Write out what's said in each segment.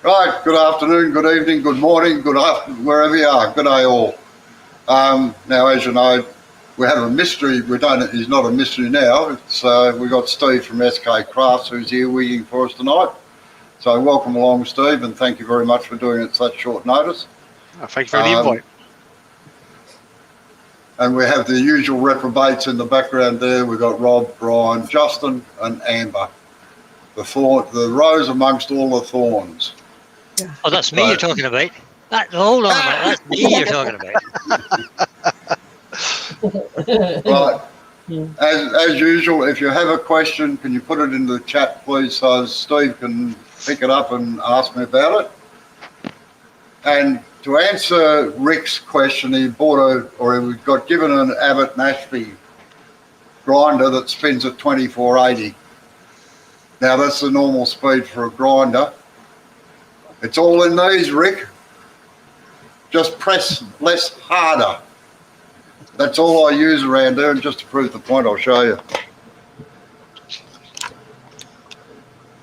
Right, good afternoon, good evening, good morning, good afternoon, wherever you are. Good day all. Now, as you know, we have a mystery. He's not a mystery now. We've got Steve from SK Crafts who's here wigging for us tonight. So welcome along, Steve, and thank you very much for doing it at such short notice. Thank you for the invite. And we have the usual reprobates in the background there. We've got Rob, Brian, Justin and Amber. The rose amongst all the thorns. Oh, that's me you're talking about. Hold on a minute, that's me you're talking about. Right. As usual, if you have a question, can you put it in the chat, please, so Steve can pick it up and ask me about it. And to answer Rick's question, he got given an Abbott Nashby grinder that spins at 2480. Now that's the normal speed for a grinder. It's all in these, Rick. Just press less harder. That's all I use around there, and just to prove the point, I'll show you.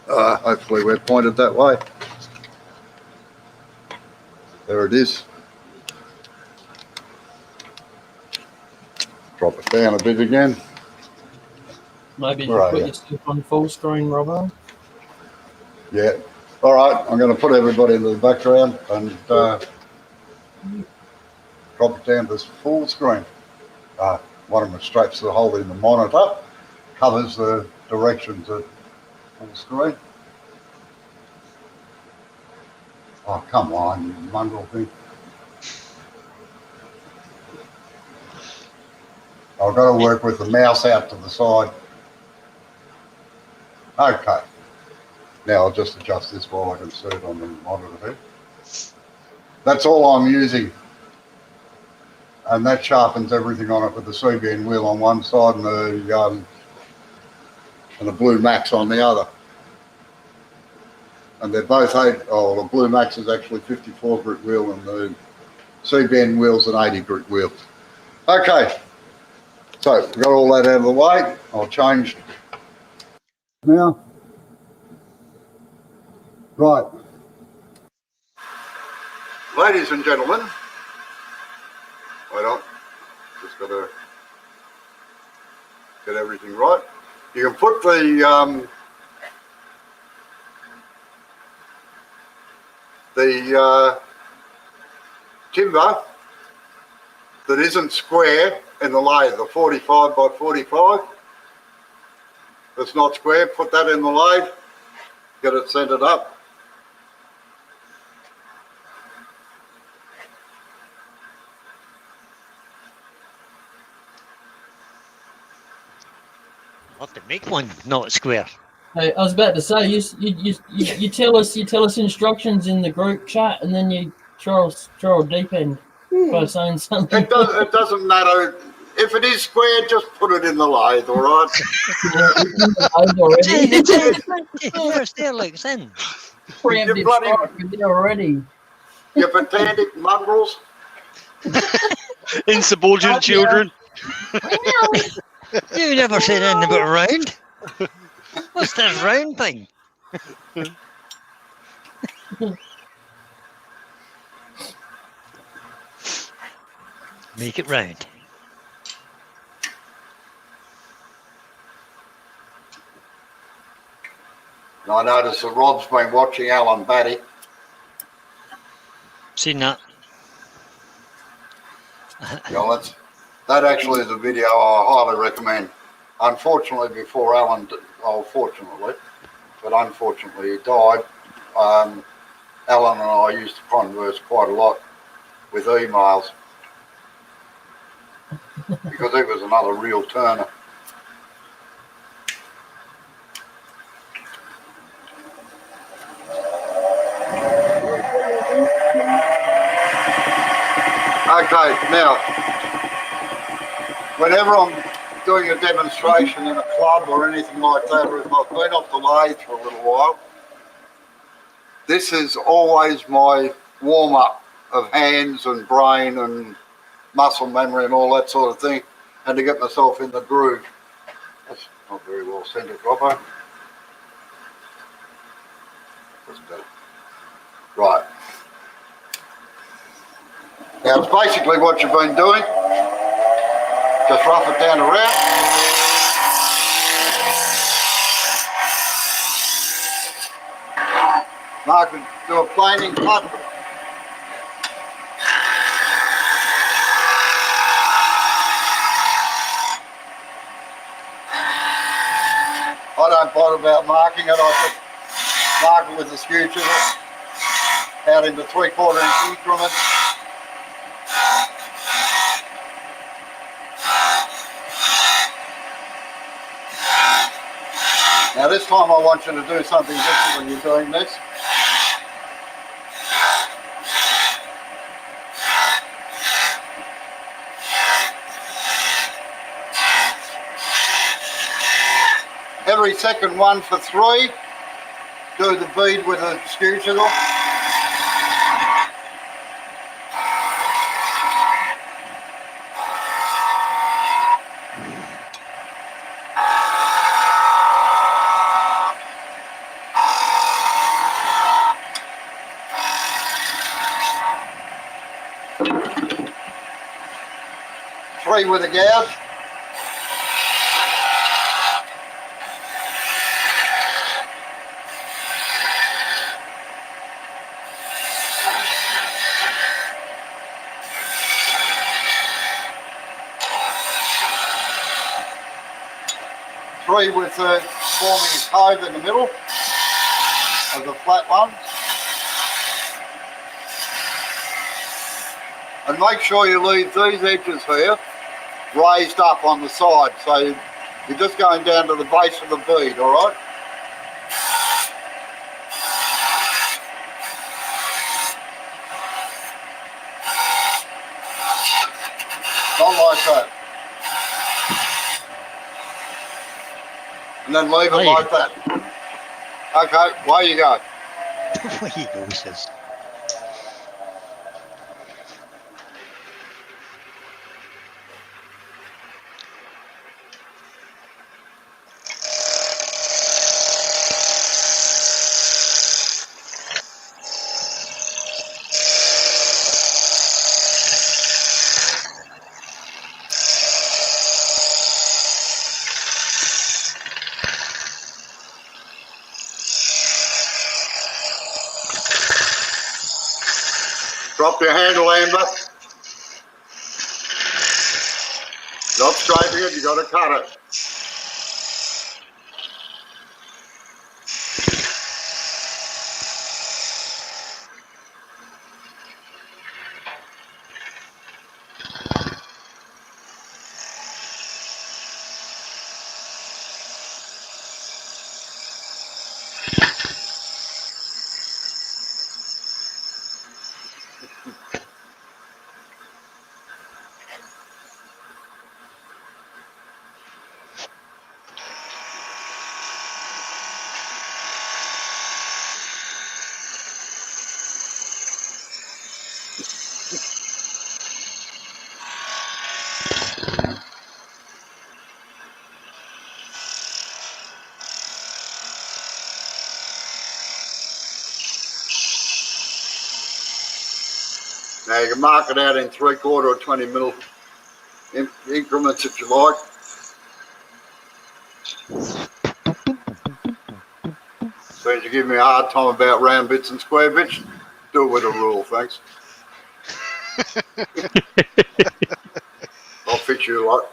Hopefully we're pointed that way. There it is. Drop it down a bit again. Maybe you put your stuff on full screen, Robbo. Yeah. All right, I'm going to put everybody in the background and drop it down to full screen. One of the straps that hold in the monitor covers the directions at full screen. Oh, come on, you mongrel thing. I've got to work with the mouse out to the side. Okay. Now I'll just adjust this while I can see it on the monitor there. That's all I'm using. And that sharpens everything on it with the CBN wheel on one side and the Blue Max on the other. And they're both the Blue Max is actually 54 grit wheel and the CBN wheel's an 80 grit wheel. Okay. So we've got all that out of the way. I'll change now. Right. Ladies and gentlemen, wait on, just got to get everything right. You can put the timber that isn't square in the lathe, the 45 by 45. That's not square, put that in the lathe, get it centered up. I'll have to make one not square. Hey, I was about to say, you tell us instructions in the group chat, and then you throw a deep end by saying something. It doesn't matter. If it is square, just put it in the lathe, all right? It's there like it's in. Already. You pedantic mongrels. Insubordinate children. You never said anything about round. What's this round thing? Make it round. I noticed that Rob's been watching Alan Batty. Seen that? Yeah, that actually is a video I highly recommend. Unfortunately, before Alan, fortunately, but unfortunately he died, Alan and I used to converse quite a lot with emails because he was another real turner. Okay, now, whenever I'm doing a demonstration in a club or anything like that, or if I've been off the lathe for a little while, this is always my warm-up of hands and brain and muscle memory and all that sort of thing, and to get myself in the groove. Not very well centered, Robbo. Doesn't matter. Right. Now it's basically what you've been doing. Just rough it down around. Mark and do a planing cut. I don't bother about marking it, I just mark it with a skew chisel out into 3/4 inch increments. Now this time I want you to do something different when you're doing this. Every second one for 3, do the bead with a skew chisel. Three with a gouge. Three with forming a cove in the middle of the flat one. And make sure you leave these edges here raised up on the side, so you're just going down to the base of the bead, all right? Not like that. And then leave it like that. Okay, away you go. Away you go, he says. Drop your handle, Amber. Not scraping it, you got to cut it. Now you can mark it out in 3/4 or 20 mil increments if you like. So as you give me a hard time about round bits and square bits, do it with a rule, thanks. I'll fix you a lot.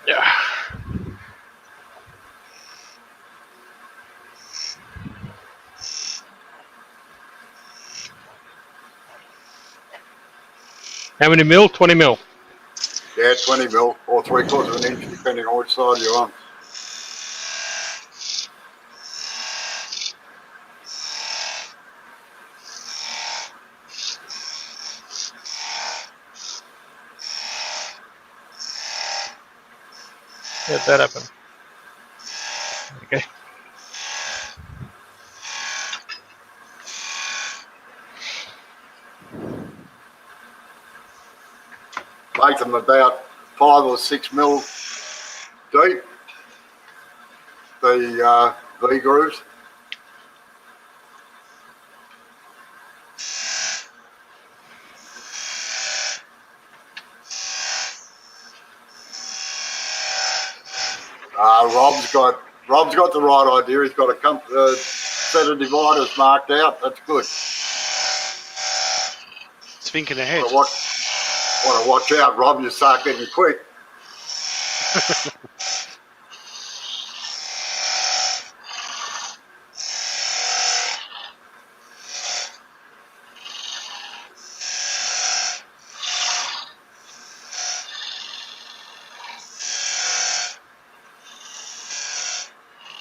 Yeah. How many mil? 20 mil. Yeah, 20 mil or 3/4 of an inch, depending on which side you're on. Let that happen. Okay. Make them about 5 or 6 mil deep, the V grooves. Rob's got the right idea. He's got a set of dividers marked out. That's good. It's thinking ahead. Want to watch out, Rob. You start getting quick.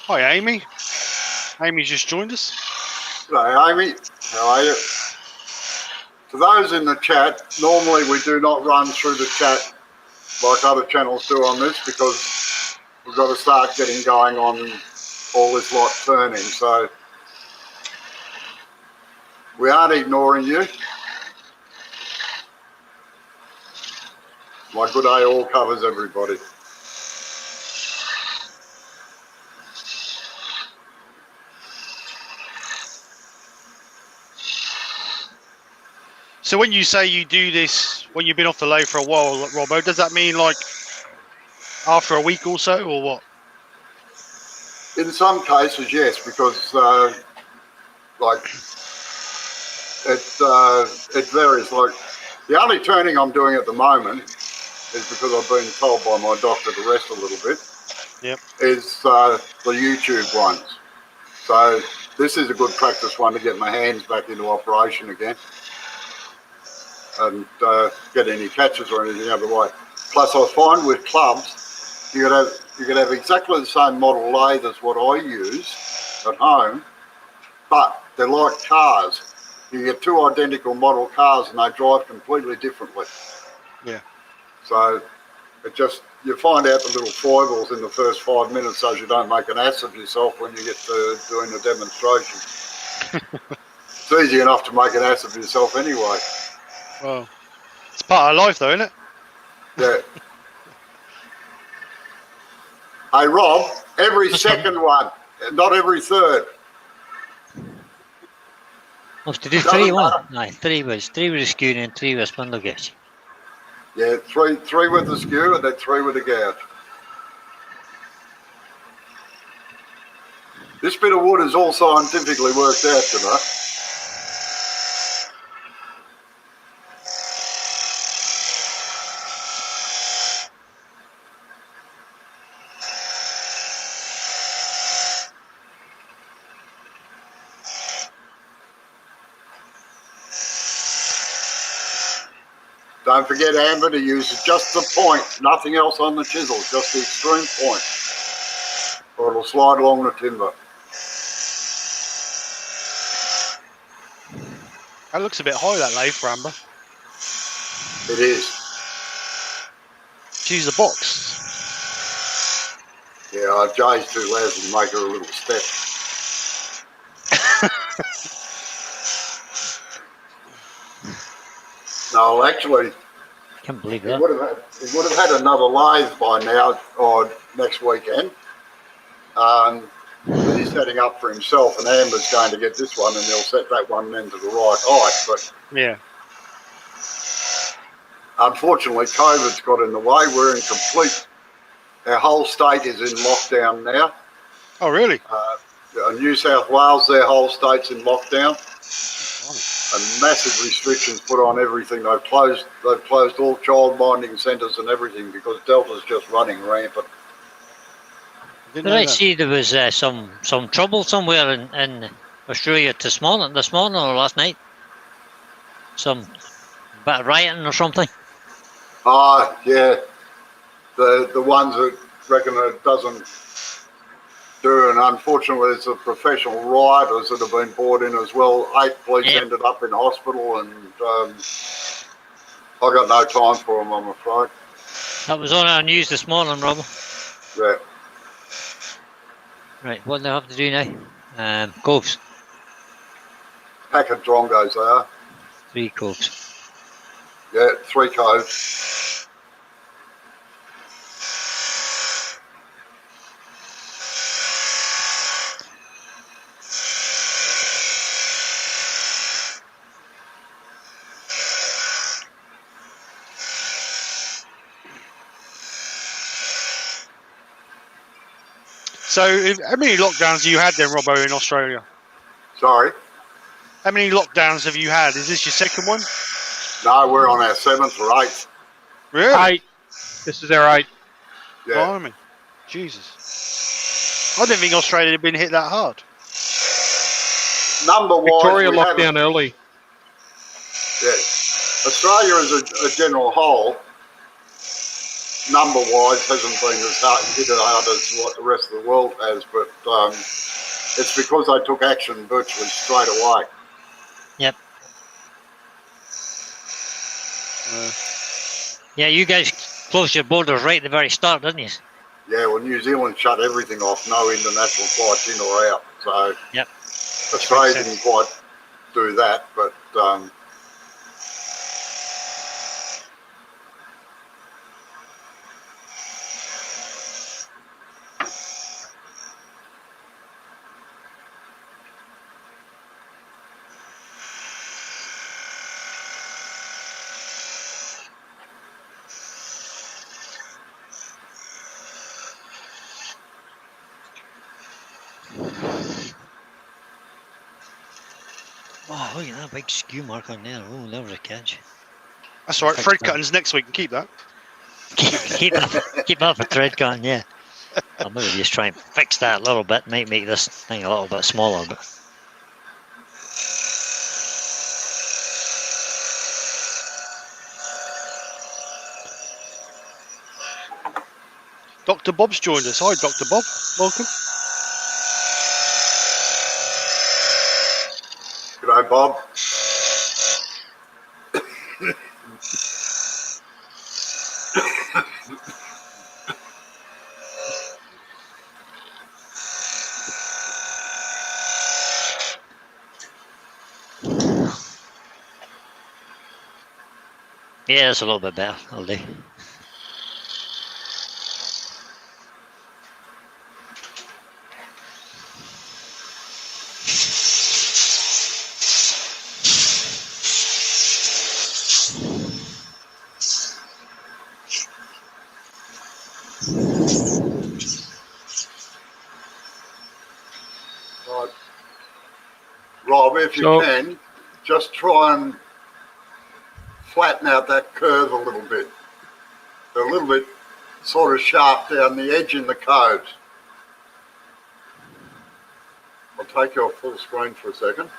Hi, Amy. Amy's just joined us. G'day, Amy. How are you? To those in the chat, normally we do not run through the chat like other channels do on this because we've got to start getting going on all this lot turning. So we aren't ignoring you. My good A all covers everybody. So when you say you do this when you've been off the low for a while, Robbo, does that mean like after a week or so, or what? In some cases, yes, because it varies. Like the only turning I'm doing at the moment is because I've been told by my doctor to rest a little bit. Yep. Is the YouTube ones. So this is a good practice one to get my hands back into operation again and get any catches or anything out of the way. Plus, I find with clubs, you could have exactly the same model lathe as what I use at home, but they're like cars. You get two identical model cars and they drive completely differently. Yeah. So you find out the little foibles in the first 5 minutes so you don't make an ass of yourself when you get to doing the demonstration. It's easy enough to make an ass of yourself anyway. Well, it's part of life though, isn't it? Yeah. Hey, Rob, every second one, not every third. Have to do 3 1. Aye, 3 with the skew and 3 with spindle gauge. Yeah, three with the skew and then 3 with the gouge. This bit of wood is all scientifically worked out, you know. Don't forget, Amber, to use just the point, nothing else on the chisel, just the extreme point, or it'll slide along the timber. That looks a bit high, that lathe for Amber. It is. She's a box. Yeah, Jay's too lousy to make her a little step. No, actually, Can't believe he that. would have had another lathe by now or next weekend. But he's setting up for himself, and Amber's going to get this one, and he'll set that one then to the right height. But Yeah. unfortunately, COVID's got in the way. We're in our whole state is in lockdown now. Oh, really? New South Wales, their whole state's in lockdown. And massive restrictions put on everything. They've closed all child minding centres and everything because Delta's just running rampant. Did I see there was some trouble somewhere in Australia this morning or last night? Some bit of rioting or something? Yeah. The ones that reckon it doesn't do, and unfortunately it's the professional rioters that have been brought in as well. 8 police ended up in hospital, and I got no time for them, I'm afraid. That was on our news this morning, Rob. Yeah. Right, what do they have to do now? Coves. Pack of drongos they are. 3 coves. Yeah, 3 coves. So, how many lockdowns have you had then, Robbo, in Australia? Sorry? How many lockdowns have you had? Is this your second one? No, we're on our 7th or 8th. Really? 8. This is our 8. Yeah. Blimey. Jesus. I didn't think Australia had been hit that hard. Number-wise, Victoria we locked haven't. down early. Yeah. Australia as a general whole, number-wise, hasn't been as hit as hard as what the rest of the world has, but it's because they took action virtually straight away. Yep. Yeah, you guys closed your borders right at the very start, didn't you? Yeah, well, New Zealand shut everything off, no international flights in or out. So Yep. Australia didn't quite do that, but Oh, look at that big skew mark on there. Oh, there was a catch. That's all right. Thread cutting's next week. Keep that. keep up a thread cutting, yeah. I'll maybe just try and fix that a little bit. Might make this thing a little bit smaller, but. Dr. Bob's joined us. Hi, Dr. Bob. Welcome. g'day, Bob. Yeah, it's a little bit better. I'll do. Right. Rob, if you can, just try and flatten out that curve a little bit. They're a little bit sort of sharp down the edge in the codes. I'll take you off full screen for a second.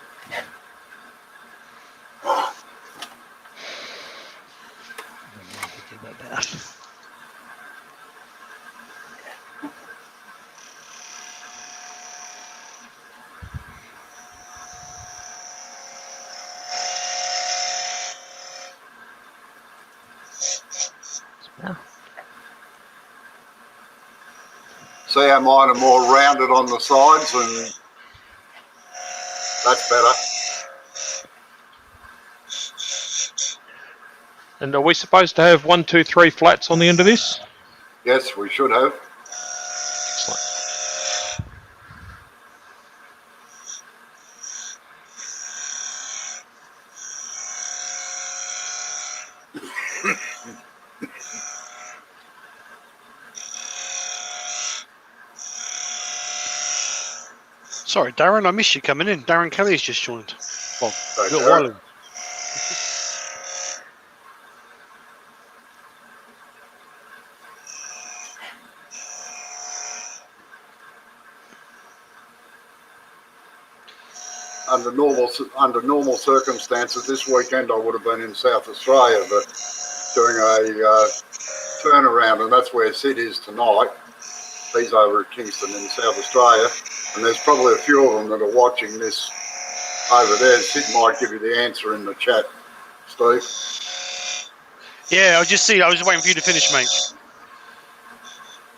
Do a bit better. See how mine are more rounded on the sides, and that's better. And are we supposed to have 1, 2, 3 flats on the end of this? Yes, we should have. Excellent. Sorry, Darren, I missed you coming in. Darren Kelly's just joined. Well, a little Darren. while ago. Under normal circumstances, this weekend I would have been in South Australia, but doing a turnaround, and that's where Sid is tonight. He's over at Kingston in South Australia, and there's probably a few of them that are watching this over there. Sid might give you the answer in the chat, Steve. Yeah, I just was waiting for you to finish, mate.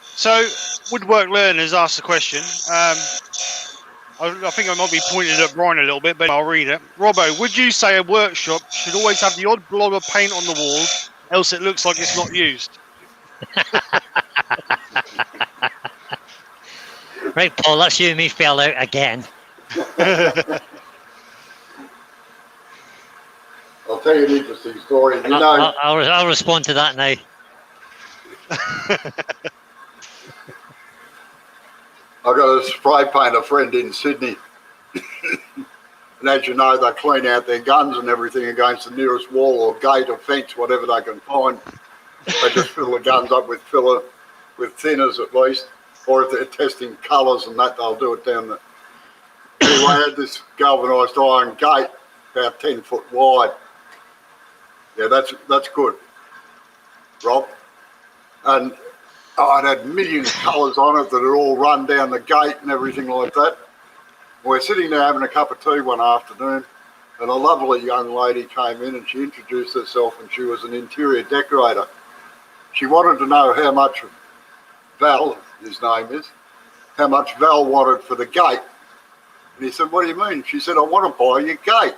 So, Woodwork Learners asked the question. I think I might be pointed at Brian a little bit, but I'll read it. Robbo, would you say a workshop should always have the odd blob of paint on the walls, else it looks like it's not used? Right, Paul, that's you and me spelled out again. I'll tell you an interesting story. You know, I'll respond to that now. I got a spray painter friend in Sydney. And as you know, they clean out their guns and everything against the nearest wall or gate or fence, whatever they can find. They just fill the guns up with filler, with thinners at least, or if they're testing colours and that, they'll do it down the... Anyway, I had this galvanised iron gate about 10 foot wide. Yeah, that's good, Rob. And I'd had millions of colours on it that had all run down the gate and everything like that. We're sitting there having a cup of tea one afternoon, and a lovely young lady came in and she introduced herself, and she was an interior decorator. She wanted to know how much Val, his name is, how much Val wanted for the gate. And he said, "What do you mean?" She said, "I want to buy your gate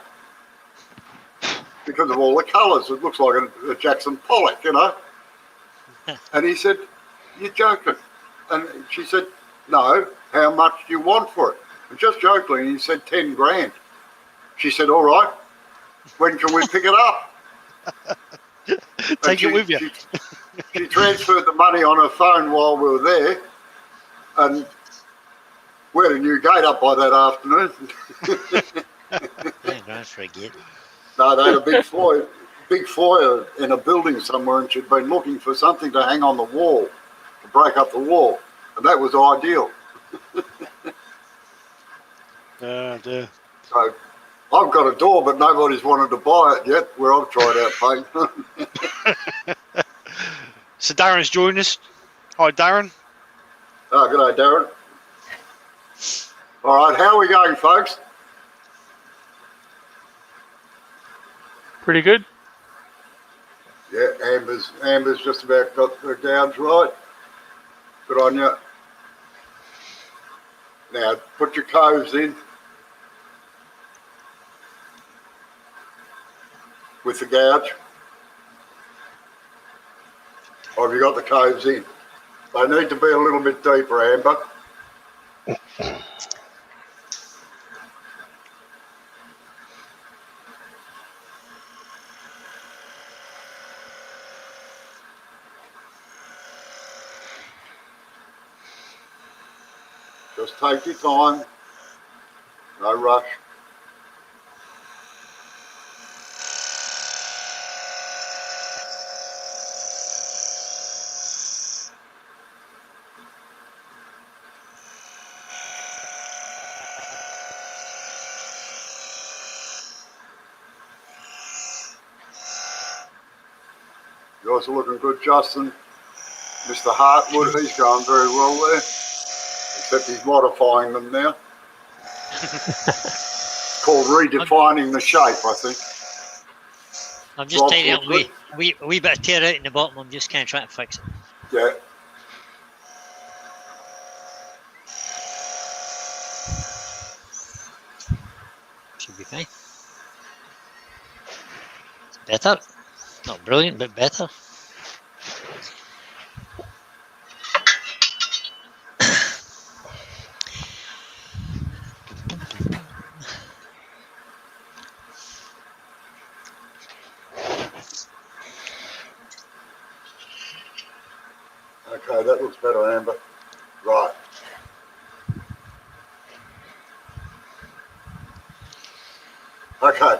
because of all the colours. It looks like a Jackson Pollock, you know." And he said, "You're joking." And she said, "No, how much do you want for it?" And just jokingly, he said 10 grand. She said, "All right, when can we pick it up?" Take it with you. She transferred the money on her phone while we were there, and we had a new gate up by that afternoon. 10 grand for a gate. No, they had a big foyer in a building somewhere, and she'd been looking for something to hang on the wall, to break up the wall, and that was ideal. Dear. So I've got a door, but nobody's wanted to buy it yet, where I've tried out paint. So Darren's joined us. Hi, Darren. Oh, good day, Darren. All right, how are we going, folks? Pretty good. Yeah, Amber's just about got her gouge right. Good on you. Now, put your coves in with the gouge. Or have you got the coves in? They need to be a little bit deeper, Amber. Just take your time. No rush. Yours are looking good, Justin. Mr. Hartwood, he's going very well there. Except he's modifying them now. It's called redefining the shape, I think. I'm just Rob, tidying up good? a wee bit of tear out in the bottom. I'm just kind of trying to fix it. Yeah. Should be fine. It's better. Not brilliant, but better. Okay, that looks better, Amber. Right. Okay.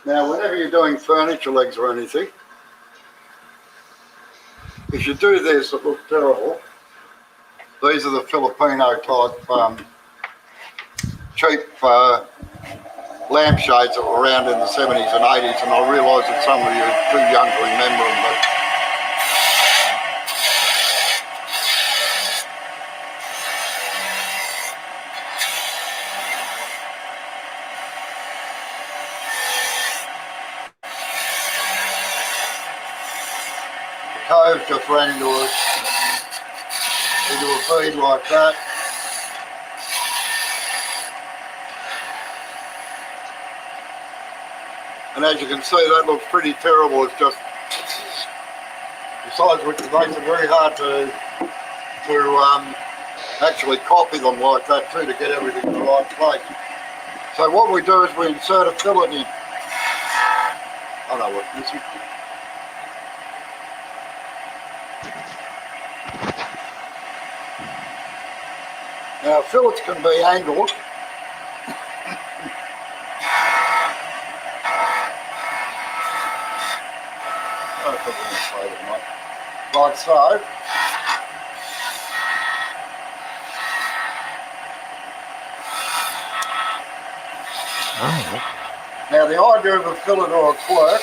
Now, whenever you're doing furniture legs or anything, if you do this, it looks terrible. These are the Filipino type cheap lampshades that were around in the 70s and 80s, and I realise that some of you are too young to remember them, but the cove just ran into a bead like that. And as you can see, that looks pretty terrible. It's just, besides which it makes it very hard to actually copy them like that too, to get everything in the right place. So what we do is we insert a fillet in. I know what this is. Now fillets can be angled. Like so. Oh, Now the idea of a fillet or a quirk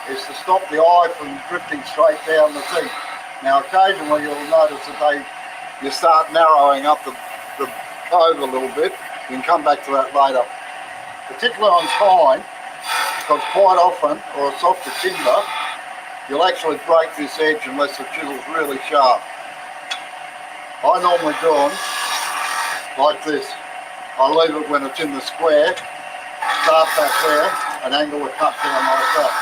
is to stop the eye from drifting straight down the thing. Now occasionally you'll notice that you start narrowing up the cove a little bit. You can come back to that later. Particularly on pine, because quite often, or a softer timber, you'll actually break this edge unless the chisel's really sharp. I normally do them like this. I leave it when it's in the square, start back there, and angle the cut down like that.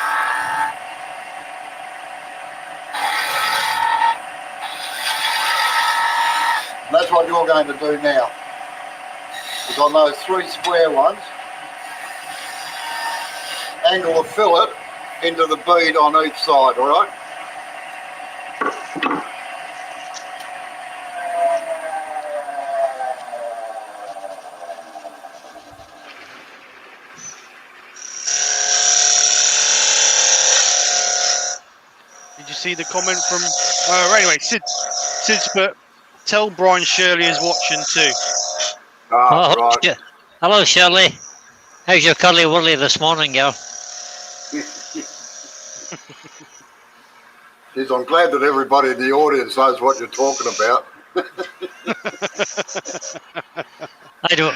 And that's what you're going to do now. Is on those 3 square ones, angle the fillet into the bead on each side, all right? Did you see the comment from? Anyway, Sid's put, tell Brian Shirley is watching too. Ah, oh, right. Hello, Shirley. How's your curly wurly this morning, girl? Jeez, I'm glad that everybody in the audience knows what you're talking about.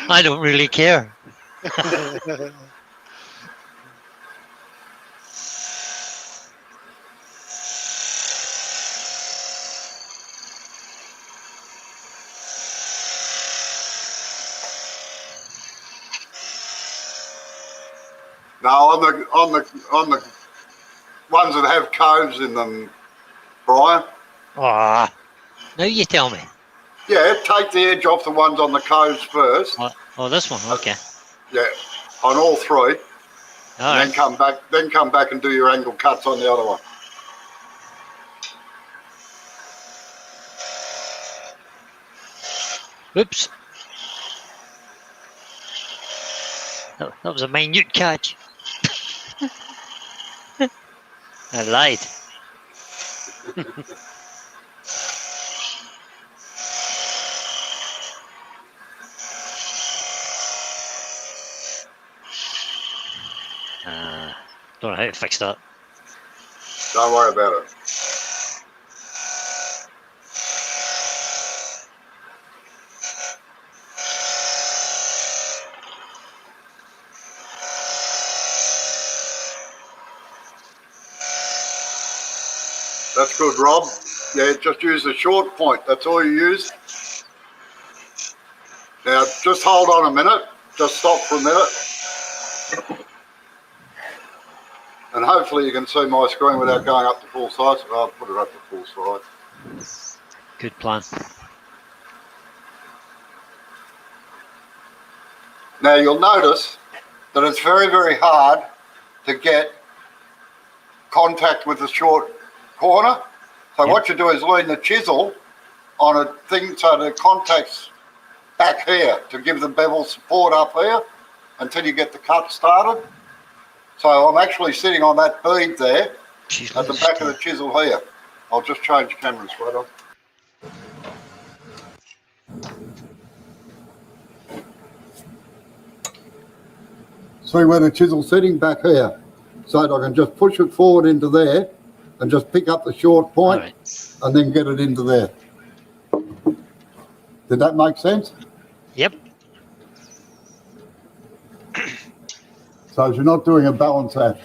I don't really care. No, on the ones that have coves in them, Brian. Ah, now you tell me. Yeah, take the edge off the ones on the coves first. Oh, this one, okay. Yeah, on all 3, All and right. then come back and do your angle cuts on the other one. Oops. That was a minute catch. I lied. Don't know how to fix that. Don't worry about it. That's good, Rob. Yeah, just use the short point. That's all you use. Now, just hold on a minute. Just stop for a minute. And hopefully you can see my screen without going up to full size. I'll put it up to full size. Good plan. Now, you'll notice that it's very, very hard to get contact with the short corner. So what you do is lean the chisel on a thing so the contact's back here to give the bevel support up here until you get the cut started. So I'm actually sitting on that bead there at the back of the chisel here. I'll just change cameras right on. See where the chisel's sitting back here? So that I can just push it forward into there and just pick up the short point and then get it into there. Did that make sense? Yep. So you're not doing a balance act.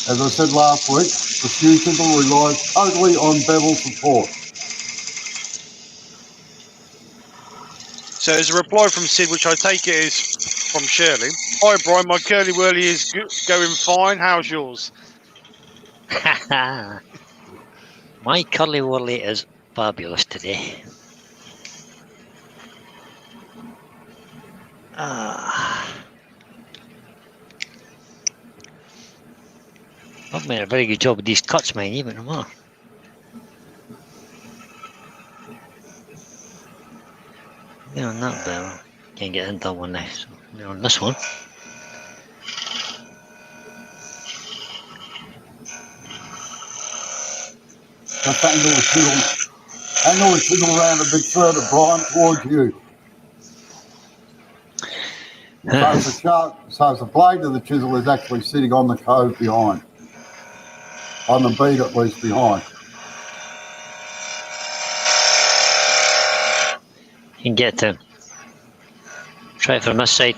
As I said last week, the Skew Chisel relies totally on bevel support. So there's a reply from Sid, which I take it is from Shirley. Hi Brian, my curly whirly is going fine. How's yours? My curly wurly is fabulous today. I've made a very good job with these cuts, man, even tomorrow. Yeah, on that barrel. Can't get into that one now. So they're on this one. Just angle the chisel around a bit further, Brian, towards you. So the blade of the chisel is actually sitting on the cove behind. On the bead at least behind. You can get to him. Try it from this side.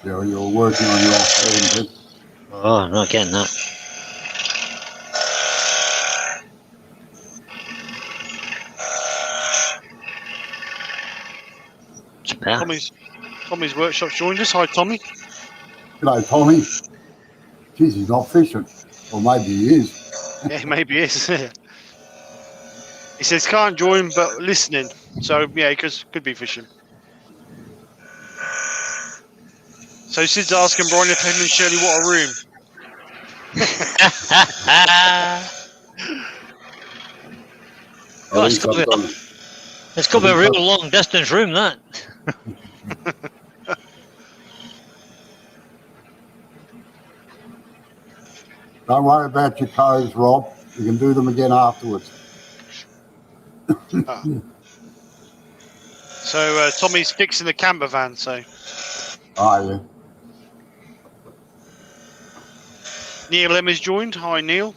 Yeah, you're working on your hand. Oh, I'm not getting that. It's better. Tommy's workshop's joined us. Hi, Tommy. G'day, Tommy. Geez, he's not fishing. Or maybe he is. Yeah, maybe he is. He says can't join, but listening. So yeah, could be fishing. So Sid's asking Brian if him and Shirley want a room. Oh, it's got to be a real long distance room, that. Don't worry about your coves, Rob. You can do them again afterwards. So Tommy's fixing the camper van. So Oh, yeah. Neil M is joined. Hi, Neil.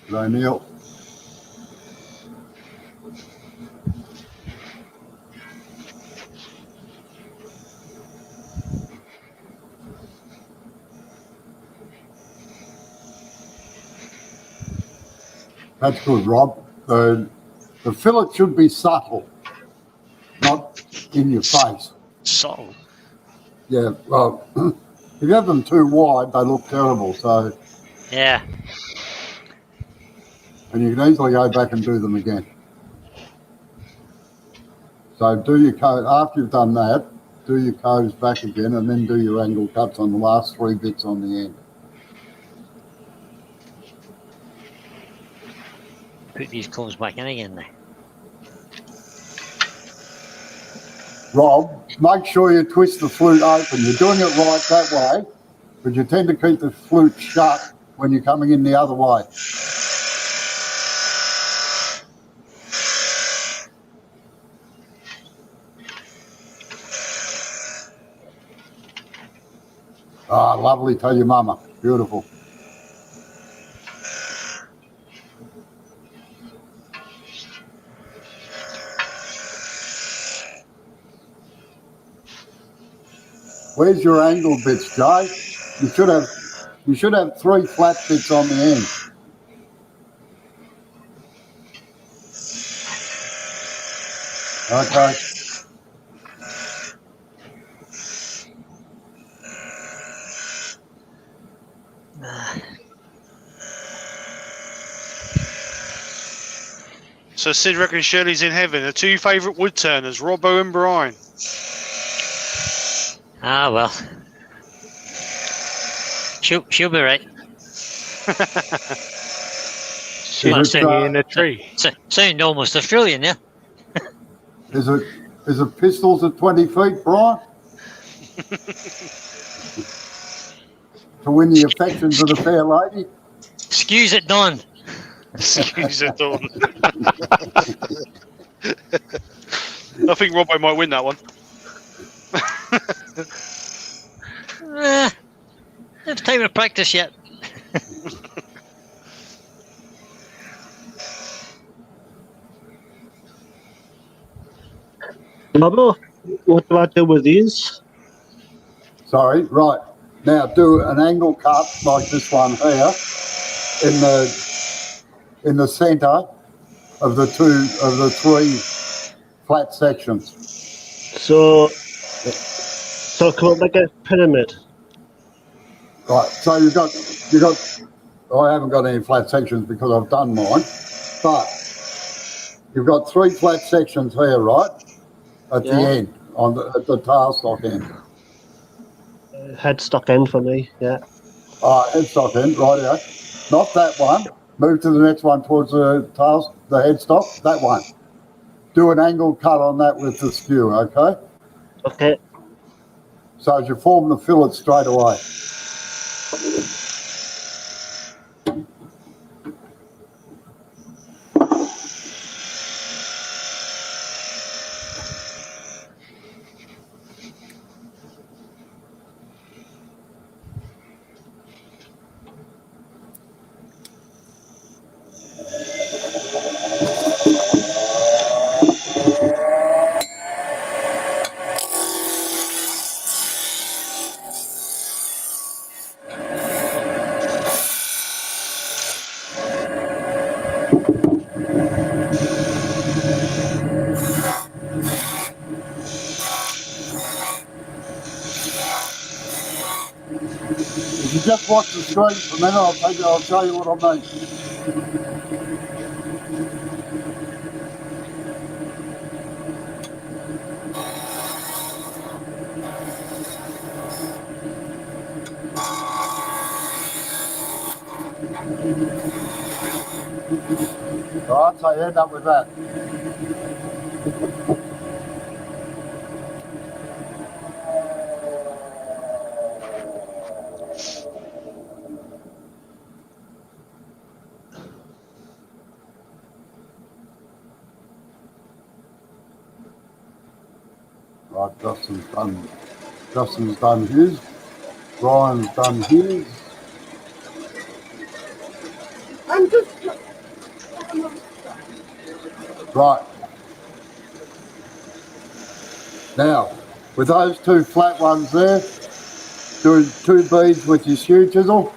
G'day, Neil. That's good, Rob. The fillet should be subtle, not in your face. So Yeah, well, if you have them too wide, they look terrible. So, Yeah. and you can easily go back and do them again. So do your cove, after you've done that, do your coves back again and then do your angle cuts on the last 3 bits on the end. Put these combs back in again now. Rob, make sure you twist the flute open. You're doing it right that way, but you tend to keep the flute shut when you're coming in the other way. Ah, lovely, tell your mama. Beautiful. Where's your angle bits, Jay? You should have 3 flat bits on the end. Okay. So Sid reckons Shirley's in heaven. The 2 favourite wood turners, Robbo and Brian. Ah, well. She'll be right. She's sitting in a tree. Sound almost Australian, yeah? Is it pistols at 20 feet, Brian? To win the affections of the fair lady? Skews at dawn. Excuse it, Dawn. I think Robbo might win that one. It's time to practice yet. Robbo, what do I do with these? Sorry, right. Now do an angle cut like this one here in the centre of the 3 flat sections. So come up like a pyramid. Right, so you've got I haven't got any flat sections because I've done mine, but you've got 3 flat sections here, right? At the end, at the tailstock end. Headstock end for me, yeah. Headstock end, rightio. Not that one. Move to the next one towards the tails, the headstock. That one. Do an angled cut on that with the skew, okay? Okay. So as you form the fillet straight away. If you just watch the screen for a minute, I'll show you what I mean. Alright, so you end up with that. Right, Justin's done his. Brian's done his. Right. Now, with those two flat ones there, doing 2 beads with your skew chisel.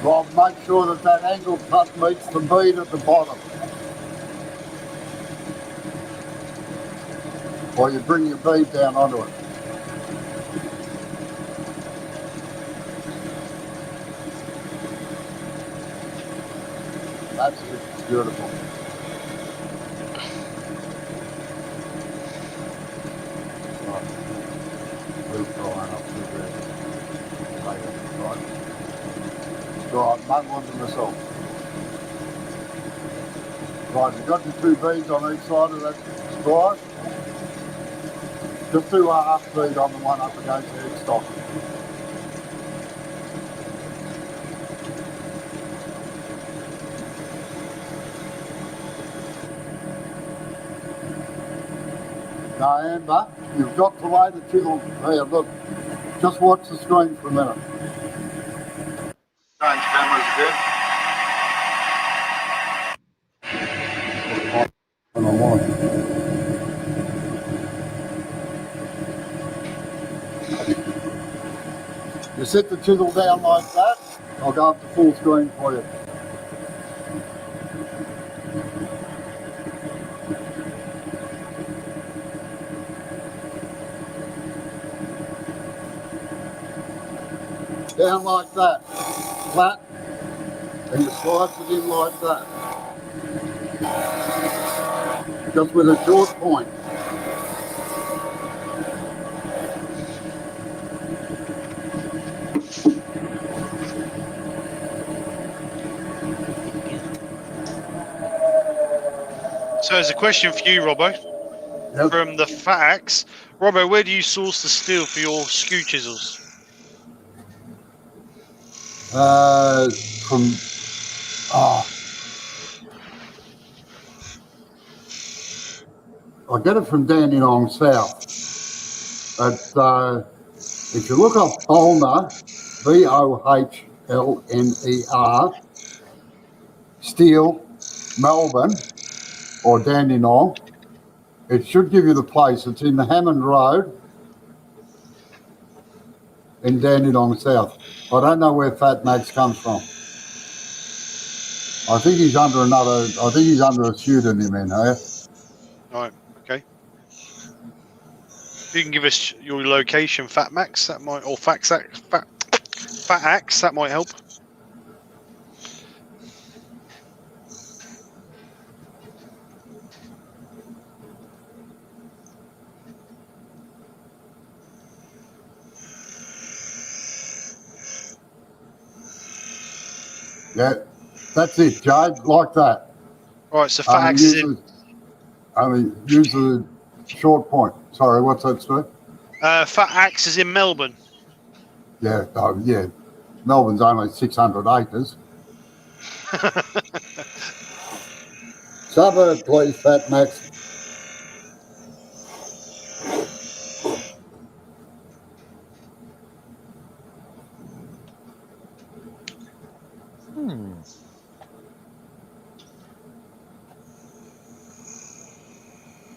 Rob, make sure that that angle cut meets the bead at the bottom. Or you bring your bead down onto it. That's it. Beautiful. Right. Move Brian up to there. Right, mug onto myself. Right, you've got your 2 beads on each side of that squash. Just do a half bead on the one up against the headstock. Now, Amber, you've got to lay the chisel here. Look, just watch the screen for a minute. Change cameras again. And I'm on. You set the chisel down like that. I'll go up to full screen for you. Down like that, flat, and you slice it in like that. Just with a short point. So there's a question for you, Robbo. Yep. From the facts, Robbo, where do you source the steel for your skew chisels? I get it from Dandenong South. But if you look up Bohlner, Bohlner, Steel, Melbourne, or Dandenong, it should give you the place. It's in the Hammond Road in Dandenong South. I don't know where Fat Max comes from. I think he's under a pseudonym in here. Right. Okay. If you can give us your location, Fat Max, that might, or Fat Axe, that might help. Yeah, that's it, Jade, like that. Right. So Fat Axe is in. Use the short point. Sorry, what's that, Steve? Fat Axe is in Melbourne. Yeah, yeah. Melbourne's only 600 acres. Suburb, please, Fat Max.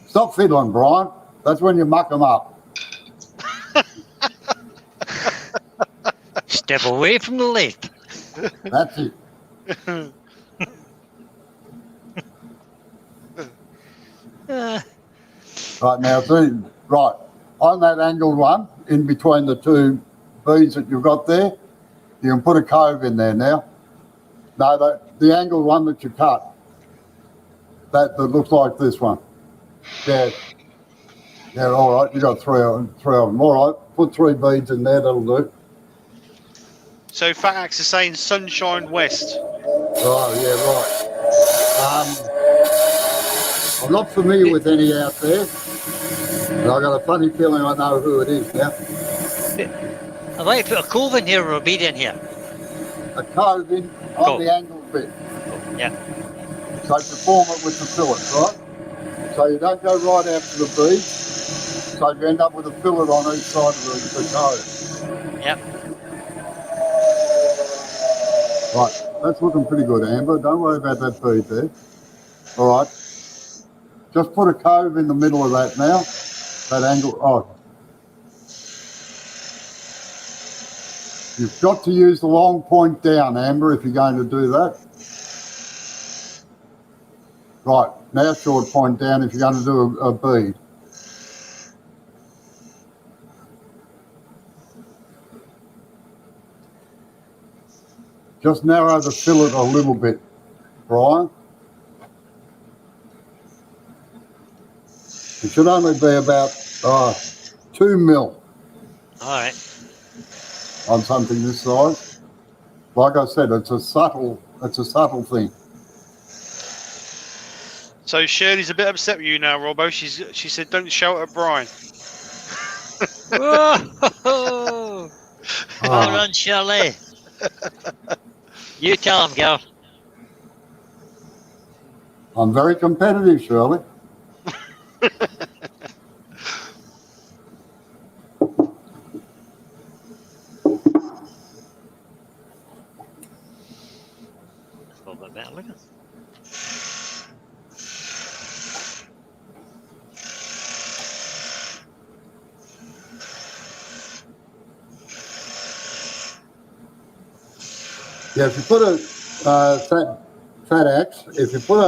Stop fiddling, Brian. That's when you muck them up. Step away from the lake. That's it. Right now, see, right, on that angled one, in between the two beads that you've got there, you can put a cove in there now. No, the angled one that you cut, that looks like this one. Yeah, all right, you got three of them. All right, put 3 beads in there, that'll do. So Fat Axe is saying Sunshine West. Oh, yeah, right. I'm not familiar with any out there, but I got a funny feeling I know who it is now. I'd like to put a cove in here or a bead in here. A cove in on the angled bit. Yeah. So to form it with the fillet, right? So you don't go right out to the bead, so you end up with a fillet on each side of the cove. Yep. Right, that's looking pretty good, Amber. Don't worry about that bead there. All right. Just put a cove in the middle of that now. That angle. Oh. You've got to use the long point down, Amber, if you're going to do that. Right, now short point down if you're going to do a bead. Just narrow the fillet a little bit, Brian. It should only be about 2 mil. All right. On something this size. Like I said, it's a subtle thing. So Shirley's a bit upset with you now, Robbo. She said don't shout at Brian. Whoa! Well done, Shirley. You tell him, girl. I'm very competitive, Shirley. A little bit better looking. Yeah, if you put a fat axe, if you put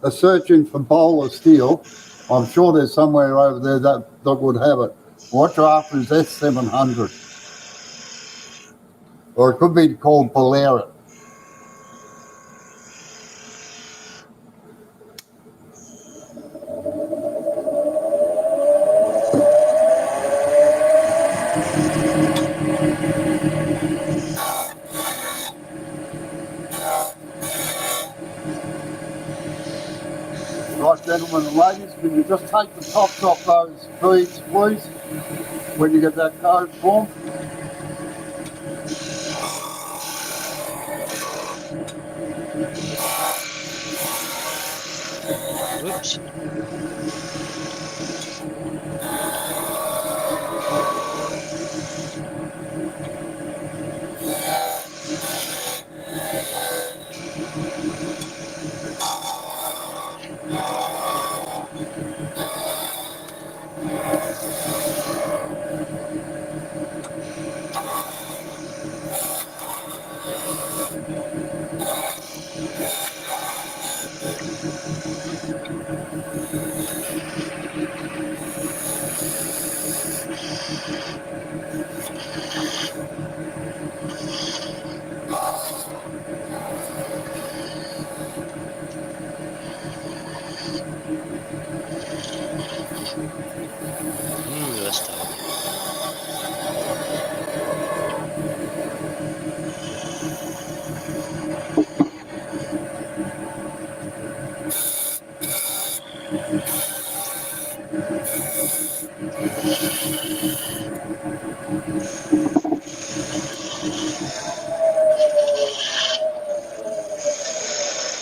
a search in for bowl of steel, I'm sure there's somewhere over there that would have it. What you're after is S700. Or it could be called Polaris. Right, gentlemen and ladies, can you just take the tops off those beads, please, when you get that code formed? tops. Ooh, this dog.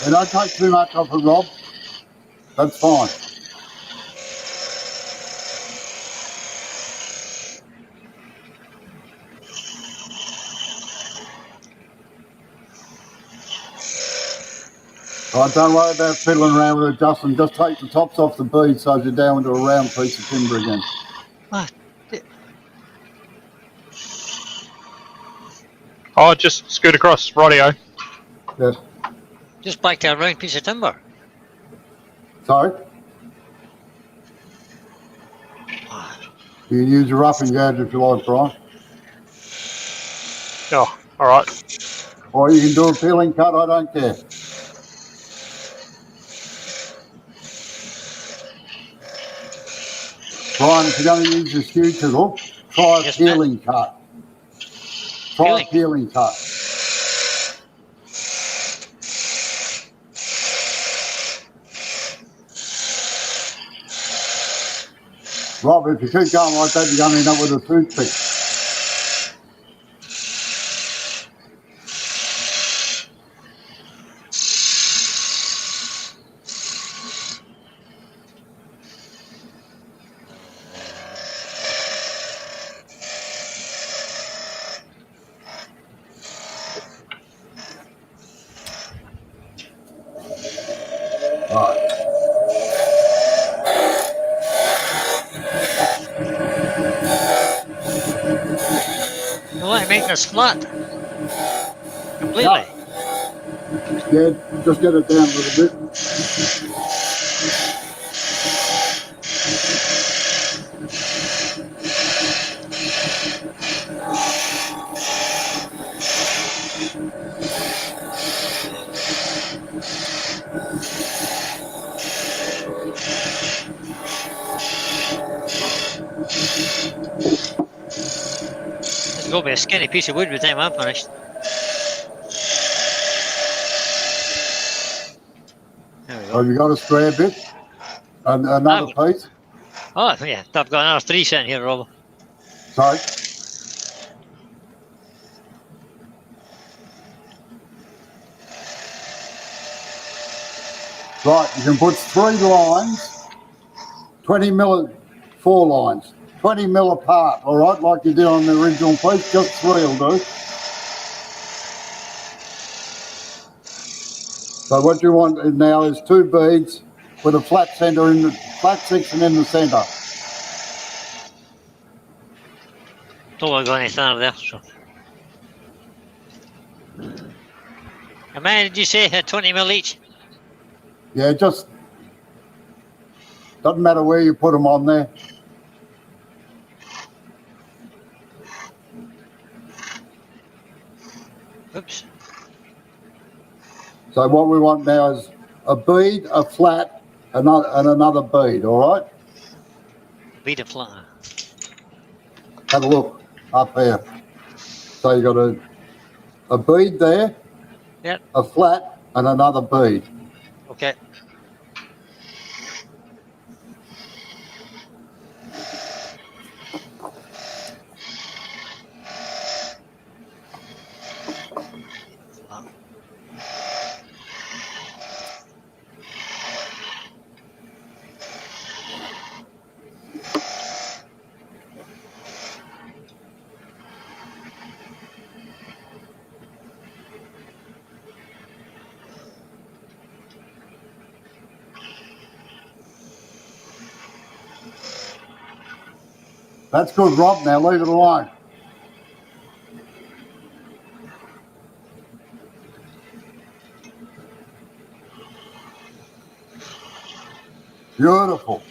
They don't take too much off it, Rob. That's fine. Right, don't worry about fiddling around with it, Justin. Just take the tops off the bead so you're down to a round piece of timber again. What? Oh, just scoot across. Rightio. Yeah. Just back to a round piece of timber. Sorry? You can use your roughing gouge if you like, Brian. Oh, all right. Or you can do a peeling cut, I don't care. Brian, if you're going to use your skew chisel, try a Yes, peeling cut. Try Peeling? a peeling cut. Rob, if you keep going like that, you're going to end up with a toothpick. Right. You want to make this flat? Completely? Yeah, just get it down a little bit. It's going to be a skinny piece of wood by the time I'm finished. There we go. Have you got a spare bit? And another piece? Oh, yeah. I've got another 3 sitting here, Rob. Sorry? Right, you can put 3 lines, 20 mil, 4 lines, 20 mil apart, all right, like you did on the original piece, just 3 will do. So what you want now is 2 beads with a flat centre in the flat section in the centre. Don't want to go any thinner there, so. How many did you say? 20 mil each? Yeah, just doesn't matter where you put them on there. Oops. So what we want now is a bead, a flat, and another bead, all right? Bead of flat. Have a look up here. So you got a bead there, Yep. a flat, and another bead. Okay. That's good, Rob. Now leave it alone. Beautiful.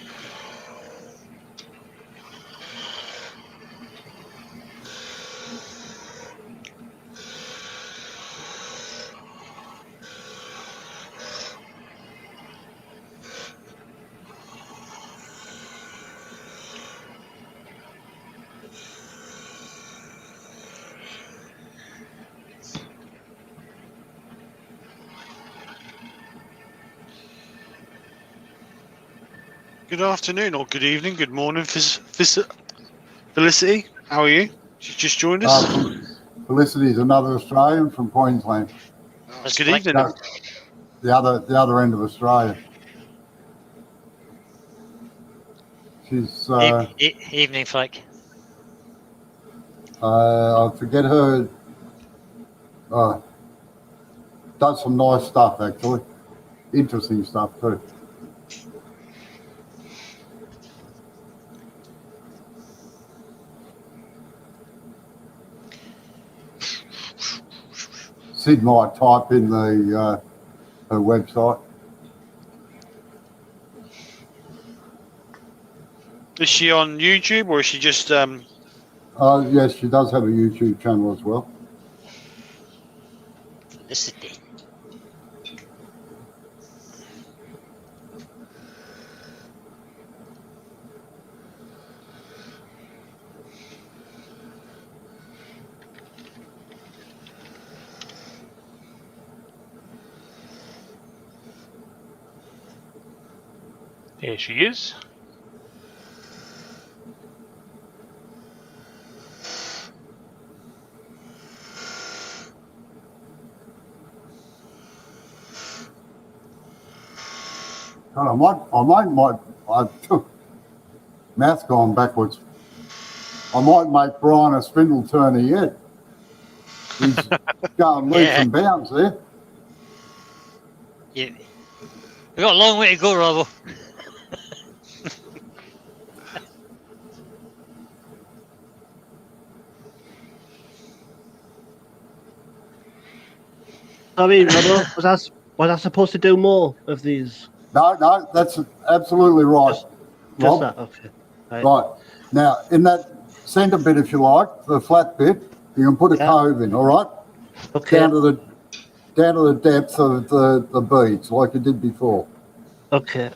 Good afternoon, or good evening, good morning, Felicity. How are you? She's just joined us. Felicity's another Australian from Queensland. Good evening. The other end of Australia. She's Evening, Flick. I forget her. Does some nice stuff actually, interesting stuff too. Sid might type in the her website. Is she on YouTube or is she just? Yes, she does have a YouTube channel as well. Felicity. There she is. God, math gone backwards. I might make Brian a spindle turner yet. He's going leaps and bounds there. Yeah. We've got a long way to go, Robbo. Sorry, Robbo, was I supposed to do more of these? No, that's absolutely right. Just Rob. that, okay. Right. Now, in that centre bit, if you like, the flat bit, you can put a cove in, all right? Okay. Down to the depth of the beads, like you did before. Okay.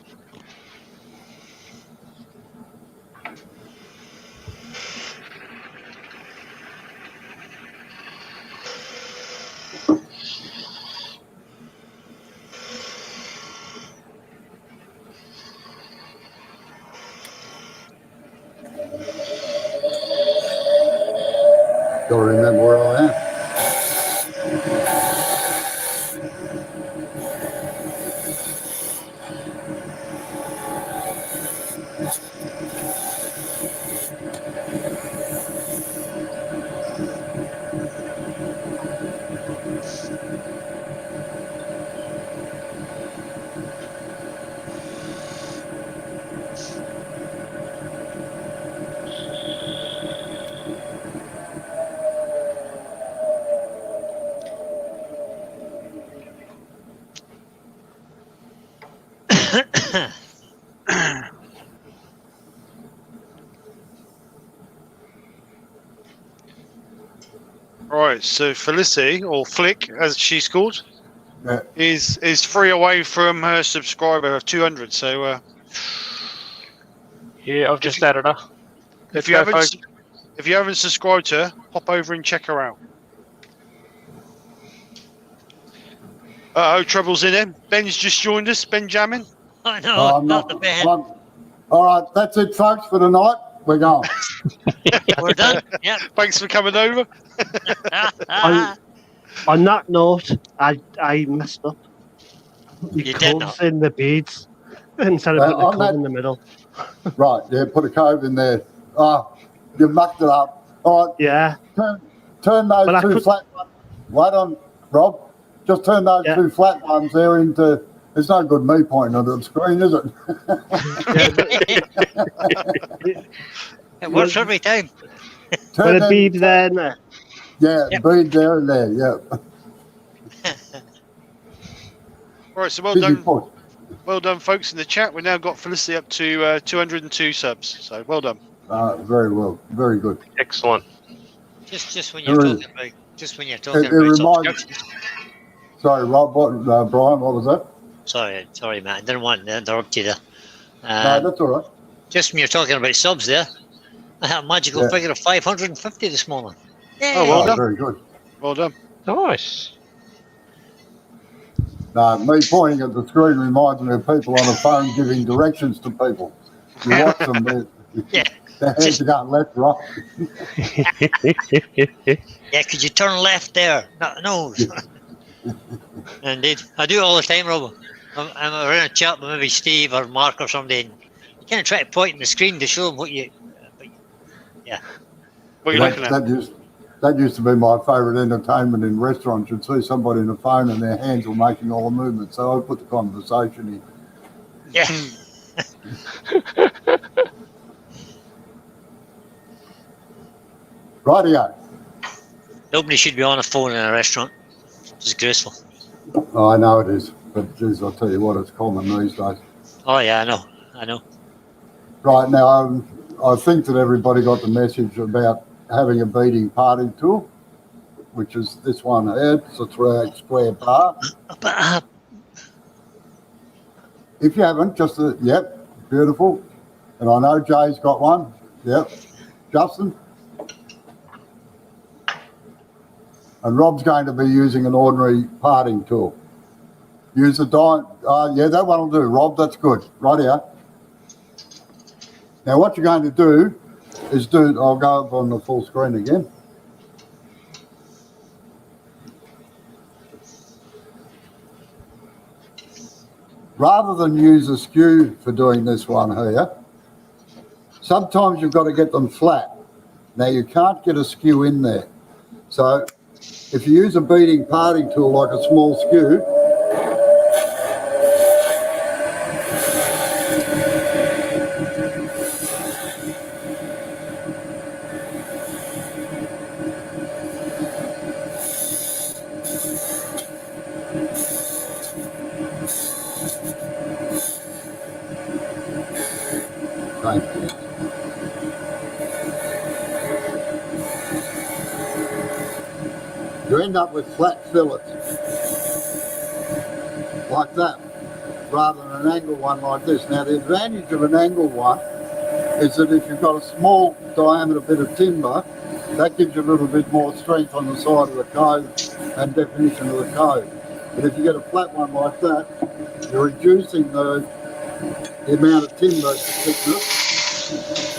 Got to remember where I am. Right, so Felicity, or Flick, as she's called, Yeah. is 3 away from her subscriber of 200. So Yeah, I've just added her. if you haven't subscribed to her, hop over and check her out. Trouble's in him. Ben's just joined us. Benjamin. I know, not the band. All right, that's it, folks, for tonight. We're going. We're done. Yep. Thanks for coming over. On that note, I messed up. You did not. In the beads instead of putting a on cove that- in the middle. Right, yeah, put a cove in there. You mucked it up. All right, Yeah. turn those But I two could- flat ones. Wait on, Rob. Just turn those two flat ones there into. It's no good me pointing at the screen, is it? It works every time. Put a them- bead there and there. Yeah, Yep. bead there and there. Yeah. Right, so well Busy done. push. Well done, folks, in the chat. We've now got Felicity up to 202 subs. So well done. Very well. Very good. Excellent. Just when you're There is- talking about It reminds. subscriptions. Sorry, Rob. Brian? What was that? Sorry, Matt. I didn't want to interrupt you there. No, that's all right. Just when you're talking about subs there, I had a magical Yeah. figure of 550 this morning. Yay! Oh, well done. Very good. Well done. Nice. No, me pointing at the screen reminds me of people on the phone giving directions to people. You watch them, Yeah. their hands are going left, right. Yeah, could you turn left there? No. Indeed. I do it all the time, Rob. I'm around a chat with maybe Steve or Mark or somebody, and you kind of try to point in the screen to show them what you... What are you looking at? That used to be my favourite entertainment in restaurants. You'd see somebody in the phone and their hands were making all the movements. So I'd put the conversation in. Yeah. Rightio. Nobody should be on a phone in a restaurant. It's disgraceful. Oh, I know it is. But, geez, I'll tell you what, it's common these days. Oh, yeah, I know. Right, now, I think that everybody got the message about having a beading parting tool, which is this one here. It's a 3/8 square bar. But, If you haven't, yep, beautiful. And I know Jay's got one. Yep. Justin? And Rob's going to be using an ordinary parting tool. Use the yeah, that one will do, Rob. That's good. Right here. Now, what you're going to do is I'll go up on the full screen again. Rather than use a skew for doing this one here, sometimes you've got to get them flat. Now, you can't get a skew in there. So if you use a beading parting tool like a small skew, you end up with flat fillets like that, rather than an angled one like this. Now, the advantage of an angled one is that if you've got a small diameter bit of timber, that gives you a little bit more strength on the side of the cove and definition of the cove. But if you get a flat one like that, you're reducing the amount of timber thickness.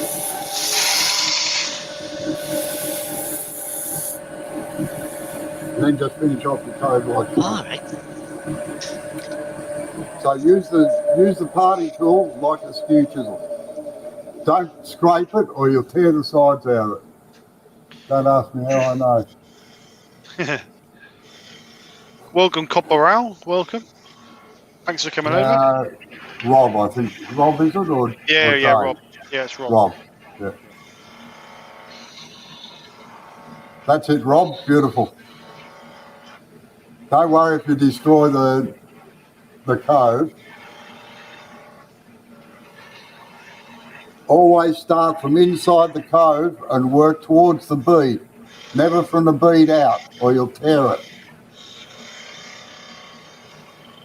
And then just finish off the cove like that. all right. So use the parting tool like a skew chisel. Don't scrape it or you'll tear the sides out of it. Don't ask me how I know. Welcome, Copperal. Welcome. Thanks for coming over. Rob, I think. Rob, is it? Or Yeah, Dave? Rob. Yeah, it's Rob. Rob, yeah. That's it, Rob. Beautiful. Don't worry if you destroy the cove. Always start from inside the cove and work towards the bead. Never from the bead out or you'll tear it.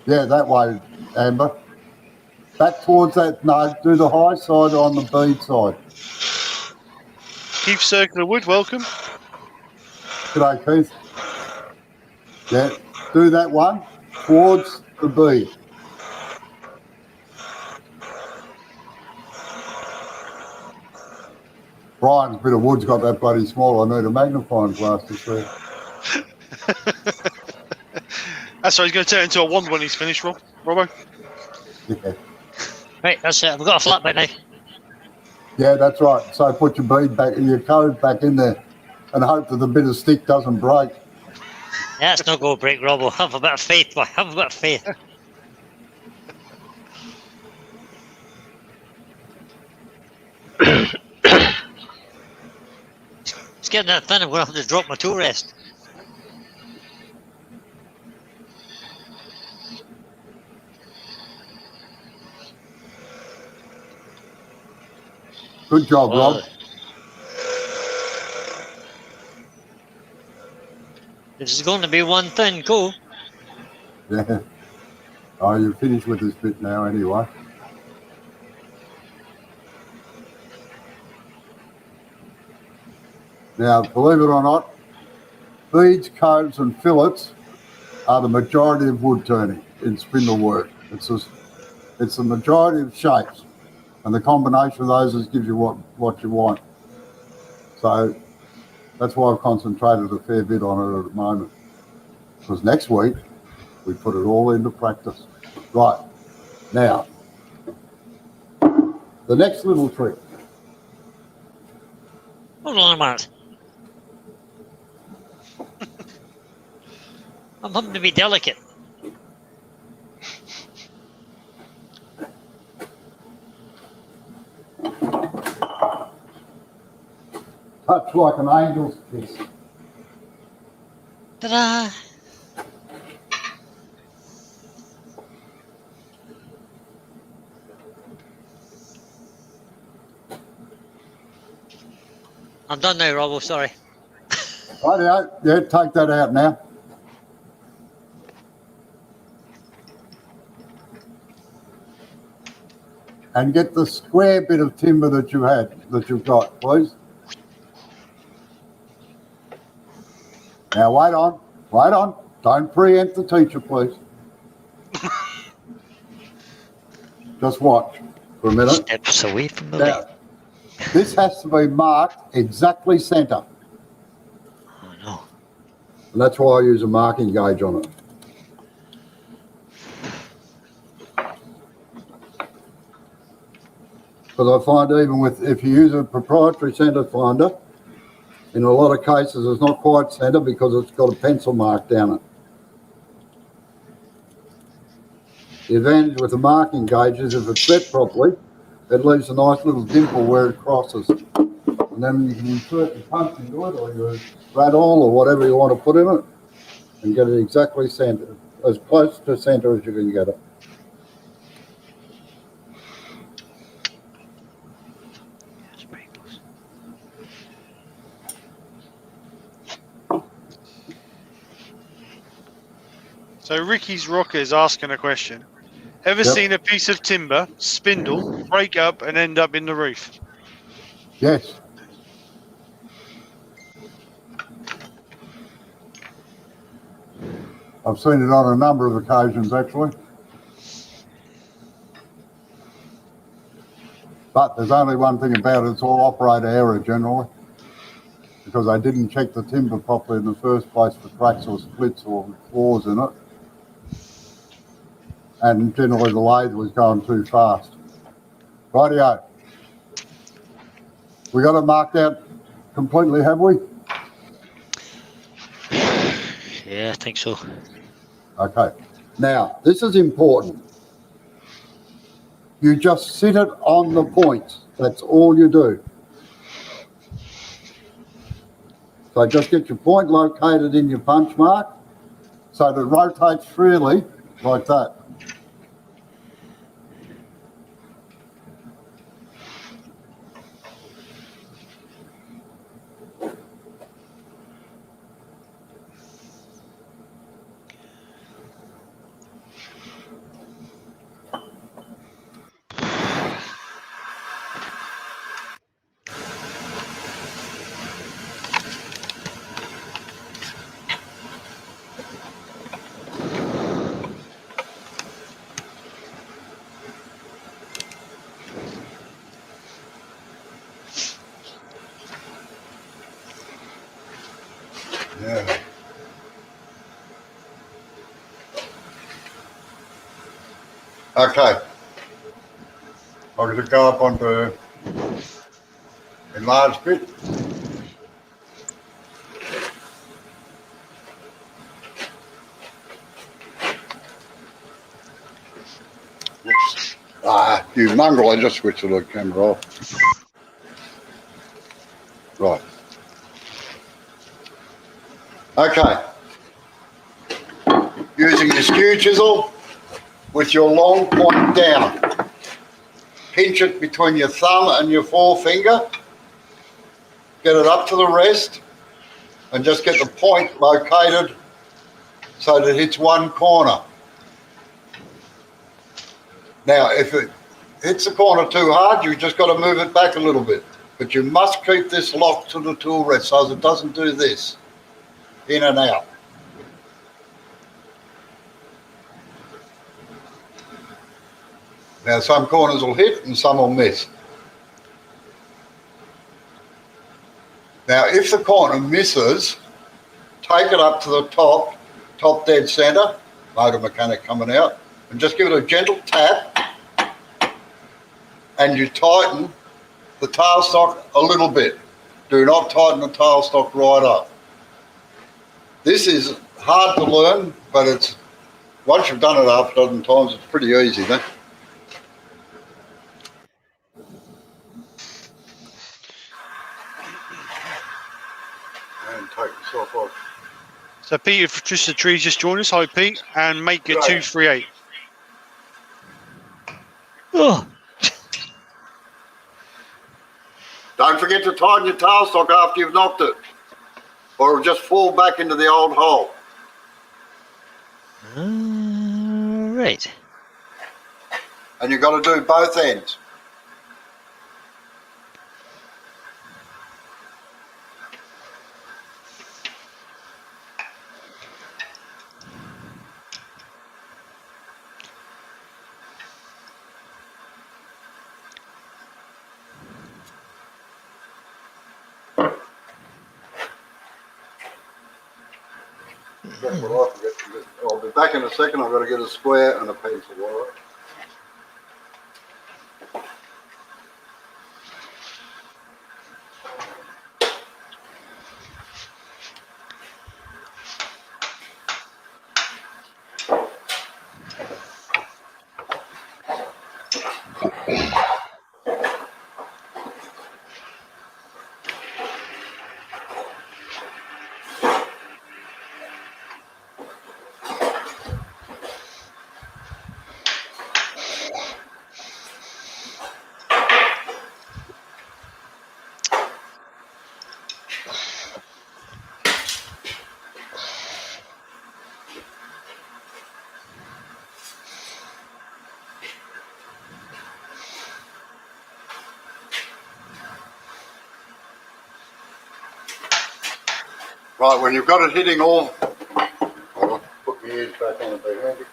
Yeah, that way, Amber. Back towards that, no, do the high side on the bead side. Keith Circular Wood, welcome. G'day, Keith. Yeah, do that one towards the bead. Brian's bit of wood's got that bloody small. I need a magnifying glass to see. That's why he's going to turn into a wand when he's finished, Robbo. Yeah. Right, that's it. We've got a flat bit now. Yeah, that's right. So put your bead back, your code back in there and hope that the bit of stick doesn't break. Yeah, it's not going to break, Robbo. Have a bit of faith, boy. Have a bit of faith. getting that thin. I'm going to have to drop my toe rest. Good job, Rob. This is going to be one thin go. Yeah. Oh, you're finished with this bit now anyway. Now, believe it or not, beads, coves and fillets are the majority of wood turning in spindle work. It's the majority of shapes, and the combination of those gives you what you want. So that's why I've concentrated a fair bit on it at the moment, because next week we put it all into practice. Right, now, the next little trick. Hold on a minute. I'm having to be delicate. Touch like an angel's kiss. Ta-da! I'm done now, Robbo, sorry. Rightio, yeah, take that out now. And get the square bit of timber that you've got, please. Now wait on. Don't preempt the teacher, please. Just watch for a minute. Steps away from the Now, left. this has to be marked exactly centre. Oh no. And that's why I use a marking gauge on it. Because I find even if you use a proprietary centre finder, in a lot of cases it's not quite centre because it's got a pencil mark down it. The advantage with the marking gauge is if it's set properly, it leaves a nice little dimple where it crosses. And then you can insert your punch into it or your rattle or whatever you want to put in it and get it exactly centre, as close to centre as you can get it. So Ricky's Rocker is asking a question. Ever Yep. seen a piece of timber, spindle, break up and end up in the roof? Yes. I've seen it on a number of occasions actually. But there's only one thing about it, it's all operator error generally. Because I didn't check the timber properly in the first place for cracks or splits or flaws in it. And generally the lathe was going too fast. Rightio. We got it marked out completely, have we? Yeah, I think so. Okay. Now, this is important. You just sit it on the points. That's all you do. So just get your point located in your punch mark so that it rotates freely like that. Yeah. Okay. I'm going to go up onto enlarged bit. Whoops. Ah, you mongrel, I just switched the camera off. Right. Okay. Using your skew chisel with your long point down. Pinch it between your thumb and your forefinger. Get it up to the rest and just get the point located so that it hits one corner. Now, if it hits the corner too hard, you've just got to move it back a little bit. But you must keep this locked to the tool rest so that it doesn't do this, in and out. Now, some corners will hit and some will miss. Now, if the corner misses, take it up to the top dead centre, motor mechanic coming out, and just give it a gentle tap, and you tighten the tailstock a little bit. Do not tighten the tailstock right up. This is hard to learn, but it's once you've done it half a dozen times, it's pretty easy then. And take yourself off. So Pete, if just the trees just join us, hi Pete, and make it Right. 238. Oh, Don't forget to tighten your tailstock after you've knocked it, or it'll just fall back into the old hole. right. And you've got to do both ends. That's what I forget to do. I'll be back in a second. I've got to get a square and a pencil. All right. Right, when you've got it hitting all, hold on, put my ears back on a bit handy.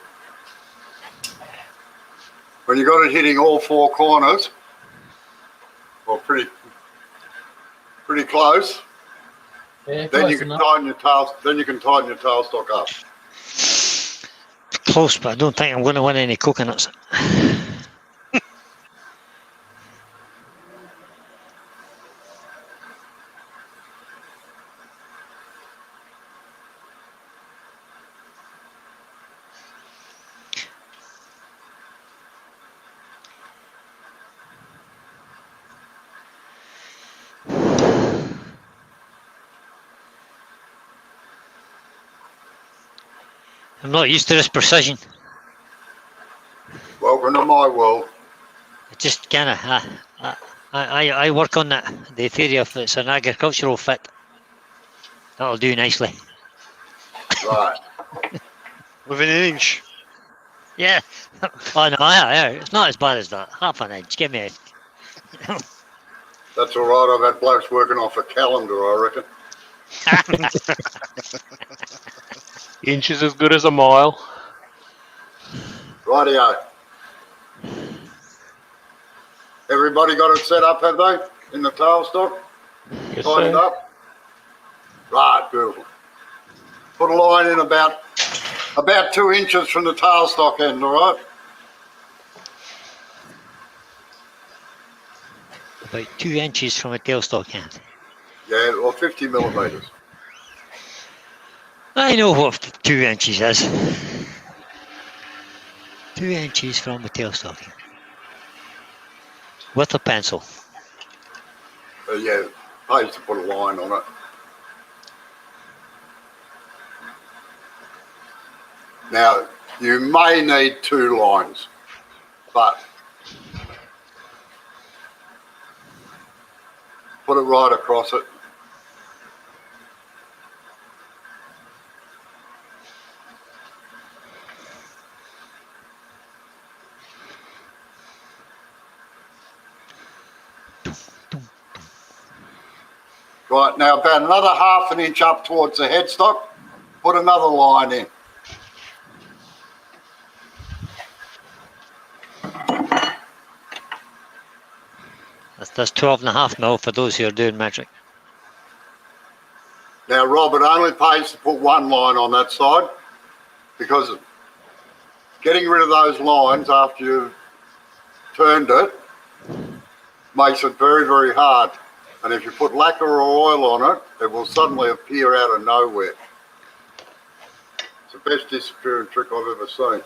When you've got it hitting all four corners, well, pretty close, Yeah, then close you can enough. tighten your tailstock up. Close, but I don't think I'm going to win any coconuts. I'm not used to this precision. Welcome to my world. It just kind of, I work on that, the theory of it's an agricultural fit. That'll do nicely. Right. Within an inch. Yeah. Oh no, yeah, it's not as bad as that. Half an inch. Give me a. That's all right. I've had blokes working off a calendar, I reckon. Inch is as good as a mile. Rightio. Everybody got it set up, have they? In the tailstock? Yes, Tightened sir. up? Right, beautiful. Put a line in about 2 inches from the tailstock end, all right? About 2 inches from a tailstock end. Yeah, or 50 millimetres. I know what 2 inches is. 2 inches from a tailstock end. With a pencil. Yeah, pays to put a line on it. Now, you may need 2 lines, but put it right across it. Right, now about another 1/2 inch up towards the headstock, put another line in. That's 12.5 mil for those who are doing metric. Now, Rob, it only pays to put 1 line on that side because getting rid of those lines after you've turned it makes it very, very hard. And if you put lacquer or oil on it, it will suddenly appear out of nowhere. It's the best disappearing trick I've ever seen.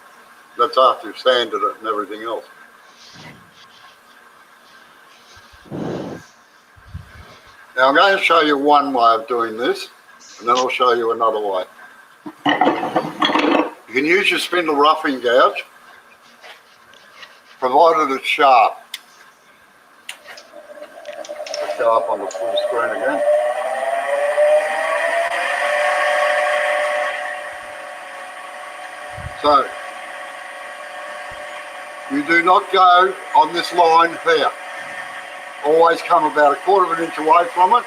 That's after you've sanded it and everything else. Now I'm going to show you one way of doing this, and then I'll show you another way. You can use your spindle roughing gouge, provided it's sharp. Let's go up on the full screen again. So, you do not go on this line here. Always come about 1/4 inch away from it.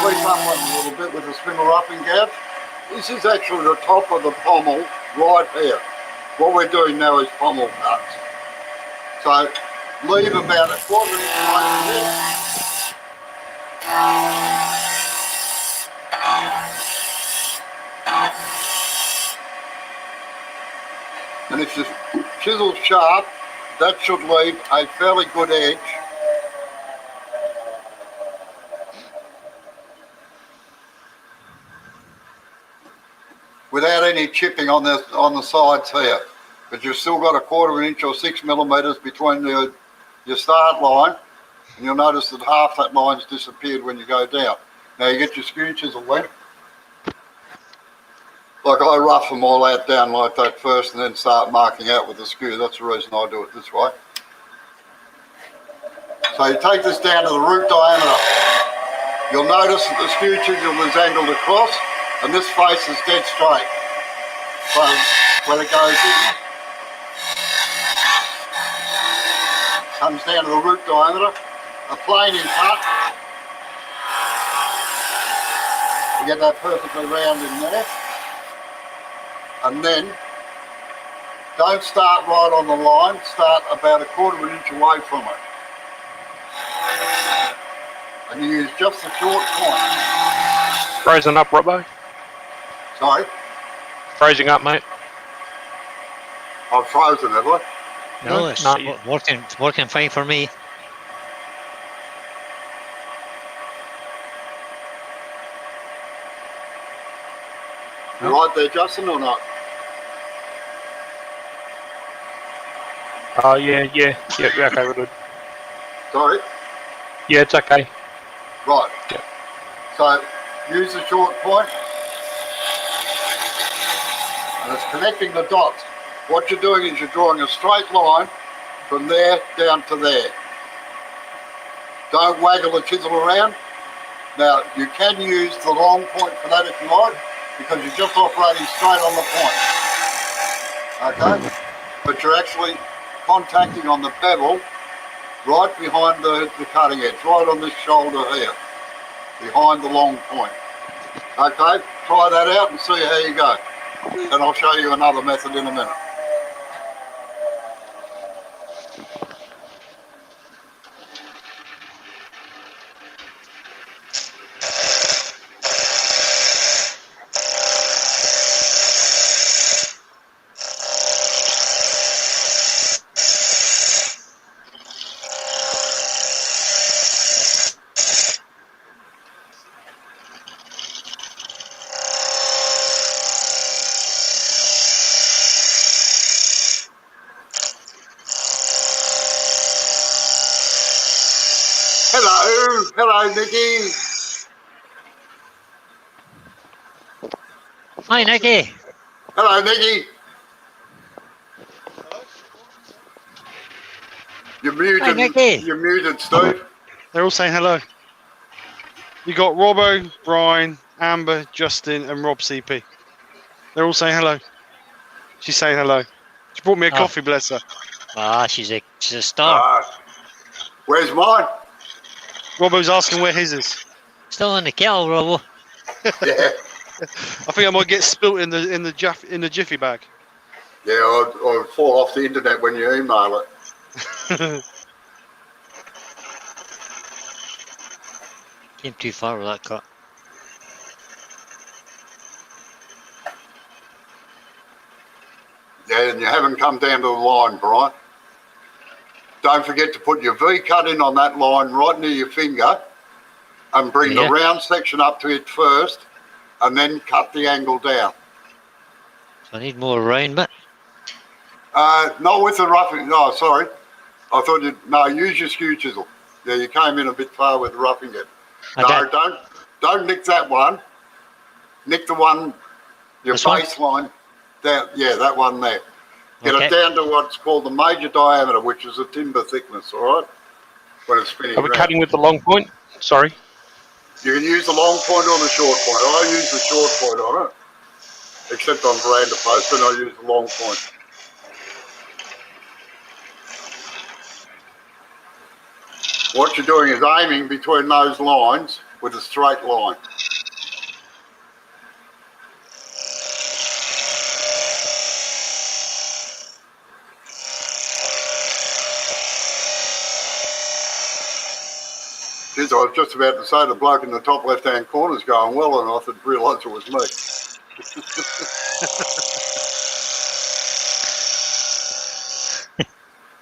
Sweep up one a little bit with the spindle roughing gouge. This is actually the top of the pommel right here. What we're doing now is pommel cuts. So leave about 1/4 inch away from this. And if the chisel's sharp, that should leave a fairly good edge without any chipping on the sides here. But you've still got 1/4 inch or 6 millimetres between your start line, and you'll notice that half that line's disappeared when you go down. Now you get your skew chisel then. Like I rough them all out down like that first and then start marking out with the skew. That's the reason I do it this way. So you take this down to the root diameter. You'll notice that the skew chisel is angled across and this face is dead straight. So when it goes in, comes down to the root diameter, a planing cut. You get that perfectly round in there. And then don't start right on the line, start about 1/4 inch away from it. And you use just the short point. Frozen up, Robbo? Sorry? Freezing up, mate? I've frozen, have I? No, it's not yet. working fine for me. You right there, Justin, or not? Oh, yeah, okay, we're good. Sorry? Yeah, it's okay. Right. Yep. So use the short point. And it's connecting the dots. What you're doing is you're drawing a straight line from there down to there. Don't waggle the chisel around. Now, you can use the long point for that if you like, because you're just operating straight on the point. Okay? But you're actually contacting on the bevel right behind the cutting edge, right on this shoulder here, behind the long point. Okay? Try that out and see how you go. And I'll show you another method in a minute. Hello, Nikki. Hi, Nicky. Hello, Nicky. You're muted. Hi, Nicky. You're muted, Steve. They're all saying hello. You got Robbo, Brian, Amber, Justin, and Rob CP. They're all saying hello. She's saying hello. She brought me a coffee, bless her. Ah, she's a star. Where's mine? Robbo's asking where his is. Still in the kettle, Robo. Yeah. I think I might get spilt in the jiffy bag. Yeah, I'll fall off the internet when you email it. Came too far with that cut. Yeah, and you haven't come down to the line, Brian. Don't forget to put your V cut in on that line right near your finger and bring the round section up to it first and then cut the angle down. So I need more round bit. Not with the roughing. Oh, sorry. I thought no, use your skew chisel. Yeah, you came in a bit far with the roughing it. No, don't nick that one. Nick the one, your baseline. Down, yeah, that one there. Get it down to what's called the major diameter, which is the timber thickness, all right? When it's spinning Are we round. cutting with the long point? Sorry. You can use the long point or the short point. I use the short point on it, except on veranda post, and I use the long point. What you're doing is aiming between those lines with a straight line. Geez, I was just about to say the bloke in the top left-hand corner is going well, and I didn't realise it was me.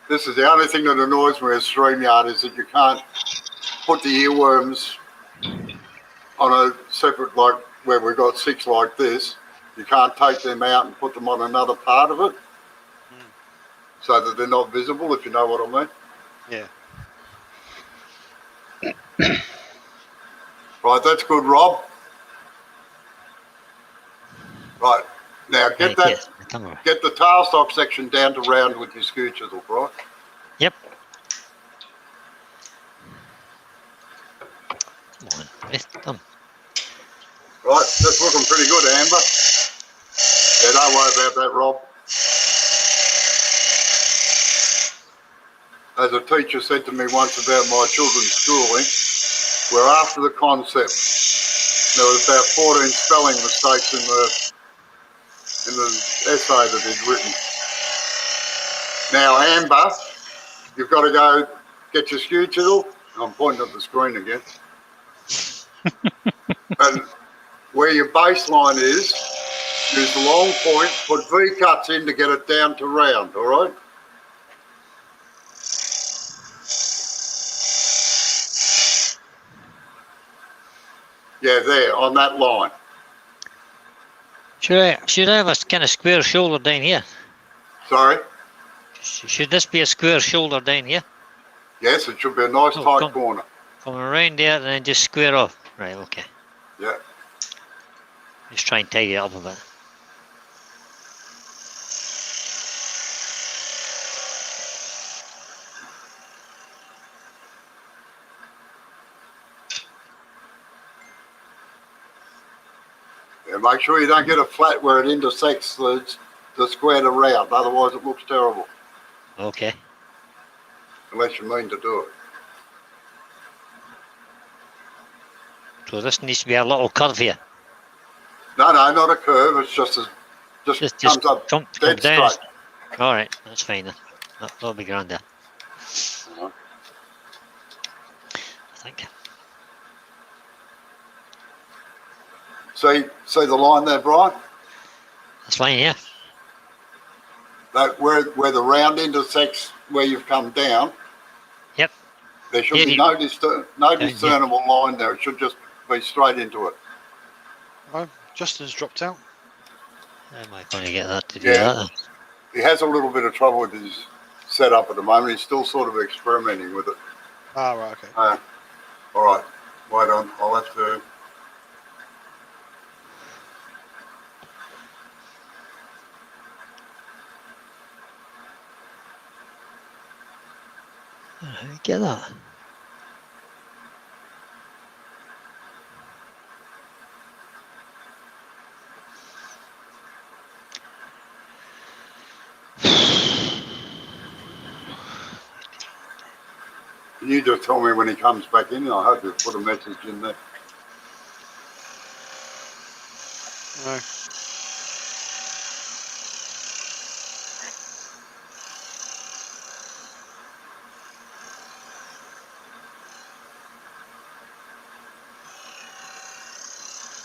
This is the only thing that annoys me with StreamYard is that you can't put the earworms on a separate, like where we've got 6 like this. You can't take them out and put them on another part of it so that they're not visible, if you know what I mean. Yeah. Right, that's good, Rob. Right, now get the tailstock section down to round with your skew chisel, right? Yep. Come on, Right, that's looking pretty good, Amber. Yeah, don't worry about that, Rob. As a teacher said to me once about my children's schooling, we're after the concept. There was about 14 spelling mistakes in the essay that he'd written. Now, Amber, you've got to go get your skew chisel. I'm pointing at the screen again. And where your baseline is, use the long point, put V cuts in to get it down to round, all right? Yeah, there, on that line. Should I have a kind of square shoulder down here? Sorry? Should this be a square shoulder down here? Yes, it should be a nice tight corner. Come around there and then just square off. Right, okay. Yeah. Just try and tidy it up a bit. Yeah, make sure you don't get a flat where it intersects the square to round, otherwise it looks terrible. Okay. Unless you mean to do it. So this needs to be a little curve here. No, not a curve, it's just comes up dead down. straight. Alright, that's fine then. That'll be grand there. I think. See the line there, Brian? That's fine, yeah. That where the round intersects where you've come down. Yep. There should be no discernible line there. It should just be straight into it. Oh, Justin's dropped out. How am I going to get that to do that? He has a little bit of trouble with his setup at the moment. He's still sort of experimenting with it. Ah, right, okay. All right, wait on. I'll have to. Get that. Can you just tell me when he comes back in? I hope you put a message in there. No.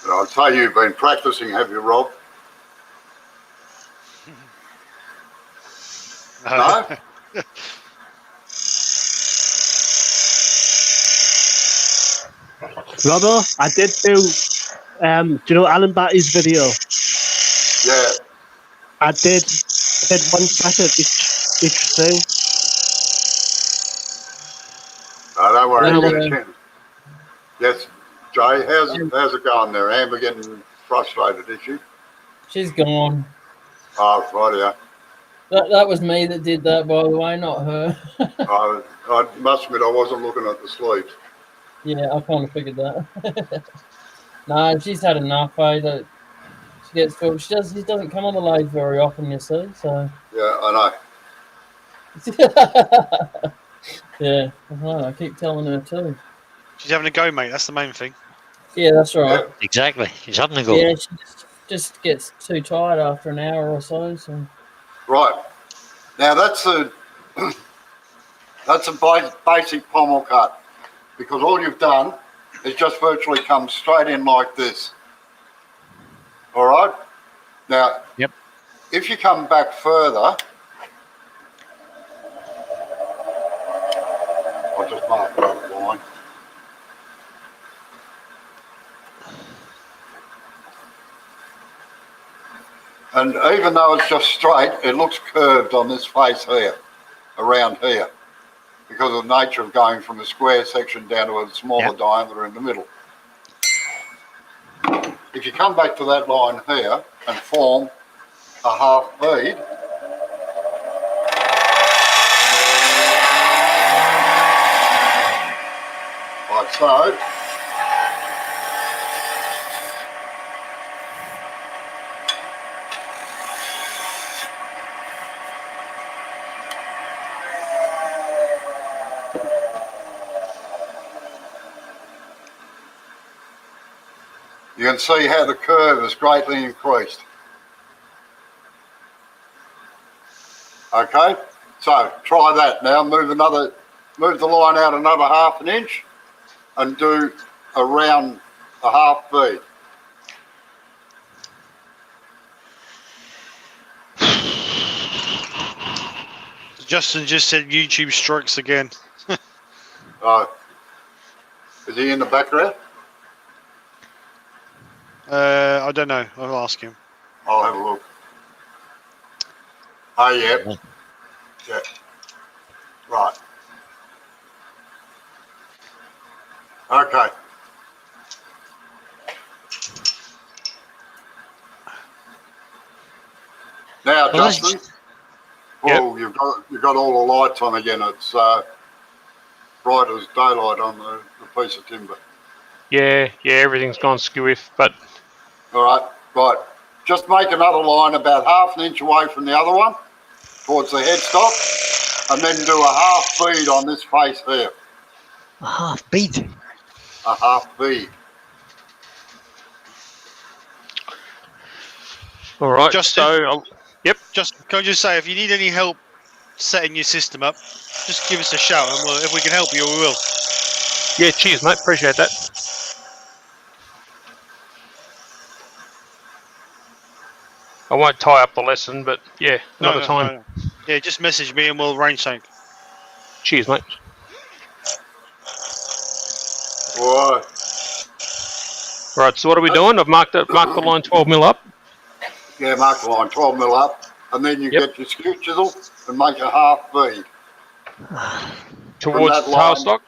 But I'd say you've been practicing, have you, Rob? No? Robbo, I did do. Do you know Alan Batty's video? Yeah. I did one track of each thing. No, don't worry, you'll get a Yeah. chance. Yes, Jay, how's it going there? Amber getting frustrated, is she? She's gone. Oh, right, yeah. That was me that did that, by the way, not her. I must admit I wasn't looking at the sleeves. Yeah, I kind of figured that. No, she's had enough. That she gets full. She doesn't come on the lathe very often, you see. So Yeah, I yeah, I keep telling her too. She's having a go, mate. That's the main thing. Yeah, that's know. right. Exactly. She's having a go. Yeah, she just gets too tired after an hour or so. So Right. Now that's a basic pommel cut, because all you've done is just virtually come straight in like this. All right. Now, Yep. if you come back further, I'll just mark that line. And even though it's just straight, it looks curved on this face here, around here, because of the nature of going from a square section down to a smaller diameter in the middle. If you come back to that line here and form a half bead, like so, you can see how the curve is greatly increased. Okay, so try that now. Move the line out another half an inch and do around a half bead. Justin just said YouTube strikes again. Is he in the background? I don't know. I'll ask him. I'll have a look. Oh, yeah. Yeah. Right. Okay. Now, Well, Justin. Oh, you've got all the lights on again. It's bright as daylight on the piece of timber. Yeah, everything's gone skew-if, but All right. Just make another line about half an inch away from the other one, towards the headstock, and then do a half bead on this face here. A half bead. A half bead. all right. Justin? So, Just can I just say, if you need any help setting your system up, just give us a shout, and if we can help you, we will. yeah, cheers, mate. Appreciate that. I won't tie up the lesson, but yeah, another time. No. Yeah, just message me and we'll arrange something. Cheers, mate. All right. Right, so what are we doing? I've marked the line 12 mil up. Yeah, mark the line 12 mil up, and then you get your skew chisel and make a half bead. Towards the tailstock?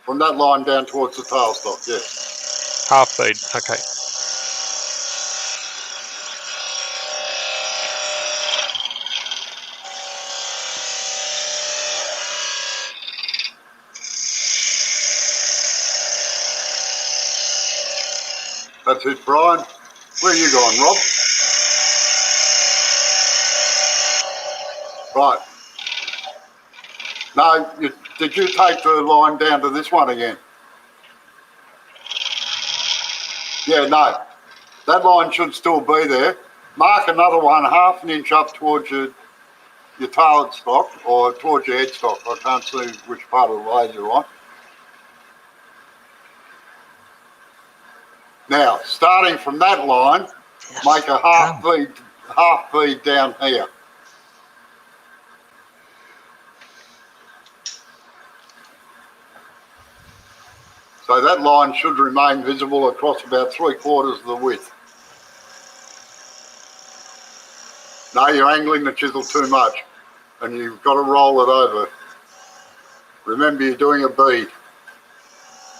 From that line down towards the tailstock, yes. Half bead, okay. That's it, Brian. Where are you going, Rob? Right. No, did you take the line down to this one again? Yeah, no. That line should still be there. Mark another one half an inch up towards your tailed stock or towards your headstock. I can't see which part of the blade you're on. Now, starting from that line, make a half feed down here. So that line should remain visible across about 3/4 of the width. No, you're angling the chisel too much and you've got to roll it over. Remember, you're doing a bead.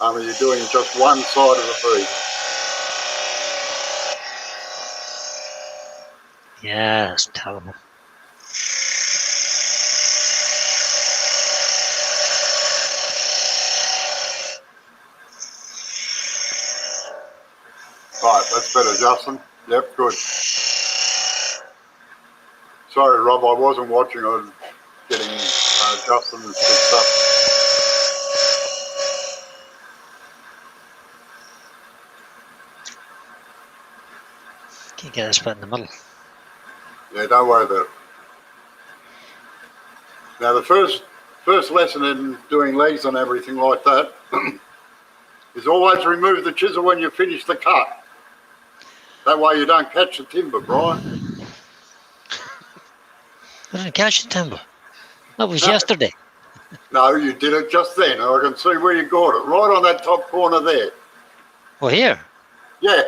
Only you're doing just one side of the bead. Yeah, that's terrible. Right, that's better, Justin. Yep, good. Sorry, Rob, I wasn't watching. I was getting Justin's good stuff. Can't get this bit in the middle. Yeah, don't worry about it. Now, the first lesson in doing legs and everything like that is always remove the chisel when you finish the cut. That way you don't catch the timber, Brian. I didn't catch the timber. That was yesterday. No, you did it just then. I can see where you got it. Right on that top corner there. Oh, here? Yeah.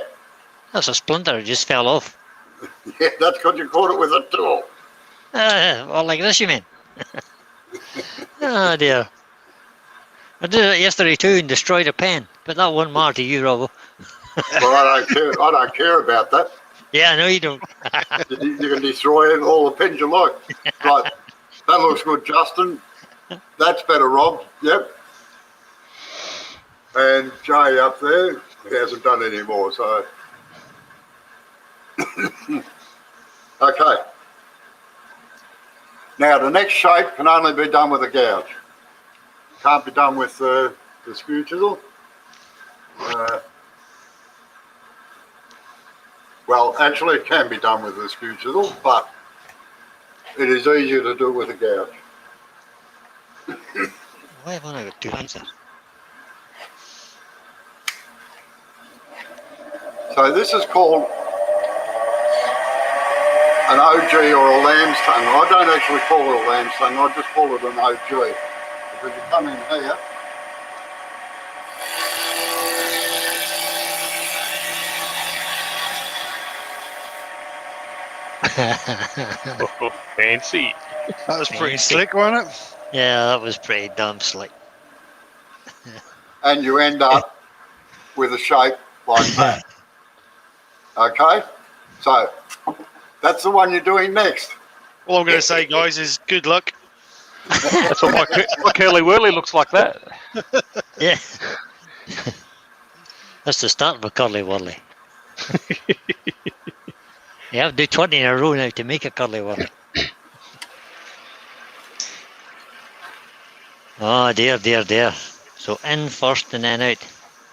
That's a splinter. It just fell off. Yeah, that's because you caught it with a tool. Well, like this, you mean? Oh, dear. I did it yesterday, too, and destroyed a pen. But that won't matter to you, Robbo. Well, I don't care about that. Yeah, I know you don't. You can destroy all the pens you like. Right, that looks good, Justin. That's better, Rob. Yep. And Jay up there, he hasn't done any more, so. Okay. Now, the next shape can only be done with a gouge. Can't be done with the skew chisel. Well, actually, it can be done with the skew chisel, but it is easier to do with a gouge. Why have I got two hands there? So this is called an OG or a lamb's tongue. I don't actually call it a lamb's tongue, I just call it an OG. Because you come in here, Oh, fancy. That was pretty Fancy. slick, wasn't it? Yeah, that was pretty damn slick. and you end up with a shape like that. Okay? So that's the one you're doing next. All I'm going to say, guys, is good luck. That's what my curly whirly looks like that. Yeah. That's the start of a curly whirly. You have to do 20 in a row now to make a curly whirly. Oh, dear, dear, dear. So in first and then out.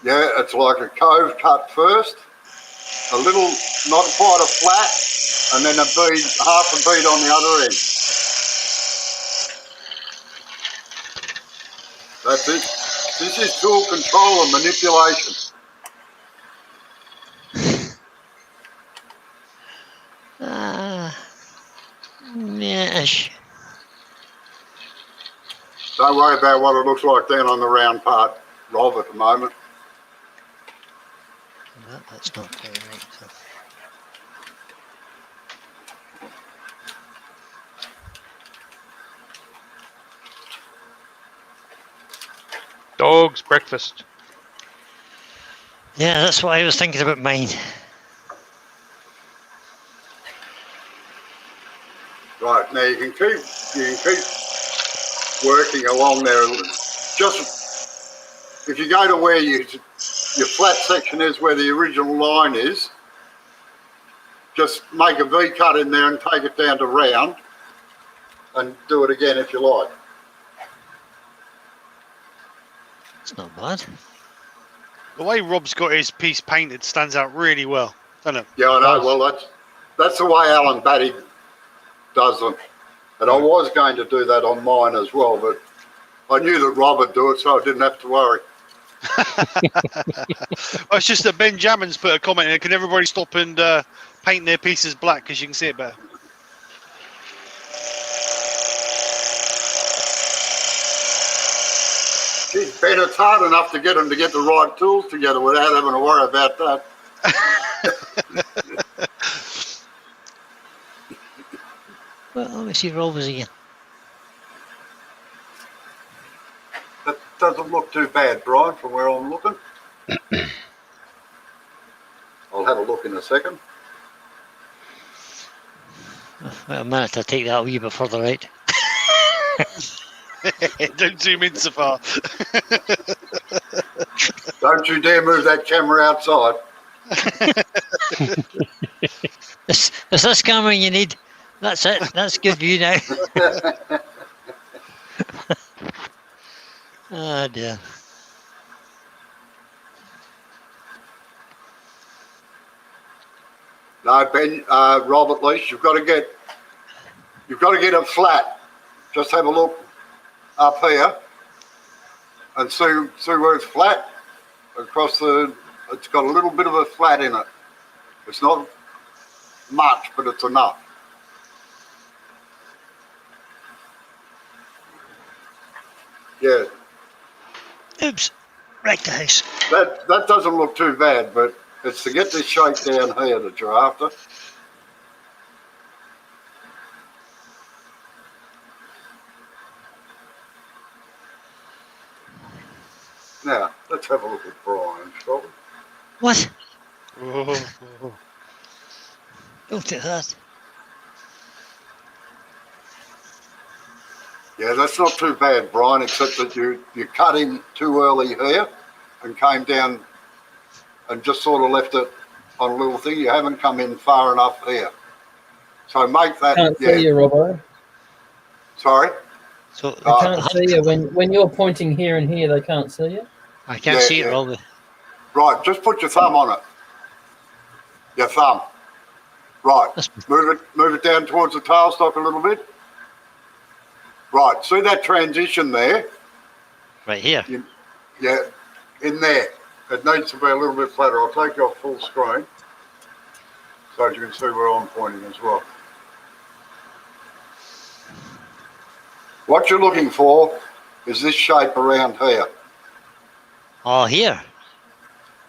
Yeah, it's like a cove cut first, a little, not quite a flat, and then a bead, half a bead on the other end. That's it. This is tool control and manipulation. Yes. Don't worry about what it looks like down on the round part, Rob, at the moment. That's not quite right. So. Dog's breakfast. Yeah, that's what I was thinking about mine. Right, now you can keep working along there. Just if you go to where you your flat section is where the original line is, just make a V cut in there and take it down to round and do it again if you like. It's not bad. The way Rob's got his piece painted stands out really well, doesn't it? Yeah, I know. Well, that's the way Alan Batty does them. And I was going to do that on mine as well, but I knew that Rob would do it, so I didn't have to worry. Well, it's just that Ben Jammon's put a comment in. Can everybody stop and paint their pieces black because you can see it better? Geez, Ben, it's hard enough to get them to get the right tools together without having to worry about that. Well, let me see Rovers again. That doesn't look too bad, Brian, from where I'm looking. I'll have a look in a second. Wait a minute to take that a wee bit further out. Don't zoom in so far. Don't you dare move that camera outside. Is this camera you need? That's it. That's good view now. Oh dear. No, Ben, Rob, at least you've got to get it flat. Just have a look up here and see where it's flat across it's got a little bit of a flat in it. It's not much, but it's enough. Yeah. Oops. Right the house. That doesn't look too bad, but it's to get this shape down here that you're after. Now, let's have a look at Brian, shall we? What? Oh. Don't do that. Yeah, that's not too bad, Brian, except that you cut in too early here and came down and just sort of left it on a little thing. You haven't come in far enough here. So make that... Can't see you, Robbo. Sorry? So They can't see you. When you're pointing here and here, they can't see you. I can't see it, Robbie. Right, just put your thumb on it. Your thumb. Right, move it down towards the tailstock a little bit. Right, see that transition there? Right here. Yeah, in there. It needs to be a little bit flatter. I'll take you off full screen so you can see where I'm pointing as well. What you're looking for is this shape around here, Oh, here.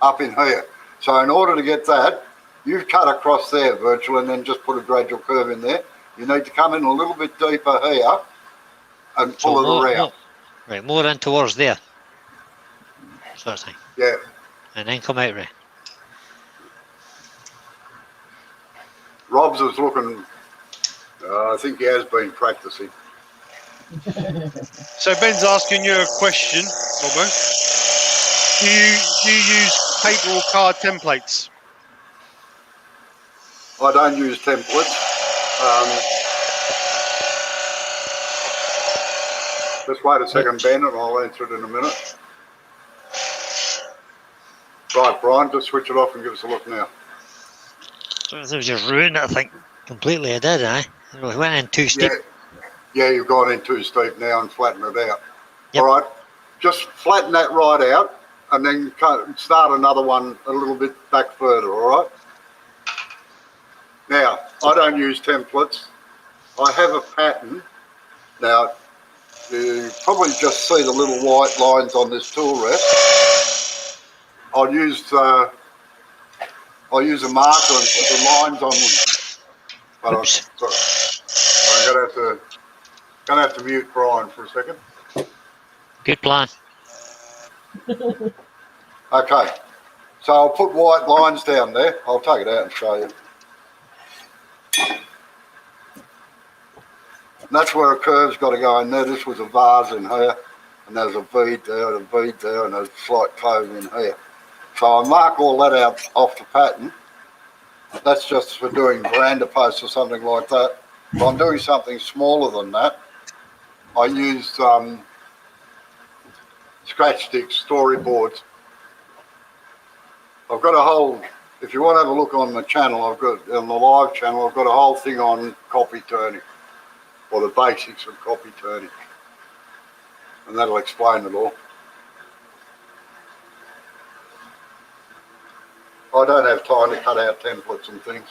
up in here. So in order to get that, you've cut across there virtually and then just put a gradual curve in there. You need to come in a little bit deeper here and pull it around. Right, more in towards there. Sort of thing. Yeah. And then come out right. Rob's is looking, I think he has been practicing. So Ben's asking you a question, Robbo. Do you use paper or card templates? I don't use templates. Just wait a second, Ben, and I'll answer it in a minute. Right, Brian, just switch it off and give us a look now. So it was just ruined it, I think, completely. I did, We went in too steep. Yeah, you've gone in too steep now and flatten it out. Yep. All right, just flatten that right out and then start another one a little bit back further, all right? Now, I don't use templates. I have a pattern. Now, you probably just see the little white lines on this tool rest. I'll use a marker and put the lines on them. But I'm gonna have to mute Brian for a second. Good plan. Okay, so I'll put white lines down there. I'll take it out and show you. And that's where a curve's got to go in there. This was a vase in here, and there's a bead there, and a bead there, and a slight cove in here. So I mark all that out off the pattern. That's just for doing veranda posts or something like that. If I'm doing something smaller than that, I use scratch sticks, storyboards. I've got a whole, if you want to have a look on the channel, I've got, on the live channel, I've got a whole thing on copy turning, or the basics of copy turning. And that'll explain it all. I don't have time to cut out templates and things.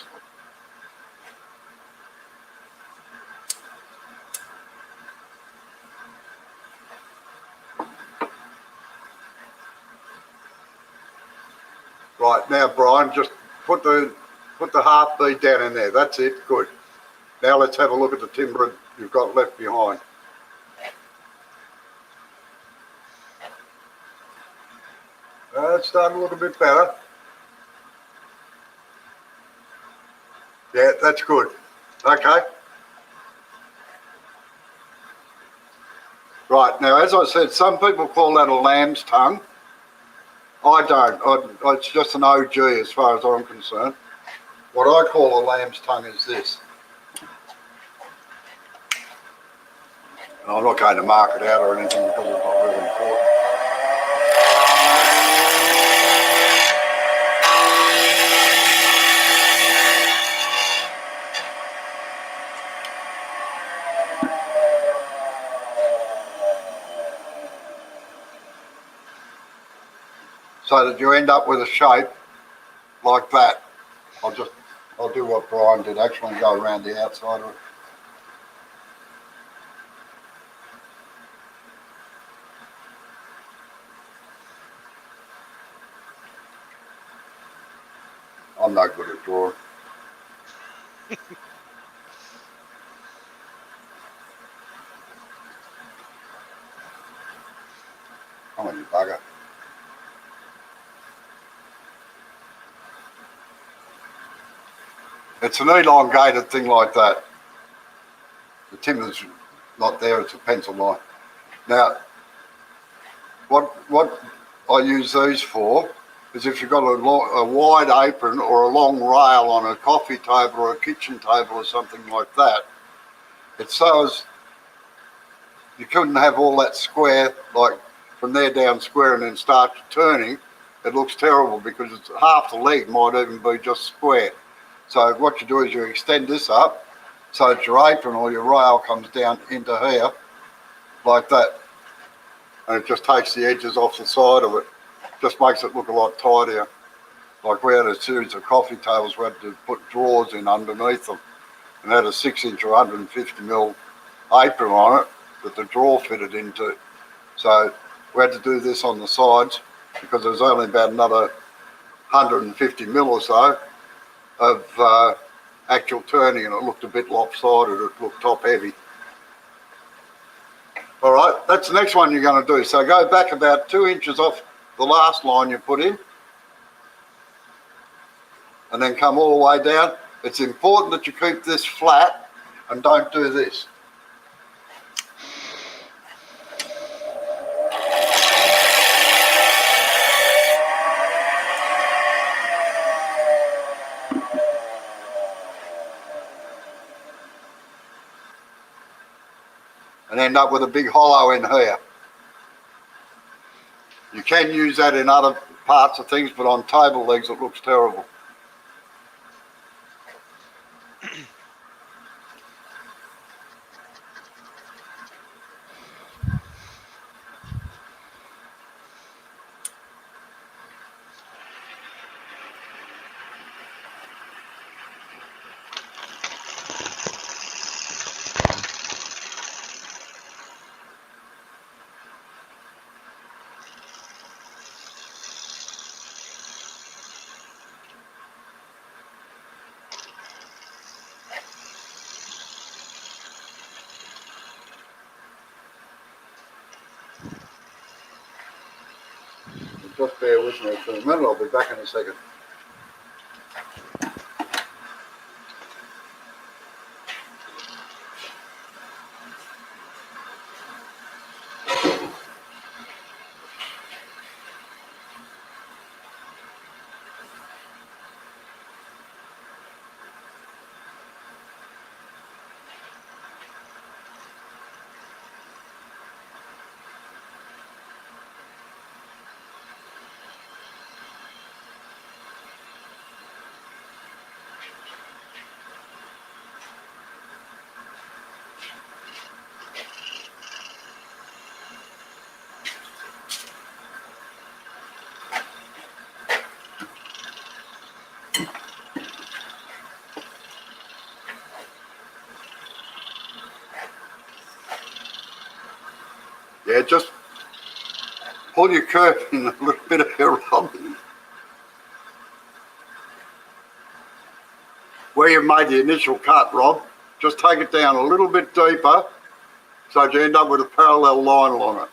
Right, now Brian, just put the half bead down in there. That's it, good. Now let's have a look at the timber you've got left behind. It's starting to look a bit better. Yeah, that's good. Okay. Right, now as I said, some people call that a lamb's tongue. I don't. It's just an OG as far as I'm concerned. What I call a lamb's tongue is this. And I'm not going to mark it out or anything because it's not really important. So that you end up with a shape like that. I'll do what Brian did, actually go around the outside of it. I'm no good at drawing. Come on, you bugger. It's an elongated thing like that. The timber's not there, it's a pencil line. Now, what I use these for is if you've got a wide apron or a long rail on a coffee table or a kitchen table or something like that, it's so as you couldn't have all that square, like from there down square and then start turning. It looks terrible because it's half the leg might even be just square. So what you do is you extend this up so that your apron or your rail comes down into here like that. And it just takes the edges off the side of it. Just makes it look a lot tidier. Like we had a series of coffee tables, we had to put drawers in underneath them and had a 6-inch or 150mm apron on it that the drawer fitted into. So we had to do this on the sides because there was only about another 150mm or so of actual turning, and it looked a bit lopsided. It looked top heavy. All right, that's the next one you're going to do. So go back about 2 inches off the last line you put in and then come all the way down. It's important that you keep this flat and don't do this. And end up with a big hollow in here. You can use that in other parts of things, but on table legs it looks terrible. Just bear with me for a minute, I'll be back in a second. Yeah, just pull your curve in a little bit of your rod. Where you've made the initial cut, Rob, just take it down a little bit deeper so you end up with a parallel line along it.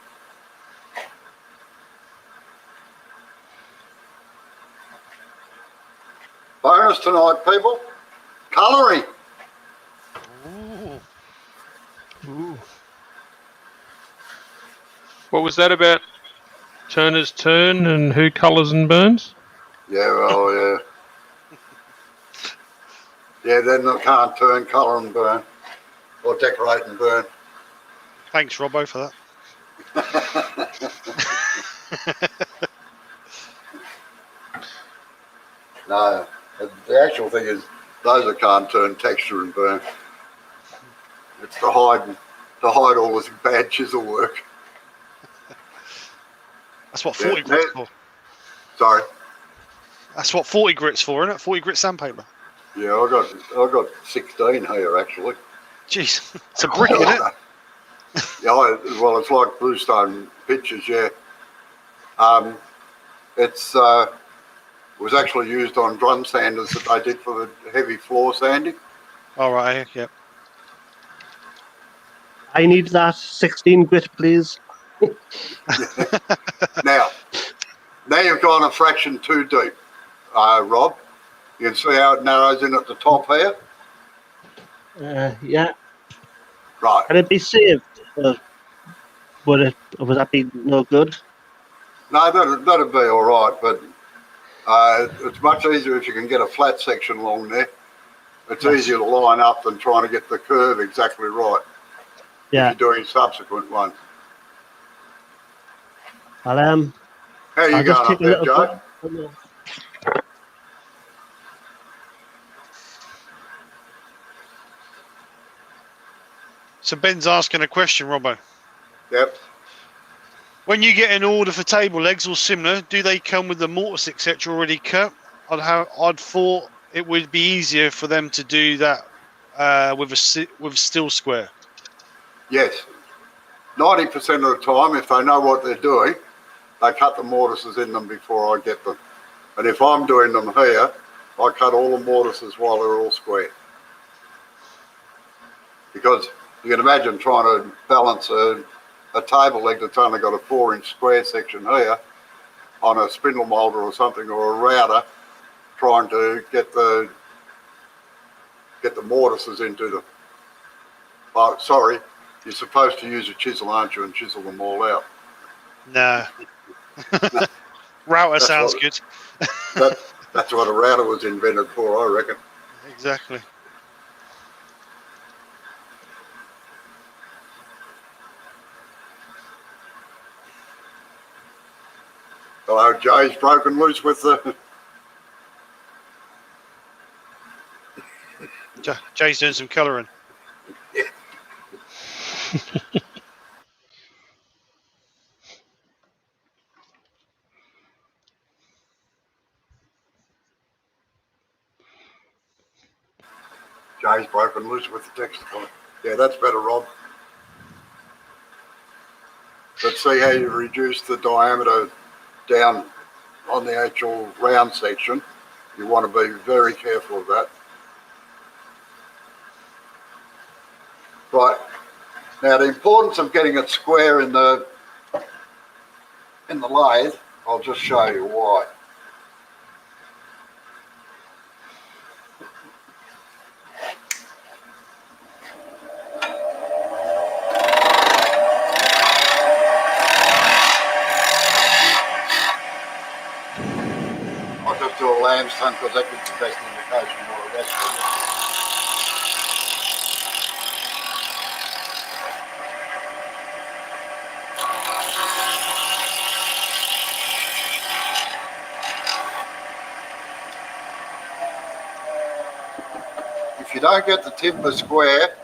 Bonus tonight, people, colouring. Ooh. What was that about? Turner's turn and who colours and burns? Yeah, well, yeah. Yeah, then they can't turn, colour and burn, or decorate and burn. Thanks, Robbo, for that. No, the actual thing is those that can't turn, texture and burn. It's to hide all this bad chisel work. That's what 40 grit's for. Sorry. That's what 40 grit's for, isn't it? 40 grit sandpaper. Yeah, I got 16 here actually. Jeez, it's a brick, isn't it? Yeah, well, it's like bluestone pictures. Yeah, it's was actually used on drum sanders that they did for the heavy floor sanding. All right, yeah. I need that 16 grit, please. Now you've gone a fraction too deep, Rob. You can see how it narrows in at the top here. Yeah. Right. Can it be saved? Would that be no good? No, that'd be all right, but it's much easier if you can get a flat section along there. It's easier to line up than trying to get the curve exactly right. Yeah. If you're doing subsequent ones. Well, How are you I'll just going up take a there, little Joe? So Ben's asking a question, Robbo. Yep. When you get an order for table legs or similar, do they come with the mortise, etc., already cut? I'd thought it would be easier for them to do that with steel square. Yes. 90% of the time, if they know what they're doing, they cut the mortises in them before I get them. And if I'm doing them here, I cut all the mortises while they're all square. Because you can imagine trying to balance a table leg that's only got a 4-inch square section here on a spindle moulder or something, or a router, trying to get the mortises into them. Oh, sorry, you're supposed to use a chisel, aren't you, and chisel them all out. No. Router sounds good. That's what a router was invented for, I reckon. Exactly. Hello, Jay's broken loose with the... Jay's doing some colouring. Yeah. Jay's broken loose with the text. Yeah, that's better, Rob. But see how you reduce the diameter down on the actual round section. You want to be very careful of that. Right. Now, the importance of getting it square in the lathe, I'll just show you why. I'll just do a lamestone because that gives the best indication what it actually is. If you don't get the timber square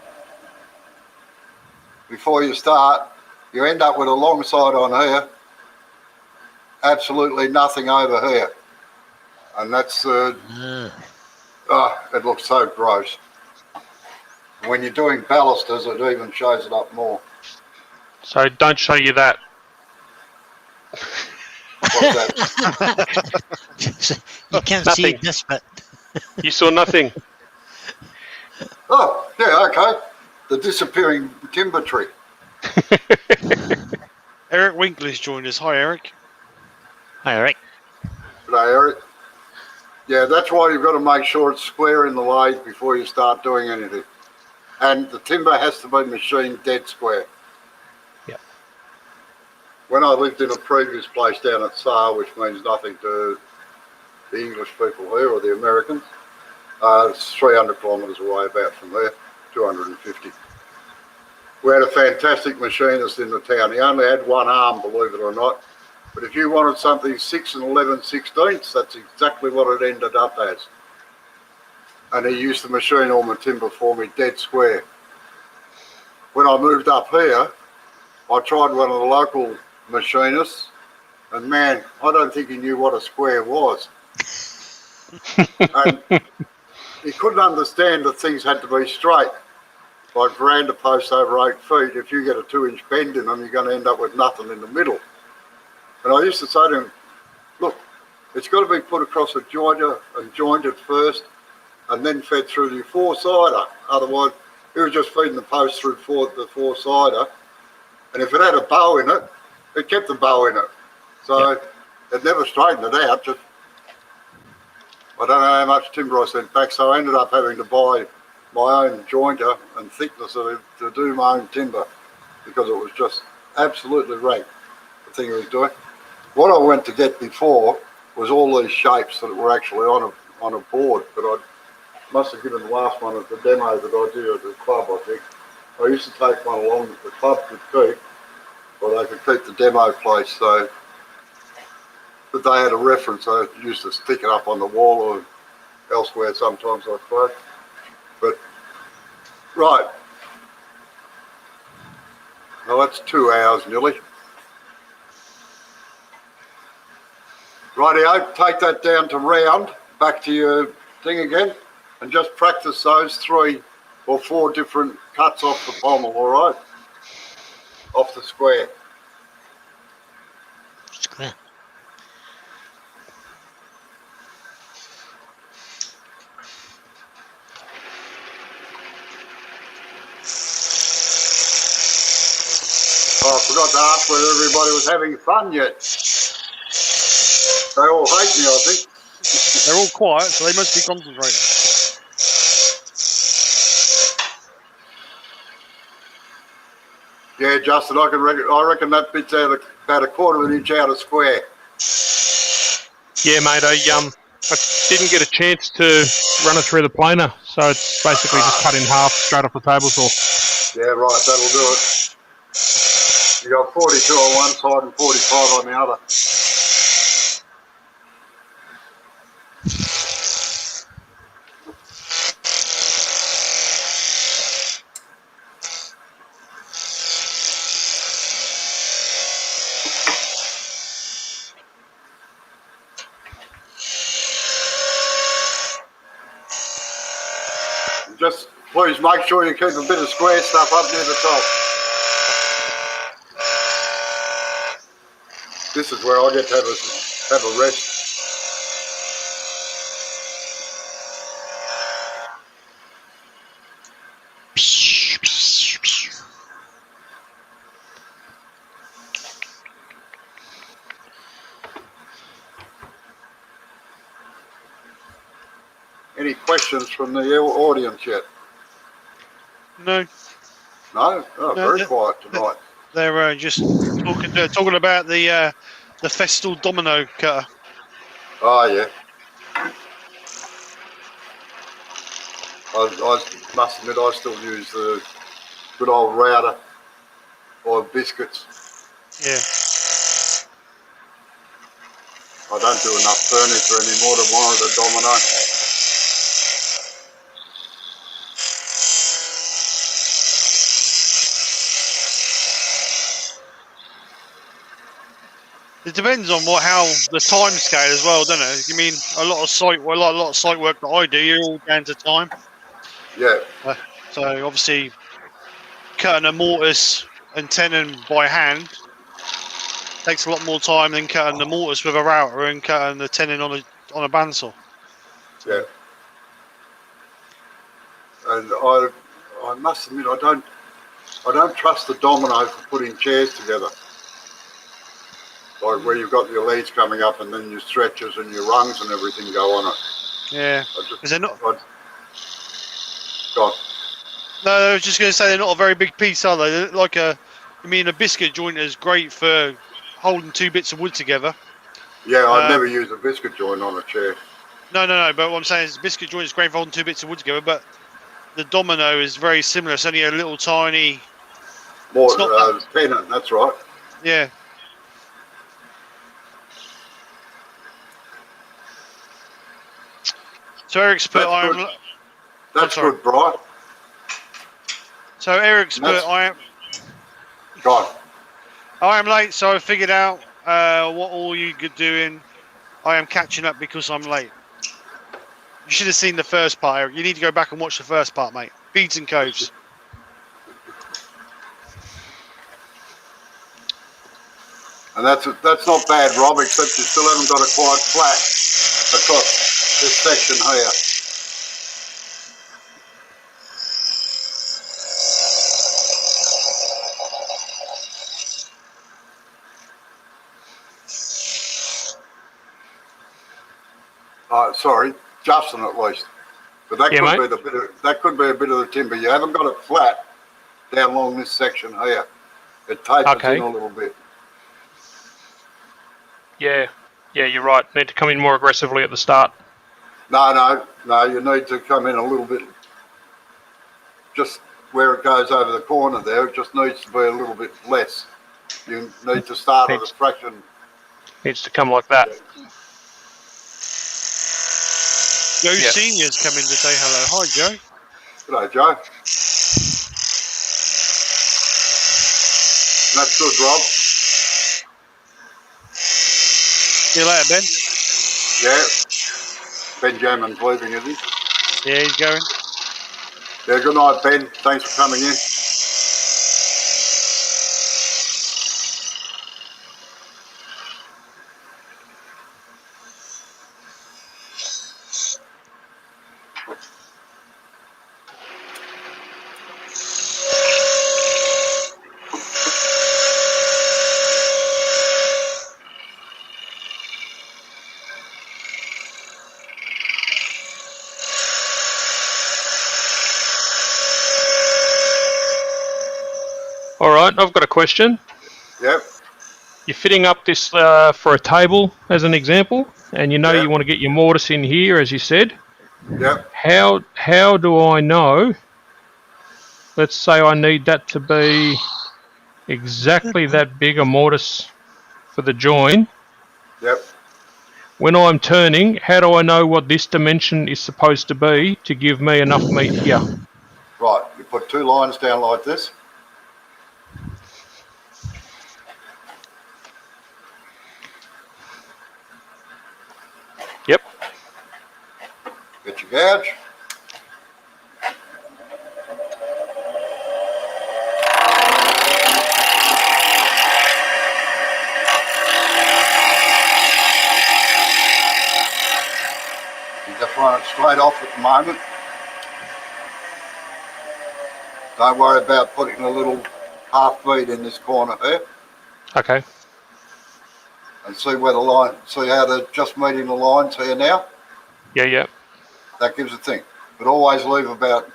before you start, you end up with a long side on here, absolutely nothing over here. And that's, it looks so gross. When you're doing balusters, it even shows it up more. So don't show you that. What's that? You can't see Nothing. this bit. You saw nothing. Oh, yeah, okay. The disappearing timber tree. Eric Winkley's joined us. Hi, Eric. Hi, Eric. G'day, Eric. Yeah, that's why you've got to make sure it's square in the lathe before you start doing anything. And the timber has to be machined dead square. Yep. When I lived in a previous place down at Sale, which means nothing to the English people here or the Americans, it's 300 kilometres away about from there, 250. We had a fantastic machinist in the town. He only had one arm, believe it or not. But if you wanted something 6 and 11/16, that's exactly what it ended up as. And he used to machine all my timber for me dead square. When I moved up here, I tried one of the local machinists, and man, I don't think he knew what a square was. And he couldn't understand that things had to be straight. Like veranda posts over 8 feet, if you get a 2-inch bend in them, you're going to end up with nothing in the middle. And I used to say to him, look, it's got to be put across a jointer and jointed first and then fed through the 4-sider. Otherwise, he was just feeding the post through the 4-sider. And if it had a bow in it, it kept the bow in it. So it never straightened it out. Just, I don't know how much timber I sent back, so I ended up having to buy my own jointer and thickness of it to do my own timber because it was just absolutely rank, the thing he was doing. What I went to get before was all these shapes that were actually on a board, but I must have given the last one at the demo that I did at the club, I think. I used to take one along that the club could keep, or they could keep the demo place, so but they had a reference. I used to stick it up on the wall or elsewhere sometimes, I suppose. But, right. Now that's 2 hours nearly. Rightio, take that down to round, back to your thing again, and just practice those 3 or 4 different cuts off the pommel, all right? Off the square. Square. Oh, I forgot to ask whether everybody was having fun yet. They all hate me, I think. They're all quiet, so they must be concentrating. Yeah, Justin, I reckon that bit's about a quarter of an inch out of square. Yeah, mate. I didn't get a chance to run it through the planer, so it's basically just cut in half straight off the table saw. Yeah, right. That'll do it. You got 42 on one side and 45 on the other. Just please make sure you keep a bit of square stuff up near the top. This is where I get to have a rest. Any questions from the audience yet? No, No? Oh, No, very yeah. quiet tonight. they're just talking about the Festal domino cutter. Oh, yeah. I must admit I still use the good old router or biscuits. Yeah. I don't do enough furniture anymore to warrant a domino. It depends on how the time scale as well, doesn't it? You mean a lot of site work that I do, you're all down to time. Yeah. So obviously, cutting a mortise and tenon by hand takes a lot more time than cutting the mortise with a router and cutting the tenon on a bandsaw. Yeah. And I must admit, I don't trust the domino for putting chairs together. Like where you've got your leads coming up and then your stretchers and your rungs and everything go on it. Yeah. Is there not? God. No, I was just going to say they're not a very big piece, are they? They're like a biscuit joint is great for holding two bits of wood together. Yeah, I'd never use a biscuit joint on a chair. No. But what I'm saying is the biscuit joint is great for holding two bits of wood together, but the domino is very similar. It's only a little tiny... More tenon, that's right. Yeah. So Eric's put That's good, Brian. So Eric's put I am late, so I figured out what all you could doing. I am catching up because I'm late. You should have seen the first part, Eric. You need to go back and watch the first part, mate. Beads and coves. And that's not bad, Rob, except you still haven't got it quite flat across this section here. Sorry, Justin at least. But that could be a bit of the timber. You haven't got it flat down along this section here. It tapers in a little bit. Yeah, you're right. Need to come in more aggressively at the start. No, you need to come in a little bit, just where it goes over the corner there, it just needs to be a little bit less. You need to start at a fraction. Needs to come like that. Joe Senior's come in to say hello. Hi, Joe. G'day, Joe. That's good, Rob. See you later, Ben. Yeah. Benjamin's leaving, is he? Yeah, he's going. Yeah, good night, Ben. Thanks for coming in. All right, I've got a question. Yep. You're fitting up this for a table, as an example, and you know you want to get your mortise in here, as you said. Yep. How do I know? Let's say I need that to be exactly that big a mortise for the join. Yep. When I'm turning, how do I know what this dimension is supposed to be to give me enough meat here? Right, you put two lines down like this. Yep. Get your gouge. You just run it straight off at the moment. Don't worry about putting a little half bead in this corner here. Okay. And see where the line, see how they're just meeting the lines here now? Yeah. That gives a thing. But always leave about,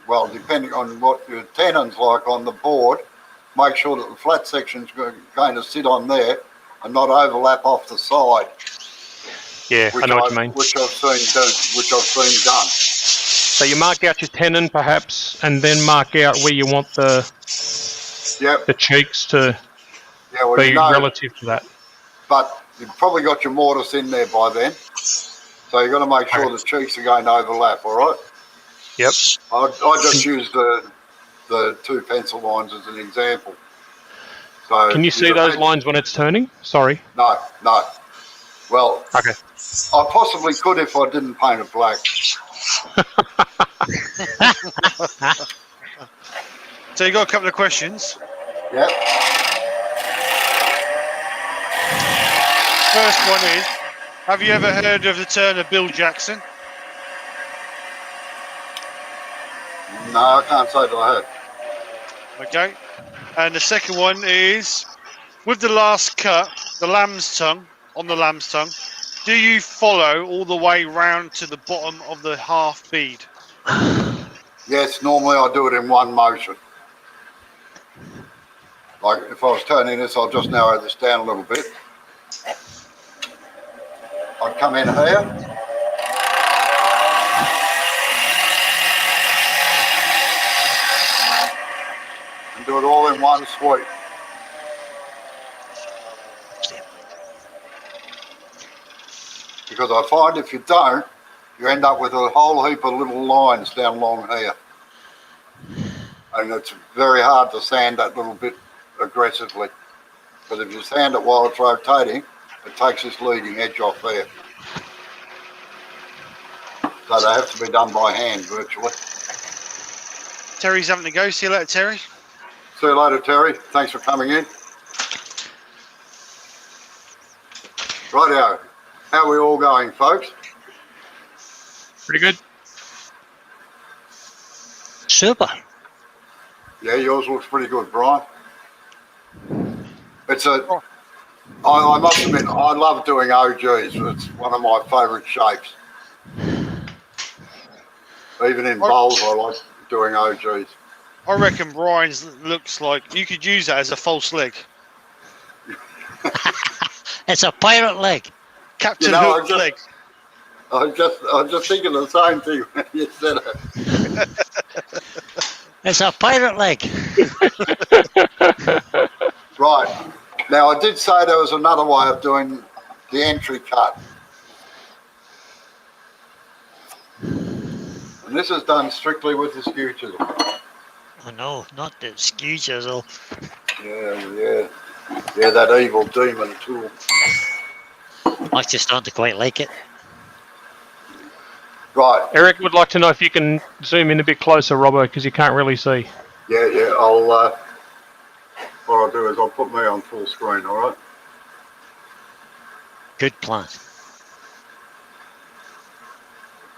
well, depending on what your tenon's like on the board, make sure that the flat section's going to sit on there and not overlap off the side. Yeah, I know what you mean. Which I've seen done. So you mark out your tenon, perhaps, and then mark out where you want the cheeks to be relative to that. But you've probably got your mortise in there by then. So you've got to make sure the cheeks are going to overlap, all right? Yep. I just use the two pencil lines as an example. So can you see those lines when it's turning? Sorry. No. Well, okay. I possibly could if I didn't paint it black. So you got a couple of questions. Yep. First one is, have you ever heard of the Turner Bill Jackson? No, I can't say that I have. Okay. And the second one is, with the last cut, the lamb's tongue, on the lamb's tongue, do you follow all the way round to the bottom of the half bead? Yes, normally I do it in one motion. Like if I was turning this, I'll just narrow this down a little bit. I'd come in here. And do it all in one sweep. Because I find if you don't, you end up with a whole heap of little lines down along here. And it's very hard to sand that little bit aggressively. Because if you sand it while it's rotating, it takes this leading edge off there. So they have to be done by hand virtually. Terry's having to go. See you later, Terry. See you later, Terry. Thanks for coming in. Rightio. How are we all going, folks? Pretty good. Super. Yeah, yours looks pretty good, Brian. It's I must admit, I love doing OGs. It's one of my favourite shapes. Even in bowls, I like doing OGs. I reckon Brian's looks like you could use that as a false leg. It's a pirate leg. Captain I Hook leg. was just thinking the same thing when you said it. It's a pirate leg. Right. Now, I did say there was another way of doing the entry cut. And this is done strictly with the Skew Chisel. Oh no, not the Skew Chisel. Yeah, that evil demon tool. I just don't quite like it. Right. Eric would like to know if you can zoom in a bit closer, Robbo, because you can't really see. Yeah, what I'll do is I'll put me on full screen, all right? Good plan.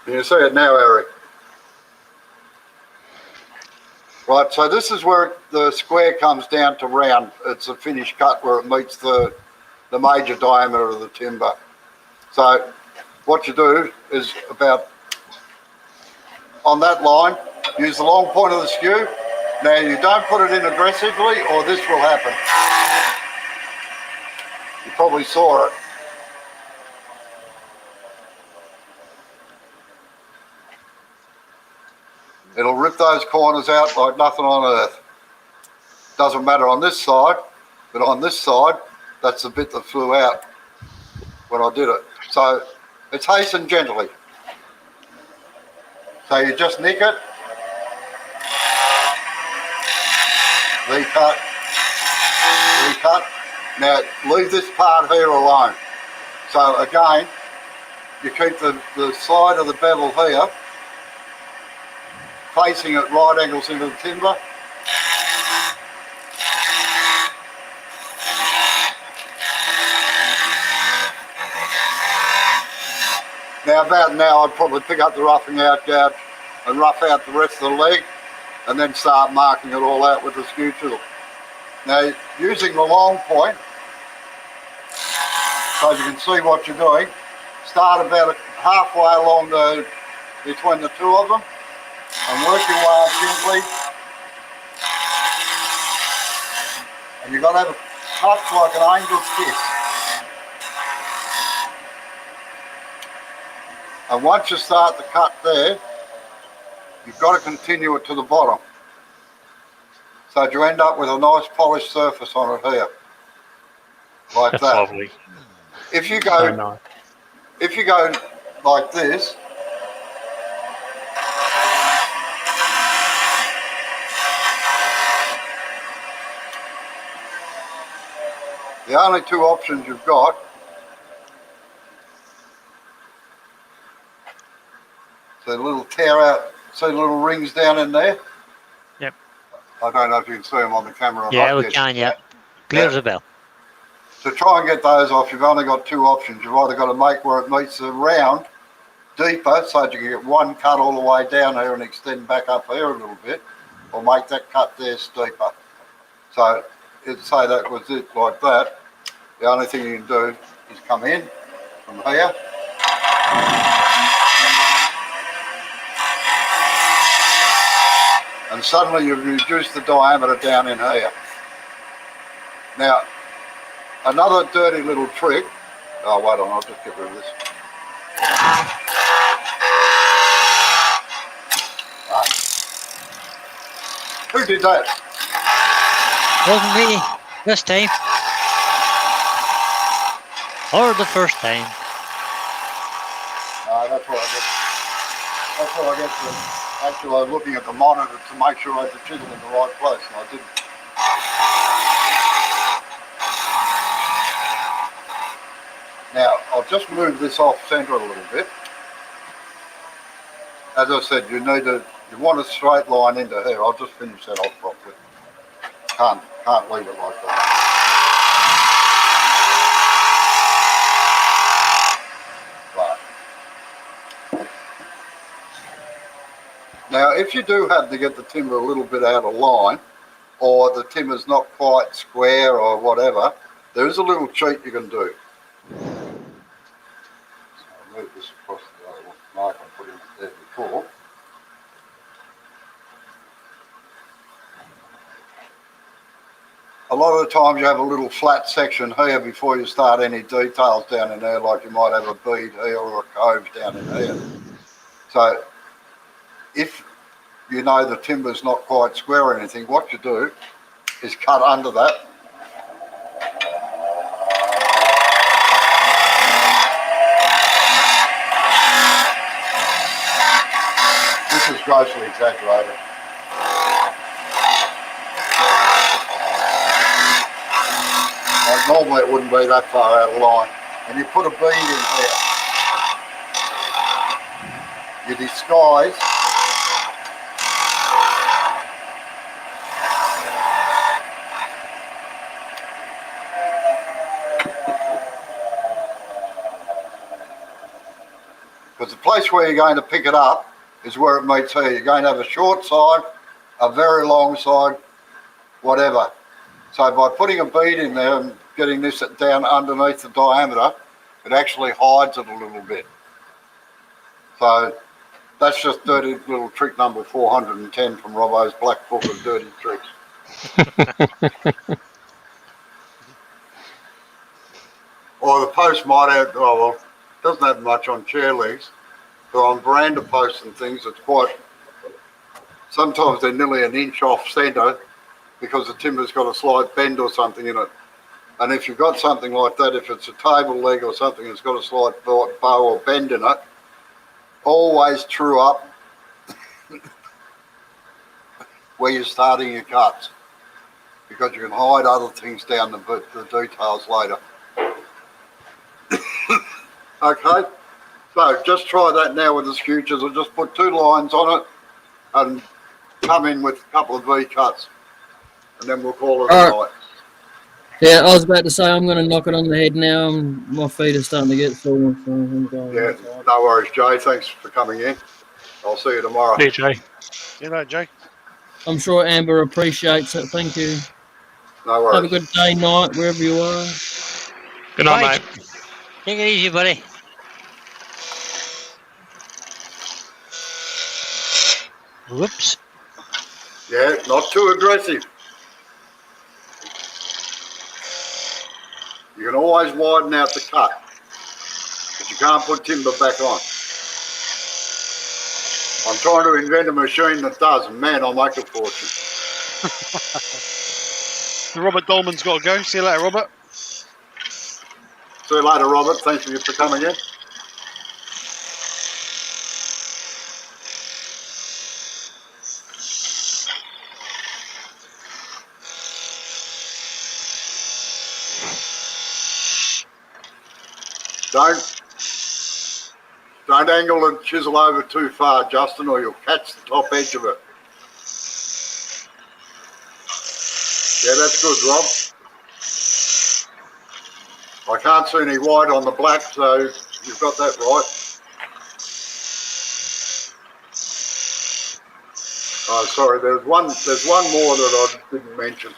Can you see it now, Eric? Right, so this is where the square comes down to round. It's a finished cut where it meets the major diameter of the timber. So what you do is about on that line, use the long point of the skew. Now you don't put it in aggressively or this will happen. You probably saw it. It'll rip those corners out like nothing on earth. Doesn't matter on this side, but on this side, that's the bit that flew out when I did it. So it's hastened gently. So you just nick it, recut, recut. Now leave this part here alone. So again, you keep the side of the bevel here, facing at right angles into the timber. Now about now I'd probably pick up the roughing out gouge and rough out the rest of the leg and then start marking it all out with the Skew Chisel. Now using the long point, so you can see what you're doing, start about halfway along between the two of them and work your way up gently. And you've got to have a touch like an angel's kiss. And once you start the cut there, you've got to continue it to the bottom. So that you end up with a nice polished surface on it here. Like That's that. lovely. If you So go nice. if you go like this, the only two options you've got the little tear out, see the little rings down in there? Yep. I don't know if you can see them on the camera or Yeah, not. we Yes. can, yeah. Clear as a bell. To try and get those off, you've only got two options. You've either got to make where it meets the round deeper so that you can get one cut all the way down here and extend back up here a little bit, or make that cut there steeper. So it'd say that was it like that. The only thing you can do is come in from here. And suddenly you've reduced the diameter down in here. Now, another dirty little trick. Oh, wait on, I'll just get rid of this. Right. Who did that? Wasn't me this time. Or the first time. No, that's what I get. That's what I get from actually looking at the monitor to make sure I had the chisel in the right place, and I didn't. Now, I'll just move this off centre a little bit. As I said, you want a straight line into here. I'll just finish that off properly. Can't leave it like that. Right. Now, if you do have to get the timber a little bit out of line, or the timber's not quite square or whatever, there is a little cheat you can do. Move this across the other mark I put in there before. A lot of the times you have a little flat section here before you start any details down in there, like you might have a bead here or a cove down in here. So if you know the timber's not quite square or anything, what you do is cut under that. This is grossly exaggerated. Like normally it wouldn't be that far out of line. And you put a bead in here. You disguise. Because the place where you're going to pick it up is where it meets here. You're going to have a short side, a very long side, whatever. So by putting a bead in there and getting this down underneath the diameter, it actually hides it a little bit. So that's just dirty little trick number 410 from Robbo's Black Book of Dirty Tricks. Or the post might have, oh well, doesn't have much on chair legs, but on veranda posts and things, it's quite, sometimes they're nearly an inch off centre because the timber's got a slight bend or something in it. And if you've got something like that, if it's a table leg or something that's got a slight bow or bend in it, always true up where you're starting your cuts, because you can hide other things down the details later. Okay, so just try that now with the Skew Chisel. Just put 2 lines on it and come in with a couple of V cuts, and then we'll call it a night. Yeah, I was about to say I'm going to knock it on the head now. My feet are starting to get sore. So I'm going Yeah, no worries, Jay. Thanks for coming in. I'll see you tomorrow. Hey, Jay. See you later, Jay. I'm sure Amber appreciates it. Thank you. No worries. Have a good day, night, wherever you are. Good night, Right. mate. Take it easy, buddy. Whoops. Yeah, not too aggressive. You can always widen out the cut, but you can't put timber back on. I'm trying to invent a machine that does, and man, I'll make a fortune. Robert Dolman's got to go. See you later, Robert. See you later, Robert. Thanks for coming in. Don't angle the chisel over too far, Justin, or you'll catch the top edge of it. Yeah, that's good, Rob. I can't see any white on the black, so you've got that right. Oh, sorry, there's one more that I didn't mention.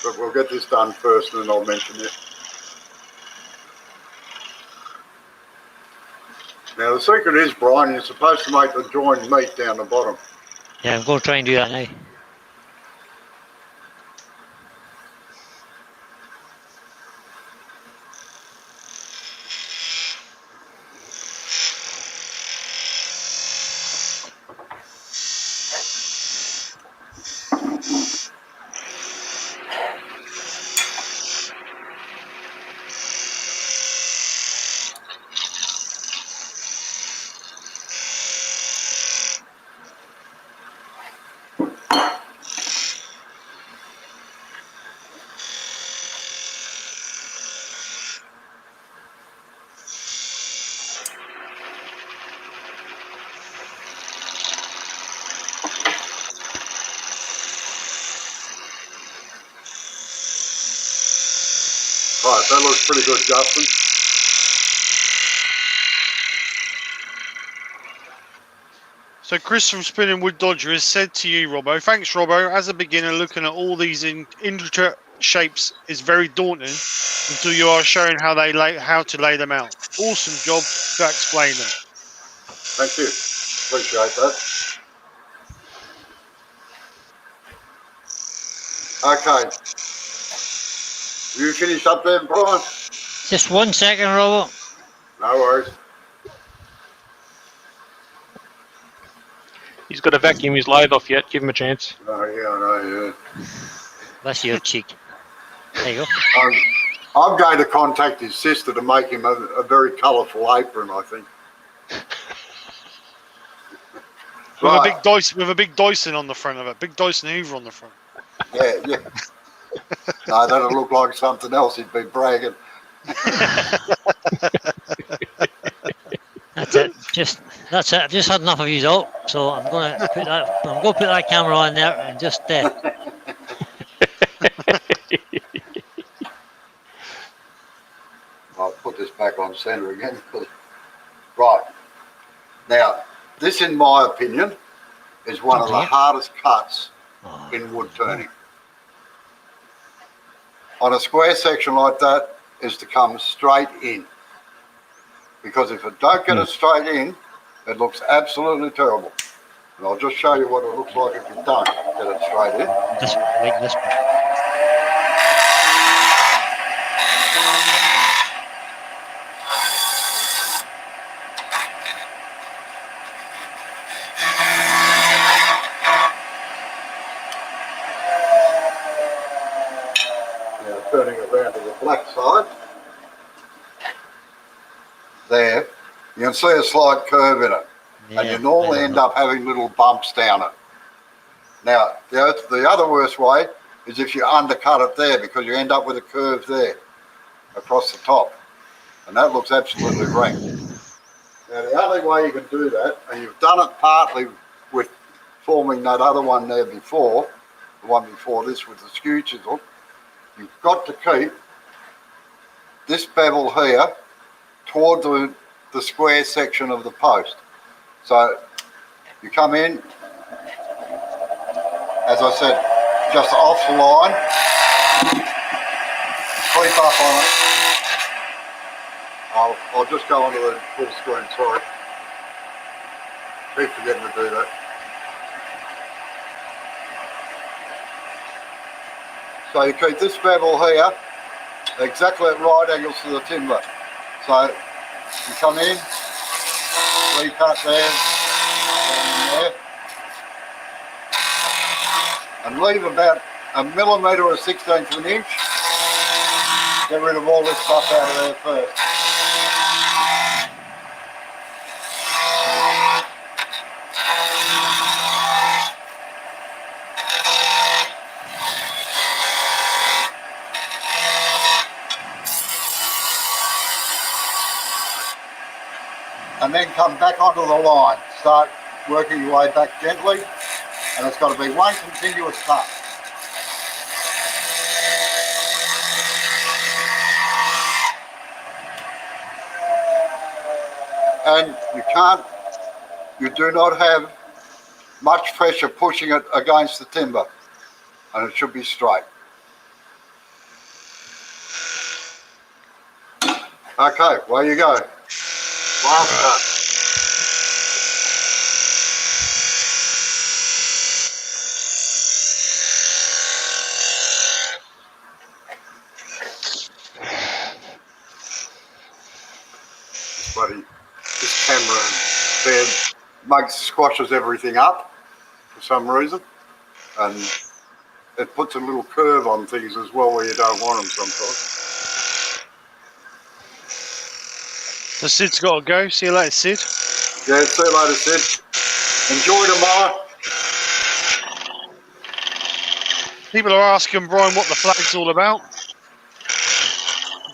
But we'll get this done first and then I'll mention it. Now the secret is, Brian, you're supposed to make the joined meat down the bottom. Yeah, I'm going to try and do that now. Right, that looks pretty good, Justin. So Chris from Spinning Wood Dodger has said to you, Robbo, thanks, Robbo. As a beginner, looking at all these intricate shapes is very daunting until you are shown how to lay them out. Awesome job to explain them. Thank you. Appreciate that. Okay. You finished up there, Brian? Just 1 second, Robert. No worries. He's got to vacuum his lathe off yet. Give him a chance. Oh, yeah, I know, yeah. That's your cheek. There you go. I'm going to contact his sister to make him a very colourful apron, I think. With a big Dyson on the front of it. Big Dyson Hoover on the front. Yeah, yeah. No, that'll look like something else he'd be bragging. That's it. That's it. I've just had enough of you all, so I'm going to put that camera on there and just. I'll put this back on centre again. Right. Now, this, in my opinion, is one of the hardest cuts in wood turning. On a square section like that is to come straight in. Because if it don't get it straight in, it looks absolutely terrible. And I'll just show you what it looks like if you don't get it straight in. Just like this. Now turning it around to the black side. There, you can see a slight curve in it. Yeah, and you normally end up having little bumps down it. Now, the other worst way is if you undercut it there, because you end up with a curve there across the top. And that looks absolutely rank. Now, the only way you can do that, and you've done it partly with forming that other one there before, the one before this with the skew chisel, you've got to keep this bevel here toward the square section of the post. So you come in, as I said, just off the line, creep up on it. I'll just go onto the full screen, sorry. Keep forgetting to do that. So you keep this bevel here, exactly at right angles to the timber. So you come in, recut there, and leave about a millimetre or 1/16 of an inch. Get rid of all this stuff out of there first. And then come back onto the line. Start working your way back gently, and it's got to be one continuous cut. and you do not have much pressure pushing it against the timber, and it should be straight. Okay, well you go. Last cut. This camera there squashes everything up for some reason, and it puts a little curve on things as well where you don't want them sometimes. So Sid's got to go. See you later, Sid. Yeah, see you later, Sid. Enjoy tomorrow. People are asking Brian what the flag's all about.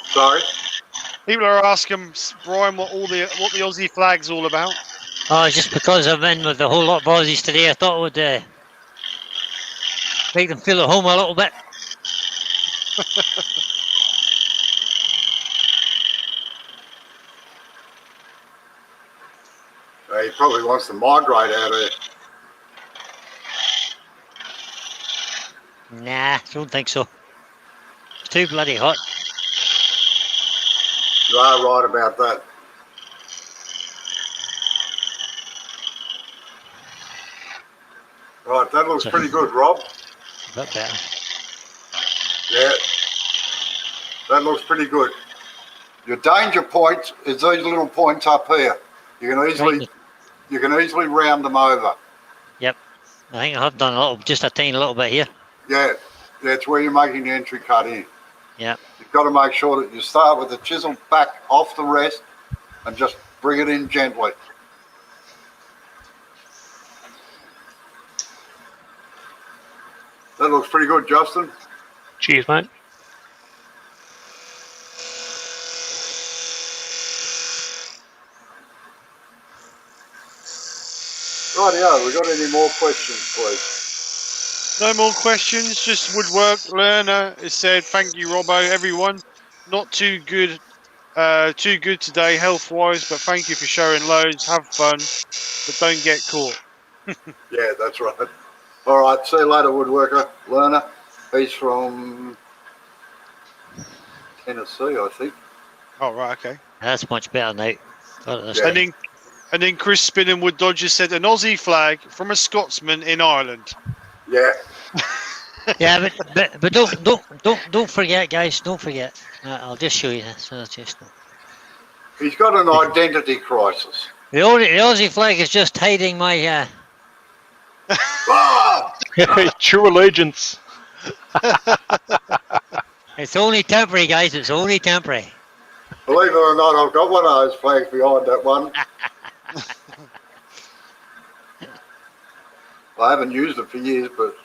Sorry? People are asking Brian what the Aussie flag's all about. Oh, just because I'm in with a whole lot of Aussies today, I thought it would make them feel at home a little bit. He probably wants to migrate out of here. Nah, don't think so. It's too bloody hot. You are right about that. Right, that looks pretty good, Rob. A bit better. Yeah, that looks pretty good. Your danger point is these little points up here. You can easily round them over. Yep. I think I have done just a tiny little bit here. Yeah, that's where you're making the entry cut in. Yep. You've got to make sure that you start with the chisel back off the rest and just bring it in gently. That looks pretty good, Justin. Cheers, mate. Rightio, we got any more questions, please? No more questions. Just woodwork learner has said, "Thank you, Robbo. Everyone, not too good today health-wise, but thank you for showing loads. Have fun, but don't get caught." Yeah, that's right. All right, see you later, woodworker learner. He's from Tennessee, I think. Oh right, okay. That's much better now. Yeah. And then Chris Spinning Wood Dodger said, "An Aussie flag from a Scotsman in Ireland." Yeah. Yeah, but don't forget, guys. Don't forget. I'll just show you this. He's got an identity crisis. The Aussie flag is just hiding my. Ah! True allegiance. It's only temporary, guys. It's only temporary. Believe it or not, I've got one of those flags behind that one. I haven't used it for years, but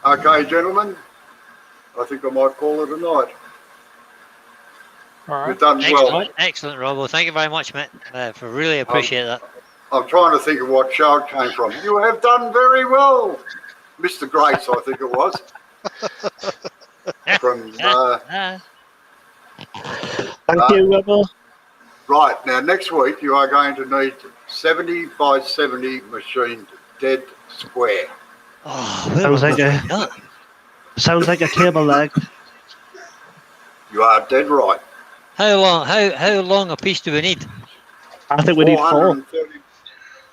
okay, gentlemen, I think I might call it a night. All right. You've done well. Excellent, Robbo. Thank you very much, mate. Really appreciate that. I'm trying to think of what show it came from. You have done very well, Mr. Grace, I think it was. From Thank you, Rebel. right, now next week you are going to need 70 by 70 machined dead square. Oh, Sounds like a table leg. You are dead right. How long a piece do we need? I think we need 4.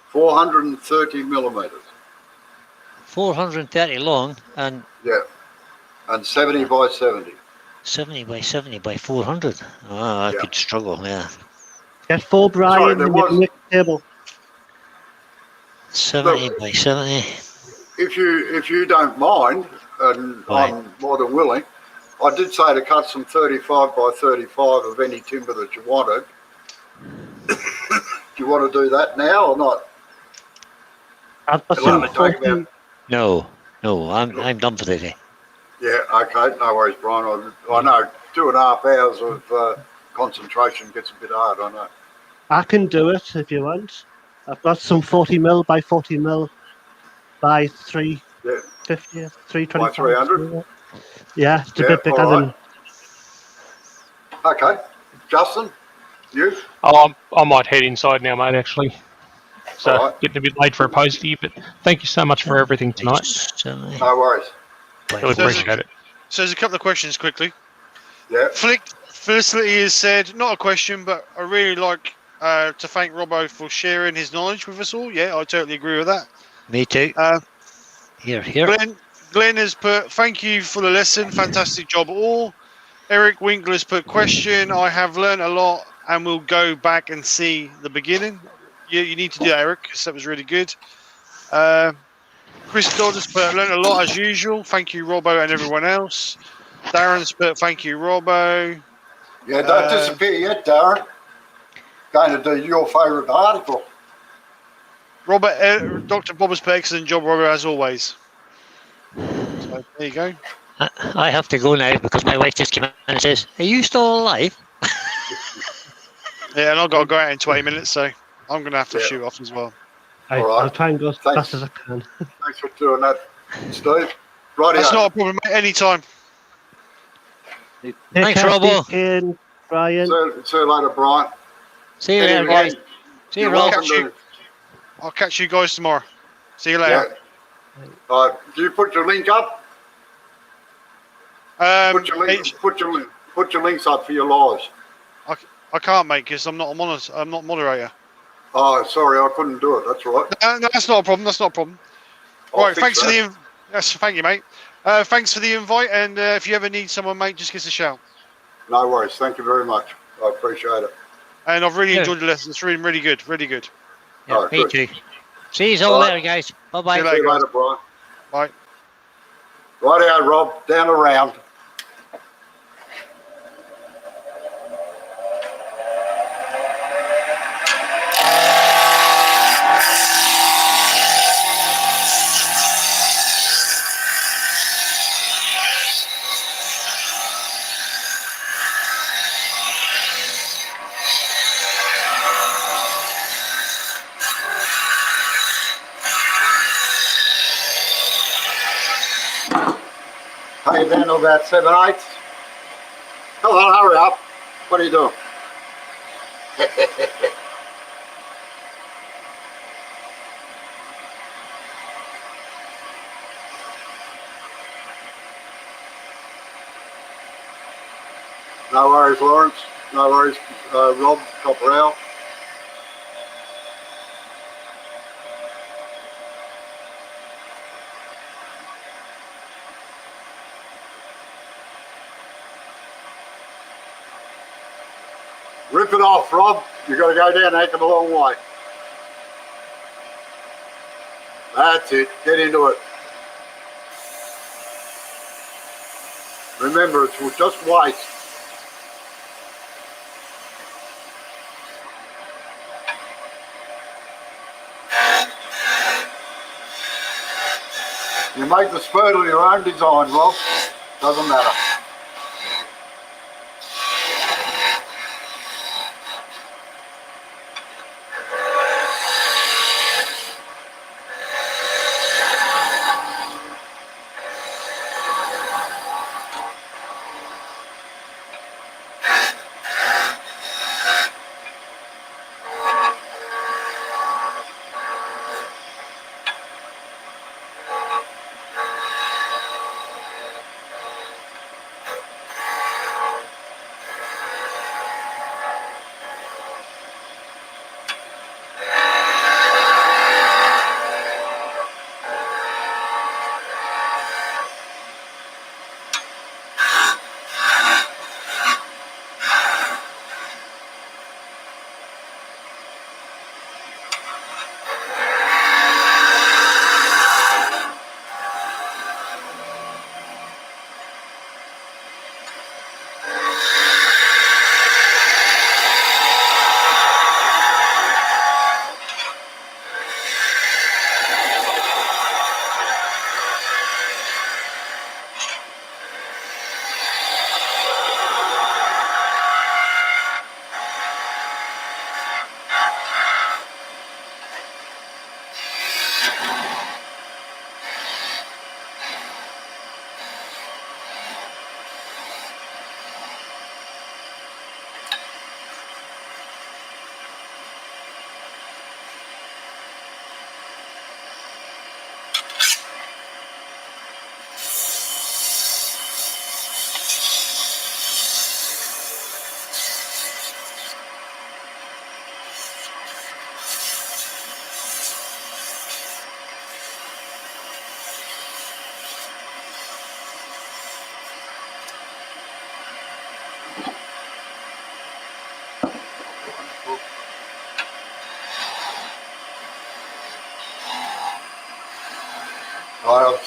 430 millimeters. 430 long and Yeah, and 70 by 70. 70 by 70 by 400. Oh, I could struggle. Yeah. Get 4, Brian, there and you can make the table. 70 by 70. If you don't mind, and Right. I'm more than willing, I did say to cut some 35 by 35 of any timber that you wanted. Do you want to do that now or not? I've got It'll some only take 40. No, I'm done for the day. Yeah, okay, no worries, Brian. I know 2.5 hours of concentration gets a bit hard, I know. I can do it if you want. I've got some 40 mil by 40 mil by 350, Yeah. 325. By 300? Yeah, it's a Yeah, bit bigger all than. right. Okay. Justin, you? Oh, I might head inside now, mate, actually. So, All right. getting a bit late for a postie, but thank you so much for everything tonight. No worries. Really appreciate it. So there's a couple of questions quickly. Yeah. Flick Felicity has said, not a question, but I really like to thank Robbo for sharing his knowledge with us all. Yeah, I totally agree with that. Me too. Here. Glenn has put, thank you for the lesson. Fantastic job all. Eric Winkler has put, question. I have learned a lot and will go back and see the beginning. You need to do that, Eric, because that was really good. Chris Dodd has put, learned a lot as usual. Thank you, Robbo, and everyone else. Darren's put, thank you, Robbo. Yeah, don't disappear yet, Darren. Going to do your favourite article. Robert, Dr. Bob has put, excellent job, Robbo, as always. So there you go. I have to go now because my wife just came in and says, "Are you still alive?" Yeah, and I've got to go out in 20 minutes, so I'm going to have to Yeah. shoot off as well. All right. I'll try and go as Thanks. fast as I can. Thanks for doing that, Steve. Righty. That's not a problem, mate. Anytime. Take Thanks, care, Robbo. Deacon, Brian. See you later, Brian. See you later, Anyway, guys. See you, you're Rob. welcome to- I'll catch you guys tomorrow. See you later. Yeah. Do you put your link up? Put your links up for your lives. I can't, mate, because I'm not moderator. Oh, sorry, I couldn't do it. That's right. No, that's not a problem. That's not a problem. I'll Right, fix thanks for that. thank you, mate. Thanks for the invite, and if you ever need someone, mate, just give us a shout. No worries. Thank you very much. I appreciate it. And I've really Yeah. enjoyed the lesson. It's really, really good. Really good. Yeah, Oh, me good. too. See you all All right. later, guys. See Bye-bye. you See you later, Brian. Bye. Righty-o, Rob. Down around. Hey, down to about 7/8. Come on, hurry up. What are you doing? No worries, Lawrence. No worries, Rob, Copperell. Rip it off, Rob. You got to go down a heck of a long way. That's it. Get into it. Remember, it's just waste. You make the spurt of your own design, Rob. Doesn't matter.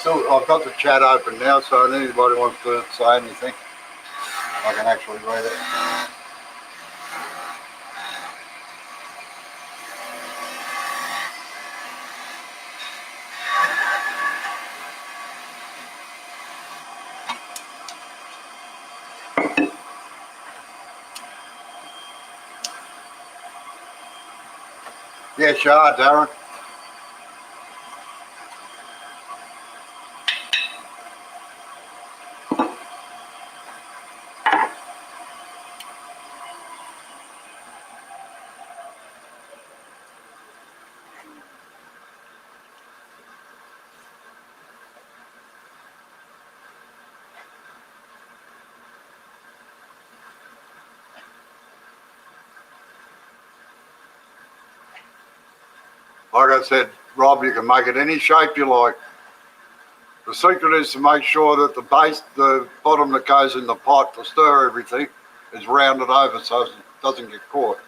I've got the chat open now, so if anybody wants to say anything, I can actually read it. Yes, you are, Darren. Like I said, Rob, you can make it any shape you like. The secret is to make sure that the bottom that goes in the pot to stir everything is rounded over so it doesn't get caught.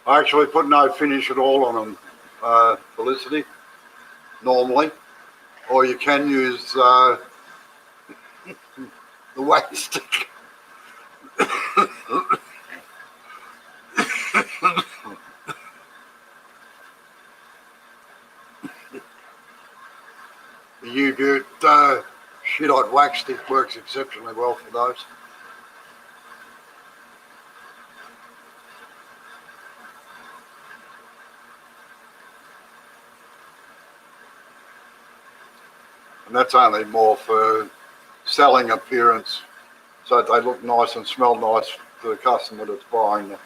I actually put no finish at all on them, Felicity, normally. Or you can use the wax stick. The U-Dirt shit-hot wax stick works exceptionally well for those. And that's only more for selling appearance, so that they look nice and smell nice to the customer that's buying them.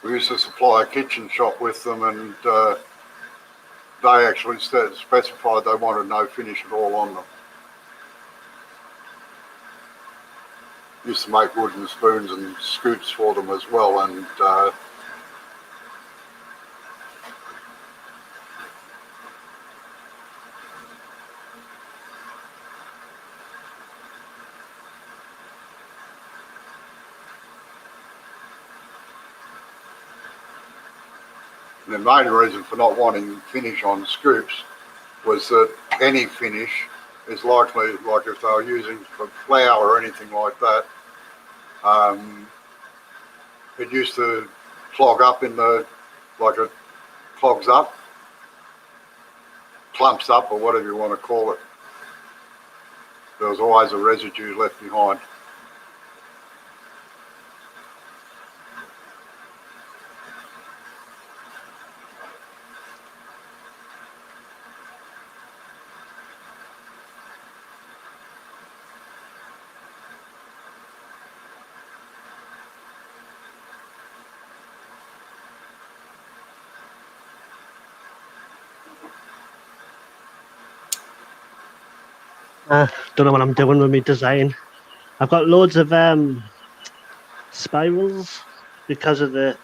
We used to supply a kitchen shop with them, and they actually specified they wanted no finish at all on them. Used to make wooden spoons and scoops for them as well, and And the main reason for not wanting finish on scoops was that any finish is likely, like if they were using for flour or anything like that, it used to clog up in the, like it clogs up, clumps up, or whatever you want to call it. There was always a residue left behind. Don't know what I'm doing with my design. I've got loads of spirals because of the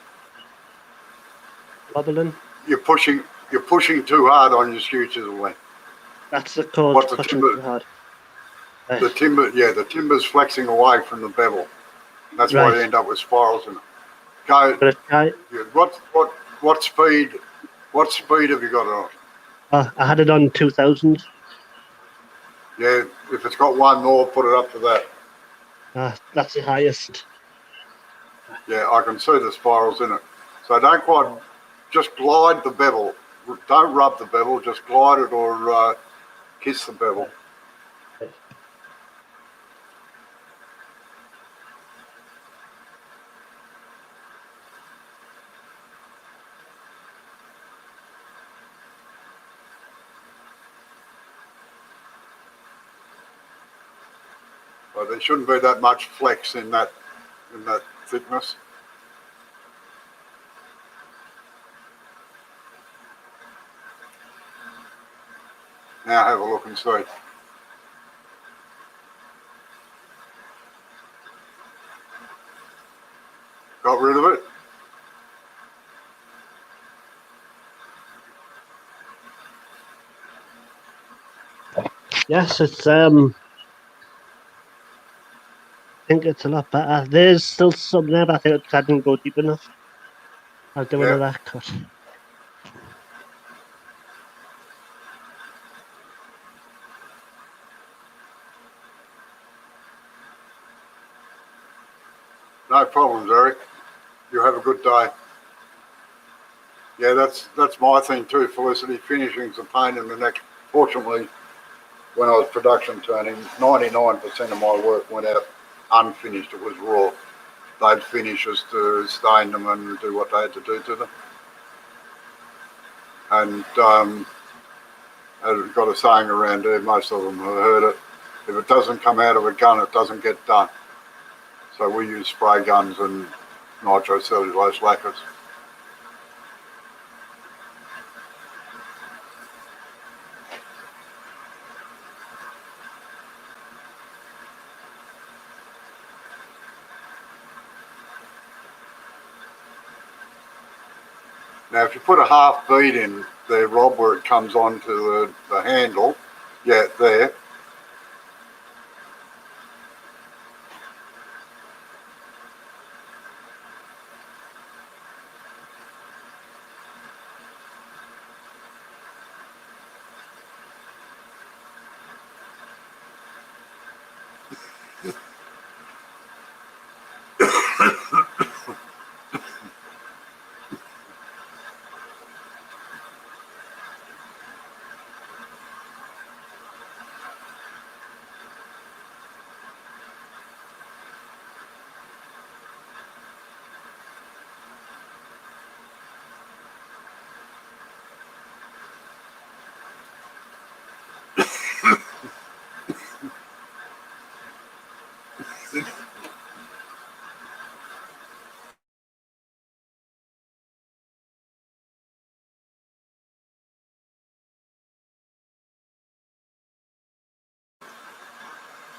wobbling. You're pushing too hard on your skew chisel then. That's the cause What the pushing timber- too hard. The timber's flexing away from the bevel. That's why Right. you end up with spirals in it. Go. But What speed? What speed have you got it on? I had it on 2000. Yeah, if it's got one more, put it up to that. That's the highest. Yeah, I can see the spirals in it. So don't quite, just glide the bevel. Don't rub the bevel, just glide it or kiss the bevel. But there shouldn't be that much flex in that thickness. Now have a look and see. Got rid of it? Yes, it's I think it's a lot better. There's still some there, but I think I didn't go deep enough. I'll do another cut. No problems, Eric. You have a good day. Yeah, that's my thing too, Felicity. Finishing's a pain in the neck. Fortunately, when I was production turning, 99% of my work went out unfinished. It was raw. They'd finish us to stain them and do what they had to do to them. And I've got a saying around here, most of them have heard it. If it doesn't come out of a gun, it doesn't get done. So we use spray guns and nitrocellulose lacquers. Now, if you put a half bead in there, Rob, where it comes onto the handle, yeah, there.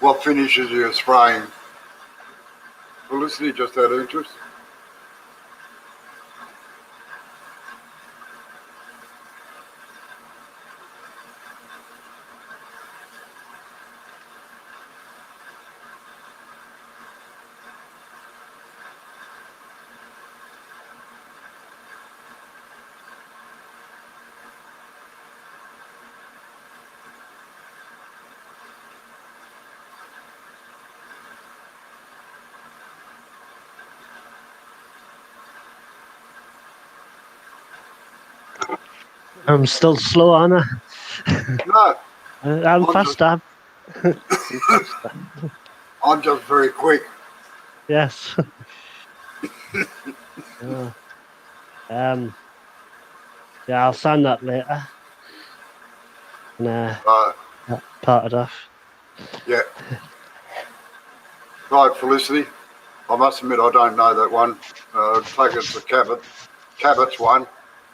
What finishes you're spraying? Felicity, just out of interest. I'm still slow, Anna. No, I'm I'm just, faster. I'm faster. I'm just very quick. Yes. Uh, um. Yeah, I'll sign that later. And part it off. Yeah. Right, Felicity. I must admit I don't know that one. Take it's the Cabot's one,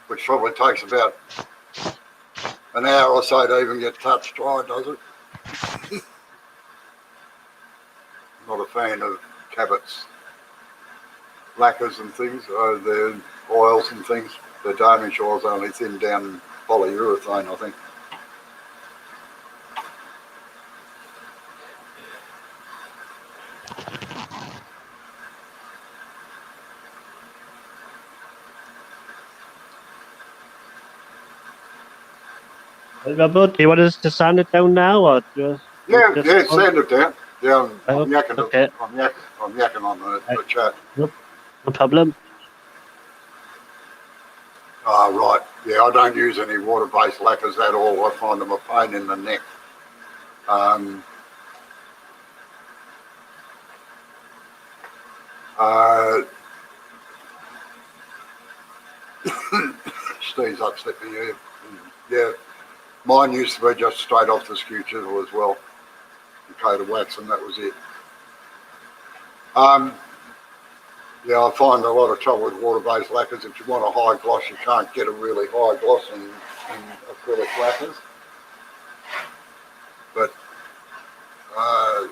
which probably takes about an hour or so to even get touch dry, does it? Not a fan of Cabot's lacquers and things, their oils and things. The Danish oil's only thin down polyurethane, I think. Robert, do you want us to sign it down now, or Yeah, just yeah, send it down. Yeah, I'm yakking, okay. I'm yakking on the chat. No problem. Oh, right. Yeah, I don't use any water-based lacquers at all. I find them a pain in the neck. Uh, Steve's upset me here. Yeah, mine used to be just straight off the Skew Chisel as well. A coat of wax and that was it. Yeah, I find a lot of trouble with water-based lacquers. If you want a high gloss, you can't get a really high gloss in acrylic lacquers. But I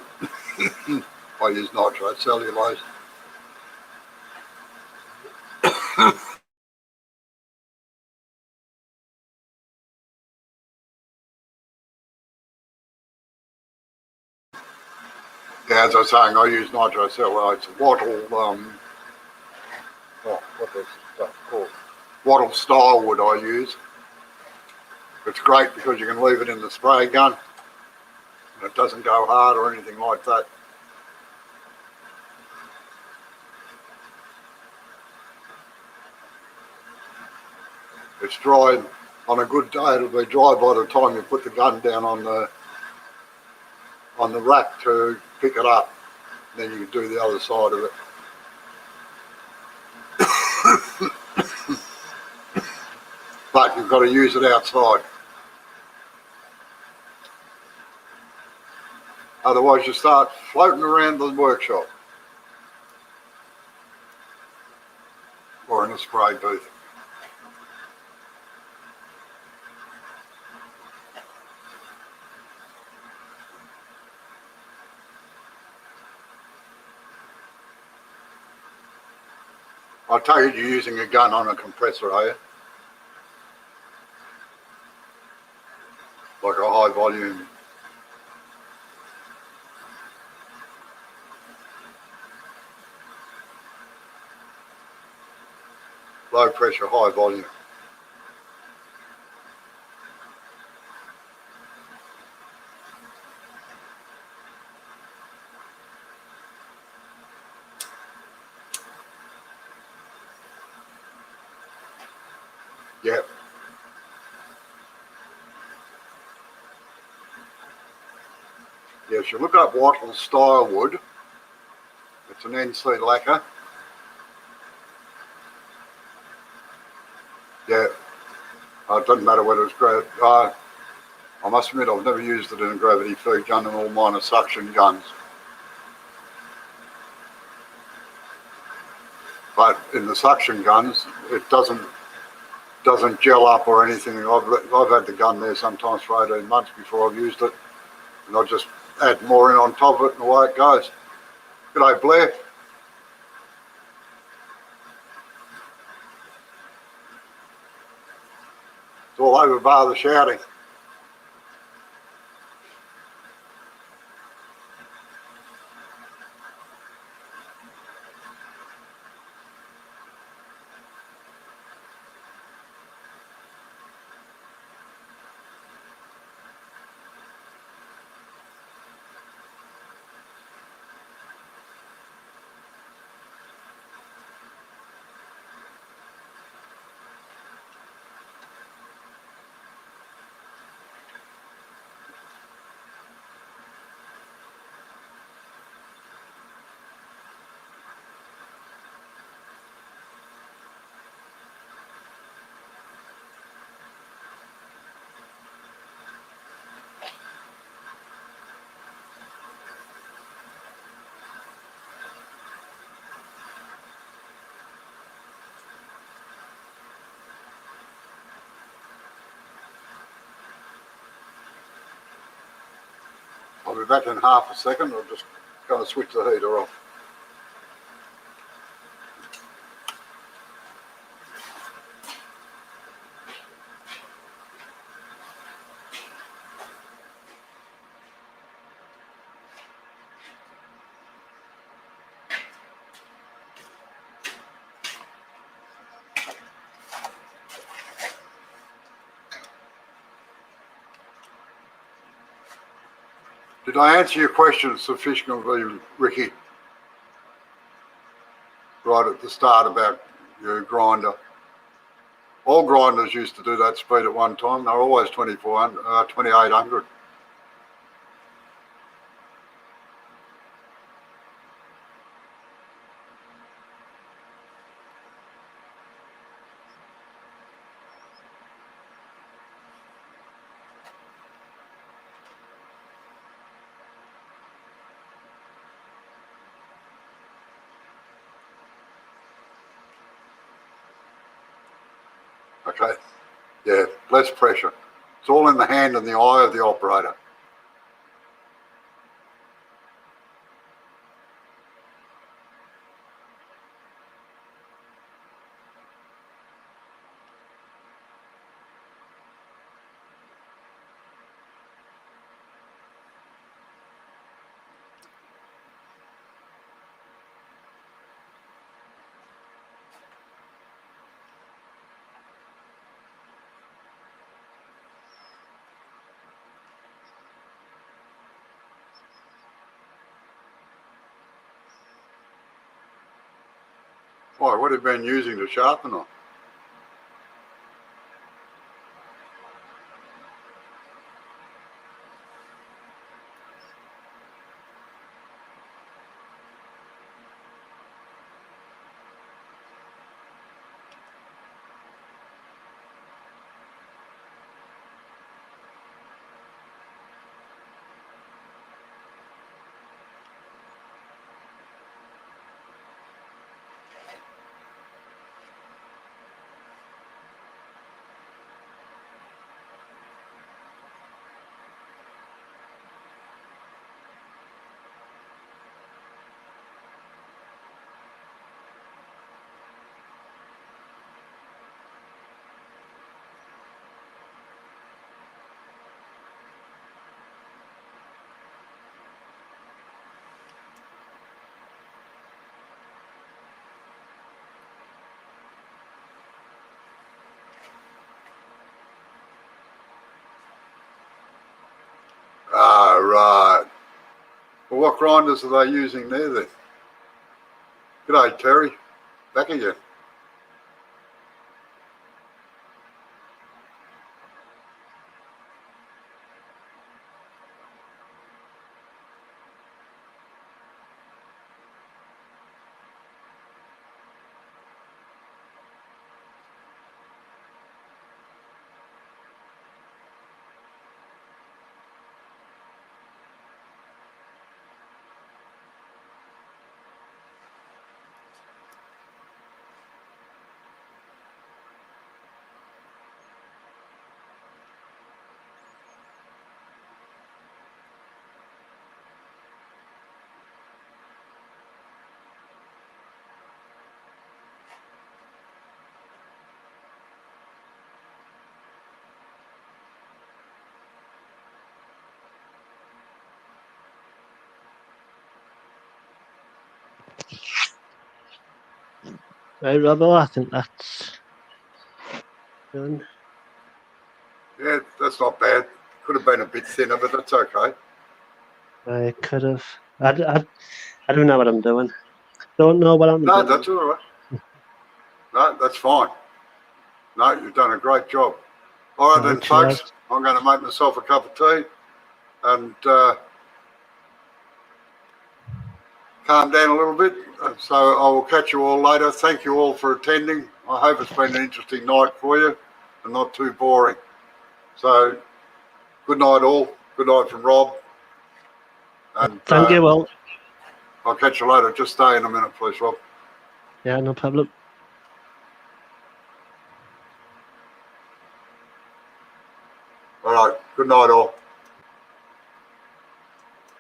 use nitrocellulose. Yeah, as I was saying, I use nitrocellulose. Wattle, what is stuff called? Wattle style wood I use. It's great because you can leave it in the spray gun and it doesn't go hard or anything like that. It's dry on a good day. It'll be dry by the time you put the gun down on the rack to pick it up. Then you can do the other side of it. But you've got to use it outside. Otherwise you start floating around the workshop or in a spray booth. I take it you're using a gun on a compressor, are you? Like a high volume. Low pressure, high volume. Yep. Yes, you look up Wattle style wood. It's an NC lacquer. Yeah. It doesn't matter whether it's gravity. I must admit I've never used it in a gravity feed gun, and all mine are suction guns. But in the suction guns, it doesn't gel up or anything. I've had the gun there sometimes for 18 months before I've used it, and I just add more in on top of it, and away it goes. G'day, Blair. It's all over bar the shouting. I'll be back in half a second. I'll just go and switch the heater off. Did I answer your question sufficiently, Ricky? Right at the start about your grinder. All grinders used to do that speed at one time. They were always 2800. Okay, yeah, less pressure. It's all in the hand and the eye of the operator. Why, what have you been using to sharpen on? Ah, right. Well, what grinders are they using there then? G'day, Terry. Back again. Right, Robbo, I think that's done. Yeah, that's not bad. Could have been a bit thinner, but that's okay. I could have. I don't know what I'm doing. Don't know what I'm No, doing. that's all right. No, that's fine. No, you've done a great job. All right then, Cheers. folks. I'm going to make myself a cup of tea and calm down a little bit. So I will catch you all later. Thank you all for attending. I hope it's been an interesting night for you and not too boring. So good night all. Good night from Rob. And Thank you all. I'll catch you later. Just stay in a minute, please, Rob. Yeah, no problem. All right. Good night all.